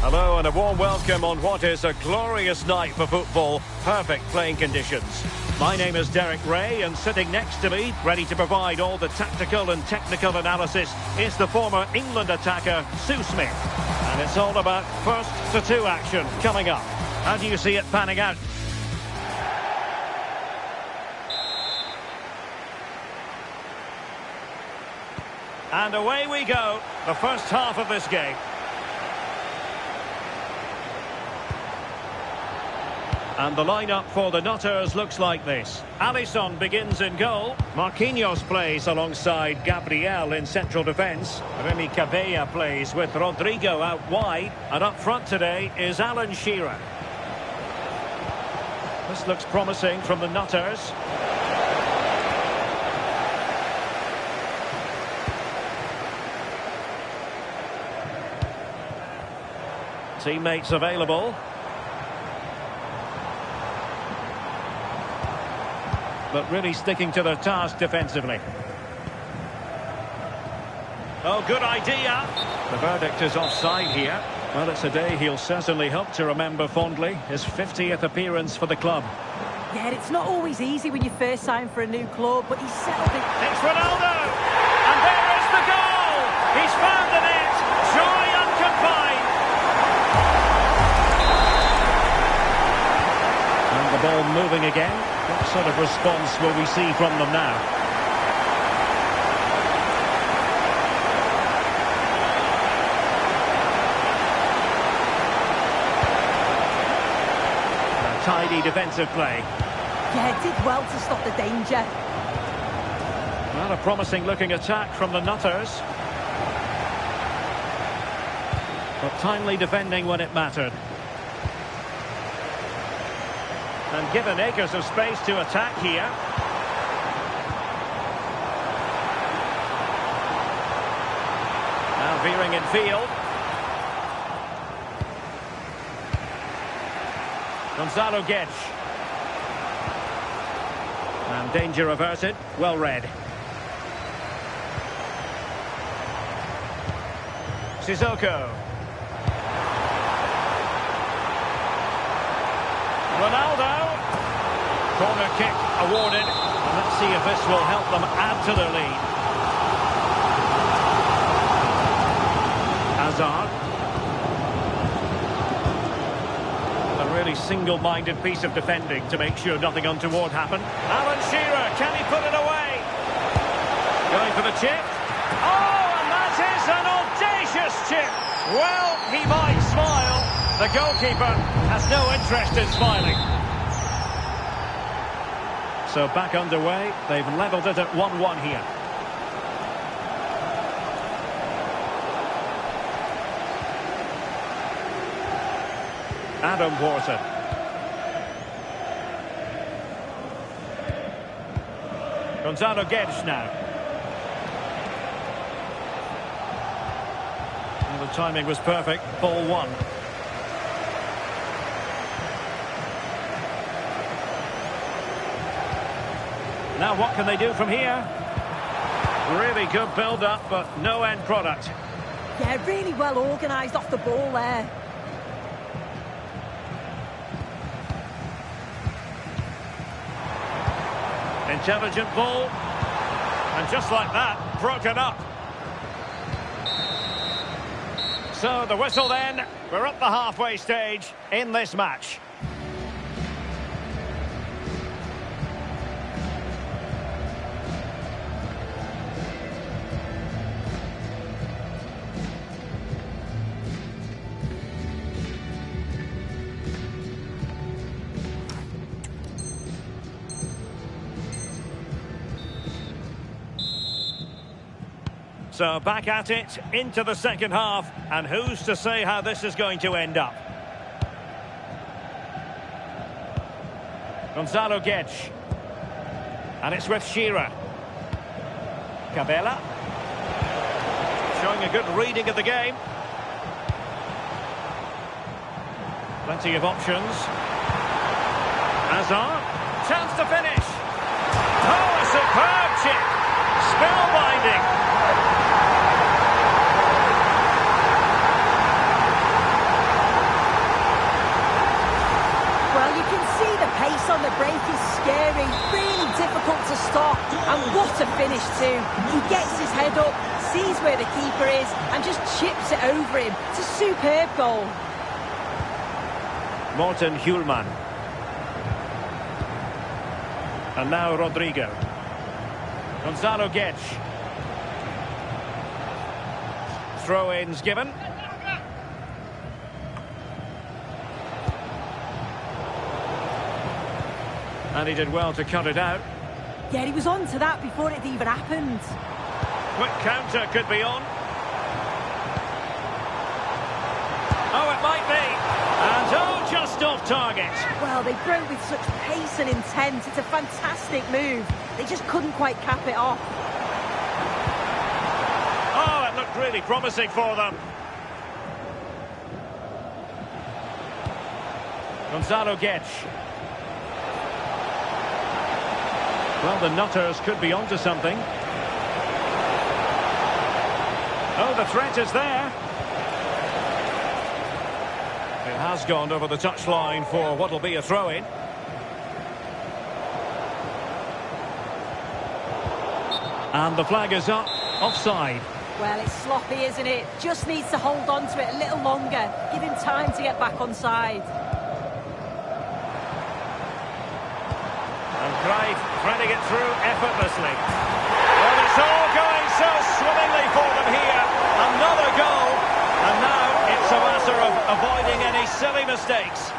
Hello and a warm welcome on what is a glorious night for football. Perfect playing conditions. My name is Derek Ray, and sitting next to me, ready to provide all the tactical and technical analysis, is the former England attacker, Sue Smith. And it's all about first to two action coming up. How do you see it panning out? And away we go, the first half of this game. And the lineup for the Nutters looks like this. Alisson begins in goal. Marquinhos plays alongside Gabriel in central defence. Remy Cabella plays with Rodrigo out wide. And up front today is Alan Shearer. This looks promising from the Nutters. Teammates available. But really sticking to their task defensively. Oh, good idea. The verdict is offside here. Well, it's a day he'll certainly hope to remember fondly. His 50th appearance for the club. Yeah, it's not always easy when you first sign for a new club, but he's settled it. It's Ronaldo! And there is the goal! He's found the net! Joy unconfined! And the ball moving again. What sort of response will we see from them now? tidy defensive play. Yeah, did well to stop the danger. Well, a promising looking attack from the Nutters. But timely defending when it mattered. And given acres of space to attack here. Now veering in field. Gonzalo Guedes. And danger averted. Well read. Sissoko. Ronaldo. Corner kick awarded. And let's see if this will help them add to their lead. Hazard. A really single-minded piece of defending to make sure nothing untoward happened. Alan Shearer, can he put it away? Going for the chip. Oh, and that is an audacious chip. Well, he might smile. The goalkeeper has no interest in smiling. So back underway. They've levelled it at 1-1 here. Adam Wharton. Gonzalo Guedes now. Well, the timing was perfect. Ball one. Now what can they do from here? Really good build-up, but no end product. Yeah, really well organised off the ball there. Intelligent ball. And just like that, broken up. So the whistle then. We're at the halfway stage in this match. So back at it, into the second half, and who's to say how this is going to end up? Gonzalo Guedes. And it's with Shearer. Cabela. Showing a good reading of the game. Plenty of options. Hazard. Chance to finish. Oh, a superb chip. Spellbinding. Pace on the break is scary, really difficult to stop, and what a finish too. He gets his head up, sees where the keeper is, and just chips it over him. It's a superb goal. Morten Hjulman. And now Rodrigo. Gonzalo Guedes. Throw-ins given. And he did well to cut it out. Yeah, he was on to that before it even happened. Quick counter could be on. Oh, it might be. And oh, just off target. Well, they broke with such pace and intent. It's a fantastic move. They just couldn't quite cap it off. Oh, it looked really promising for them. Gonzalo Guedes. Well, the Nutters could be onto something. Oh, the threat is there. It has gone over the touchline for what will be a throw-in. And the flag is up, offside. Well, it's sloppy, isn't it? Just needs to hold on to it a little longer. Give him time to get back on side. And Craig threading it through effortlessly. Well, it's all going so swimmingly for them here. Another goal. And now it's a matter of avoiding any silly mistakes.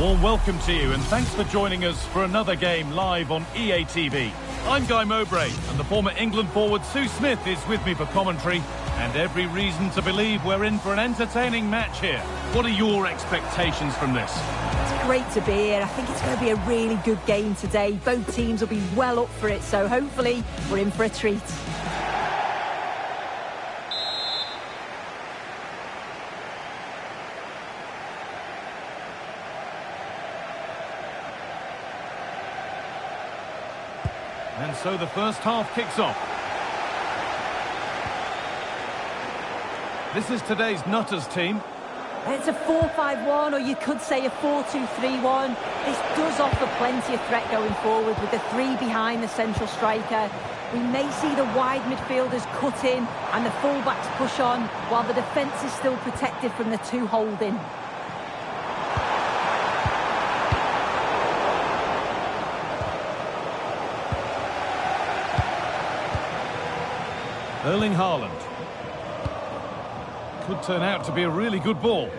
warm welcome to you and thanks for joining us for another game live on EA TV. I'm Guy Mowbray and the former England forward Sue Smith is with me for commentary, and every reason to believe we're in for an entertaining match here. What are your expectations from this? It's great to be here. I think it's going to be a really good game today. Both teams will be well up for it, so hopefully we're in for a treat. And so the first half kicks off. This is today's Nutters team. It's a 4-5-1, or you could say a 4-2-3-1. This does offer plenty of threat going forward with the three behind the central striker. We may see the wide midfielders cut in and the fullbacks push on, while the defence is still protected from the two holding. Erling Haaland. Could turn out to be a really good ball.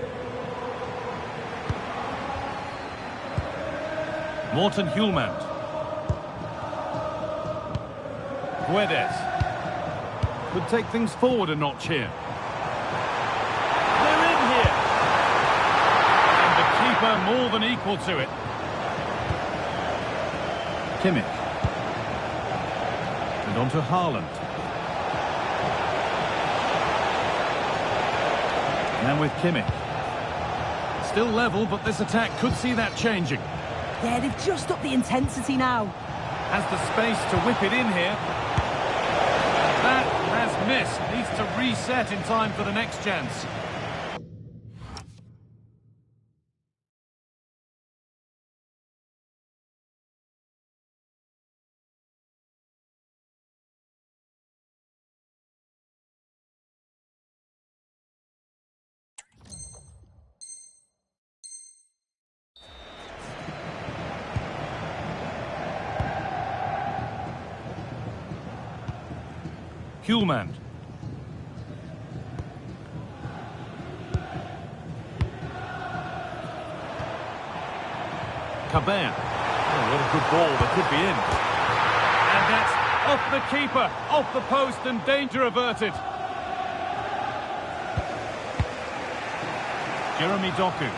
Morten Hjulmand. Guedes. Could take things forward a notch here. They're in here. And the keeper more than equal to it. Kimmich. And on to Haaland. And with Kimmich. Still level, but this attack could see that changing. Yeah, they've just upped the intensity now. Has the space to whip it in here. That has missed. Needs to reset in time for the next chance. Hjulmand. Cabin. Oh, what a good ball. That could be in. And that's off the keeper, off the post, and danger averted. Jeremy Doku.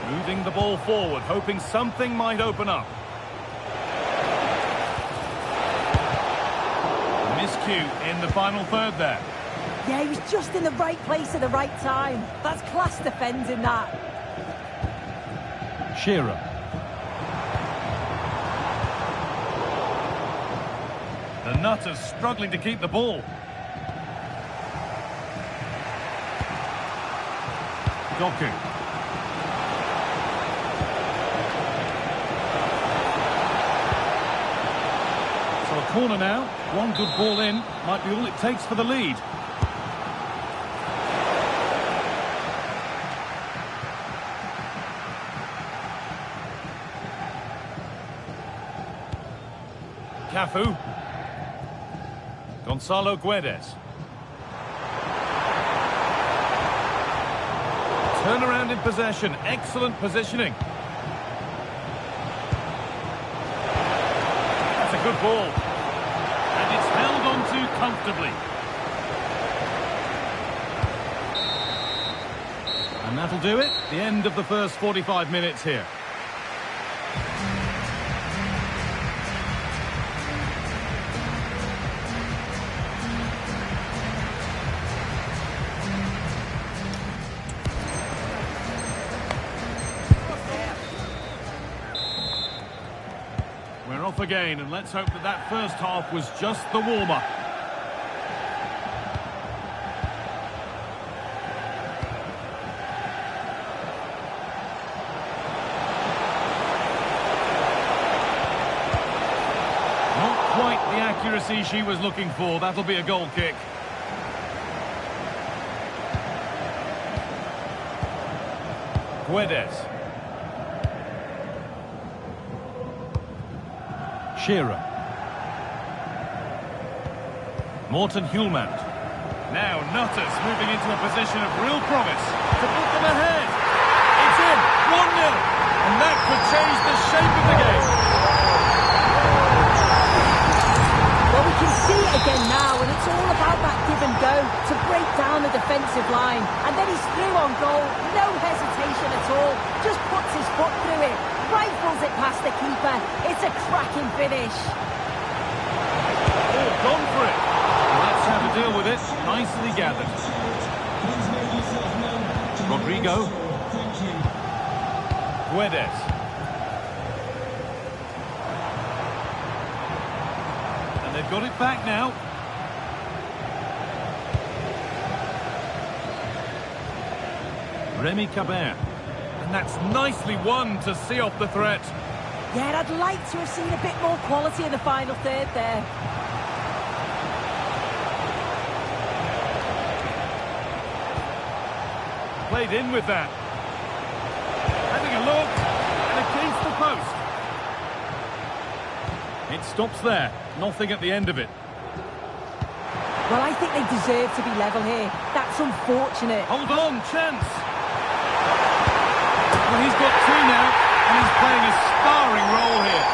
Moving the ball forward, hoping something might open up. Miscue in the final third there. Yeah, he was just in the right place at the right time. That's class defending, that. Shearer. The Nutters struggling to keep the ball. Doku. Corner now, one good ball in, might be all it takes for the lead. Cafu. Gonzalo Guedes. Turnaround in possession, excellent positioning. That's a good ball. And it's held on to comfortably. And that'll do it. The end of the first 45 minutes here. We're off again, and let's hope that that first half was just the warm-up. Not quite the accuracy she was looking for. That'll be a goal kick. Guedes. Shearer. Morten Hjulmand. Now Nutters moving into a position of real promise to put them ahead. It's in, 1-0, and that could change the shape of the game. Well, we can see it again now, and it's all about that give and go to break down the defensive line. And then he's through on goal, no hesitation at all, just puts his foot through it, rifles it past the keeper. It's a cracking finish. Oh, gone for it. Let's have a deal with it. Nicely gathered. Rodrigo. Guedes. And they've got it back now. Remy Cabert. And that's nicely won to see off the threat. Yeah, I'd like to have seen a bit more quality in the final third there. Played in with that. Having a look, and against the post. It stops there. Nothing at the end of it. Well, I think they deserve to be level here. That's unfortunate. Hold on, chance. Well, he's got two now, and he's playing a starring role here.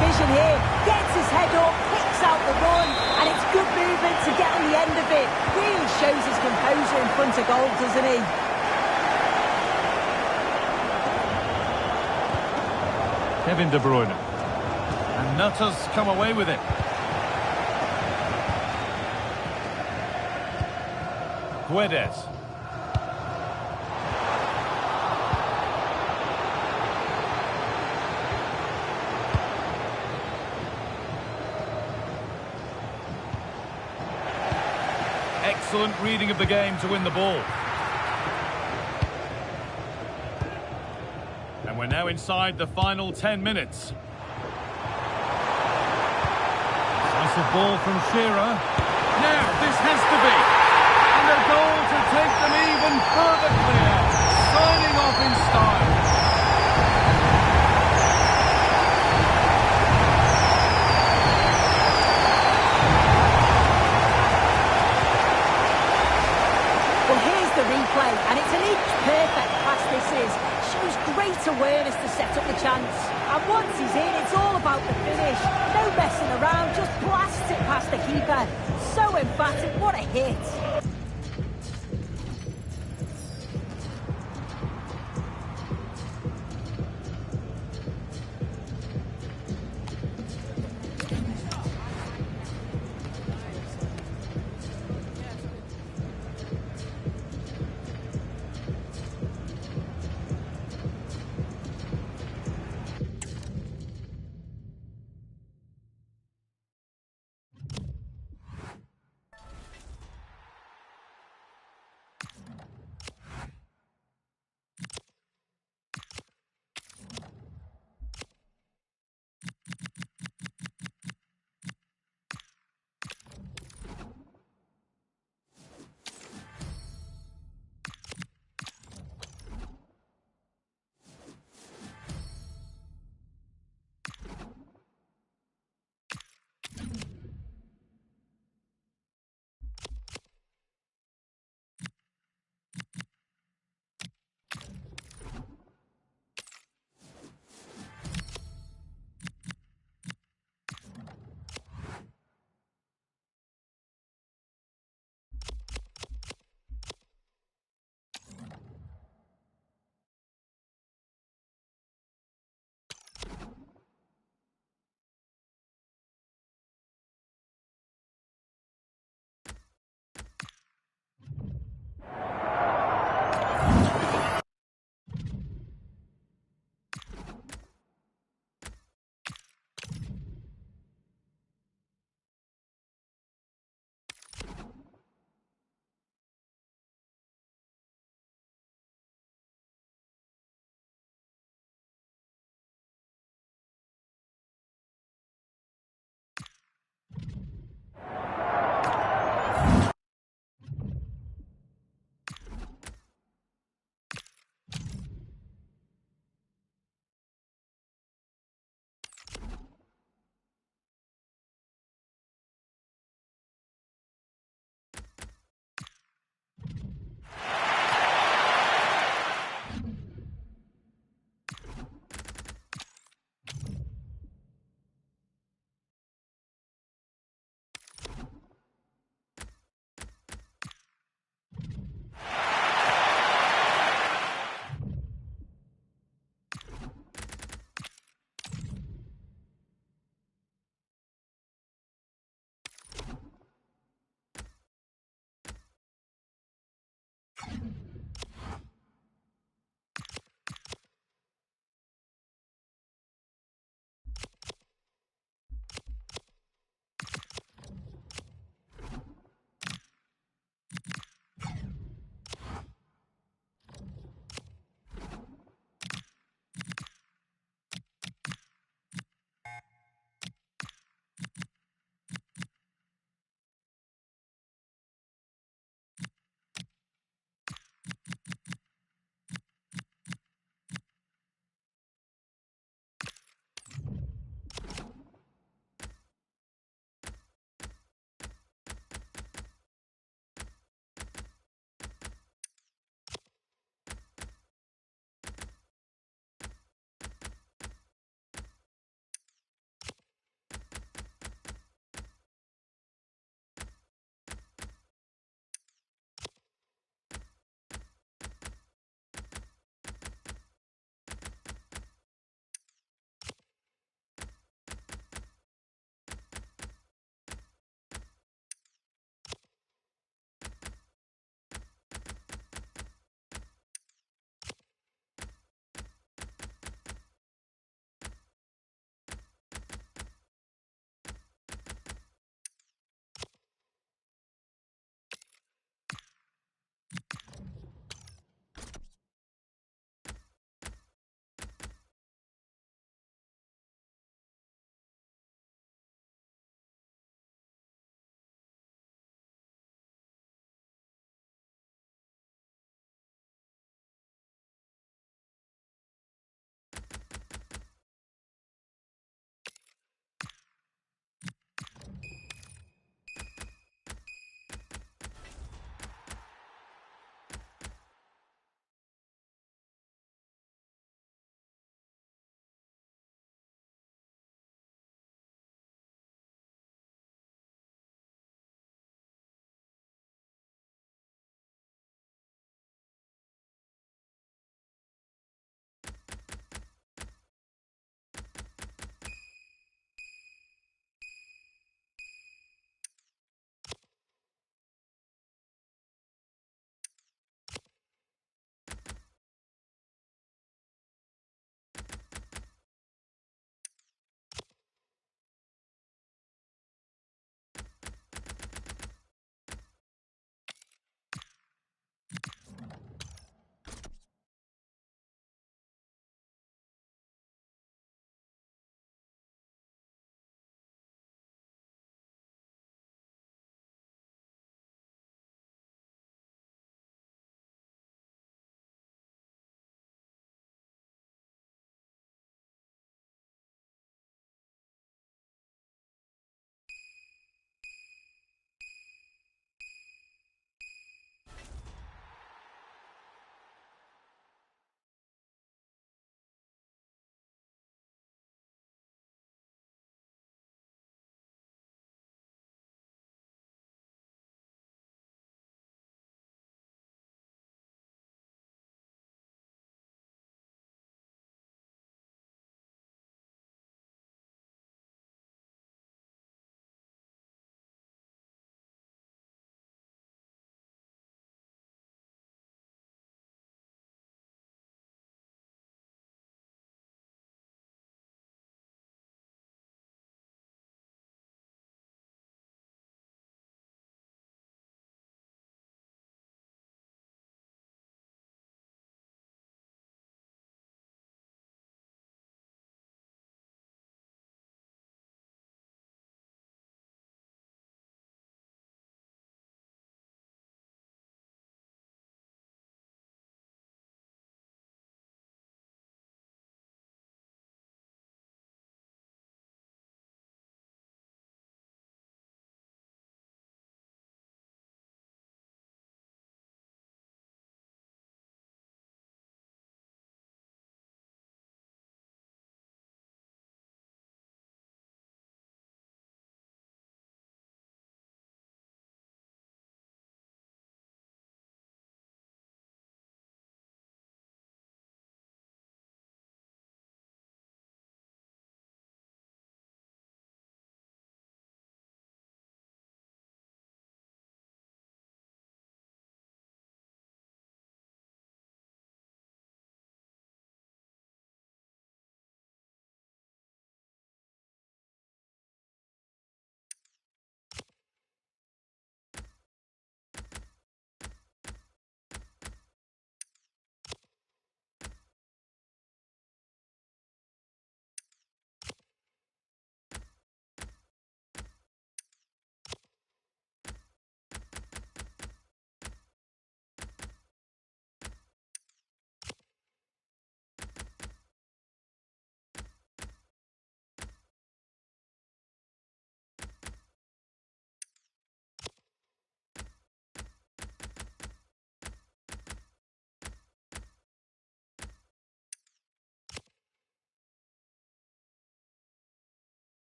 Vision here, gets his head up, picks out the run, and it's good movement to get on the end of it. Really shows his composure in front of goal, doesn't he? Kevin De Bruyne. And Nutters come away with it. Guedes. Excellent reading of the game to win the ball. And we're now inside the final 10 minutes. Decisive ball from Shearer. Now, this has to be. And a goal to take them even further clear. Signing off in style. And it's an inch-perfect pass this is. Shows great awareness to set up the chance. And once he's in, it's all about the finish. No messing around, just blasts it past the keeper. So emphatic, what a hit.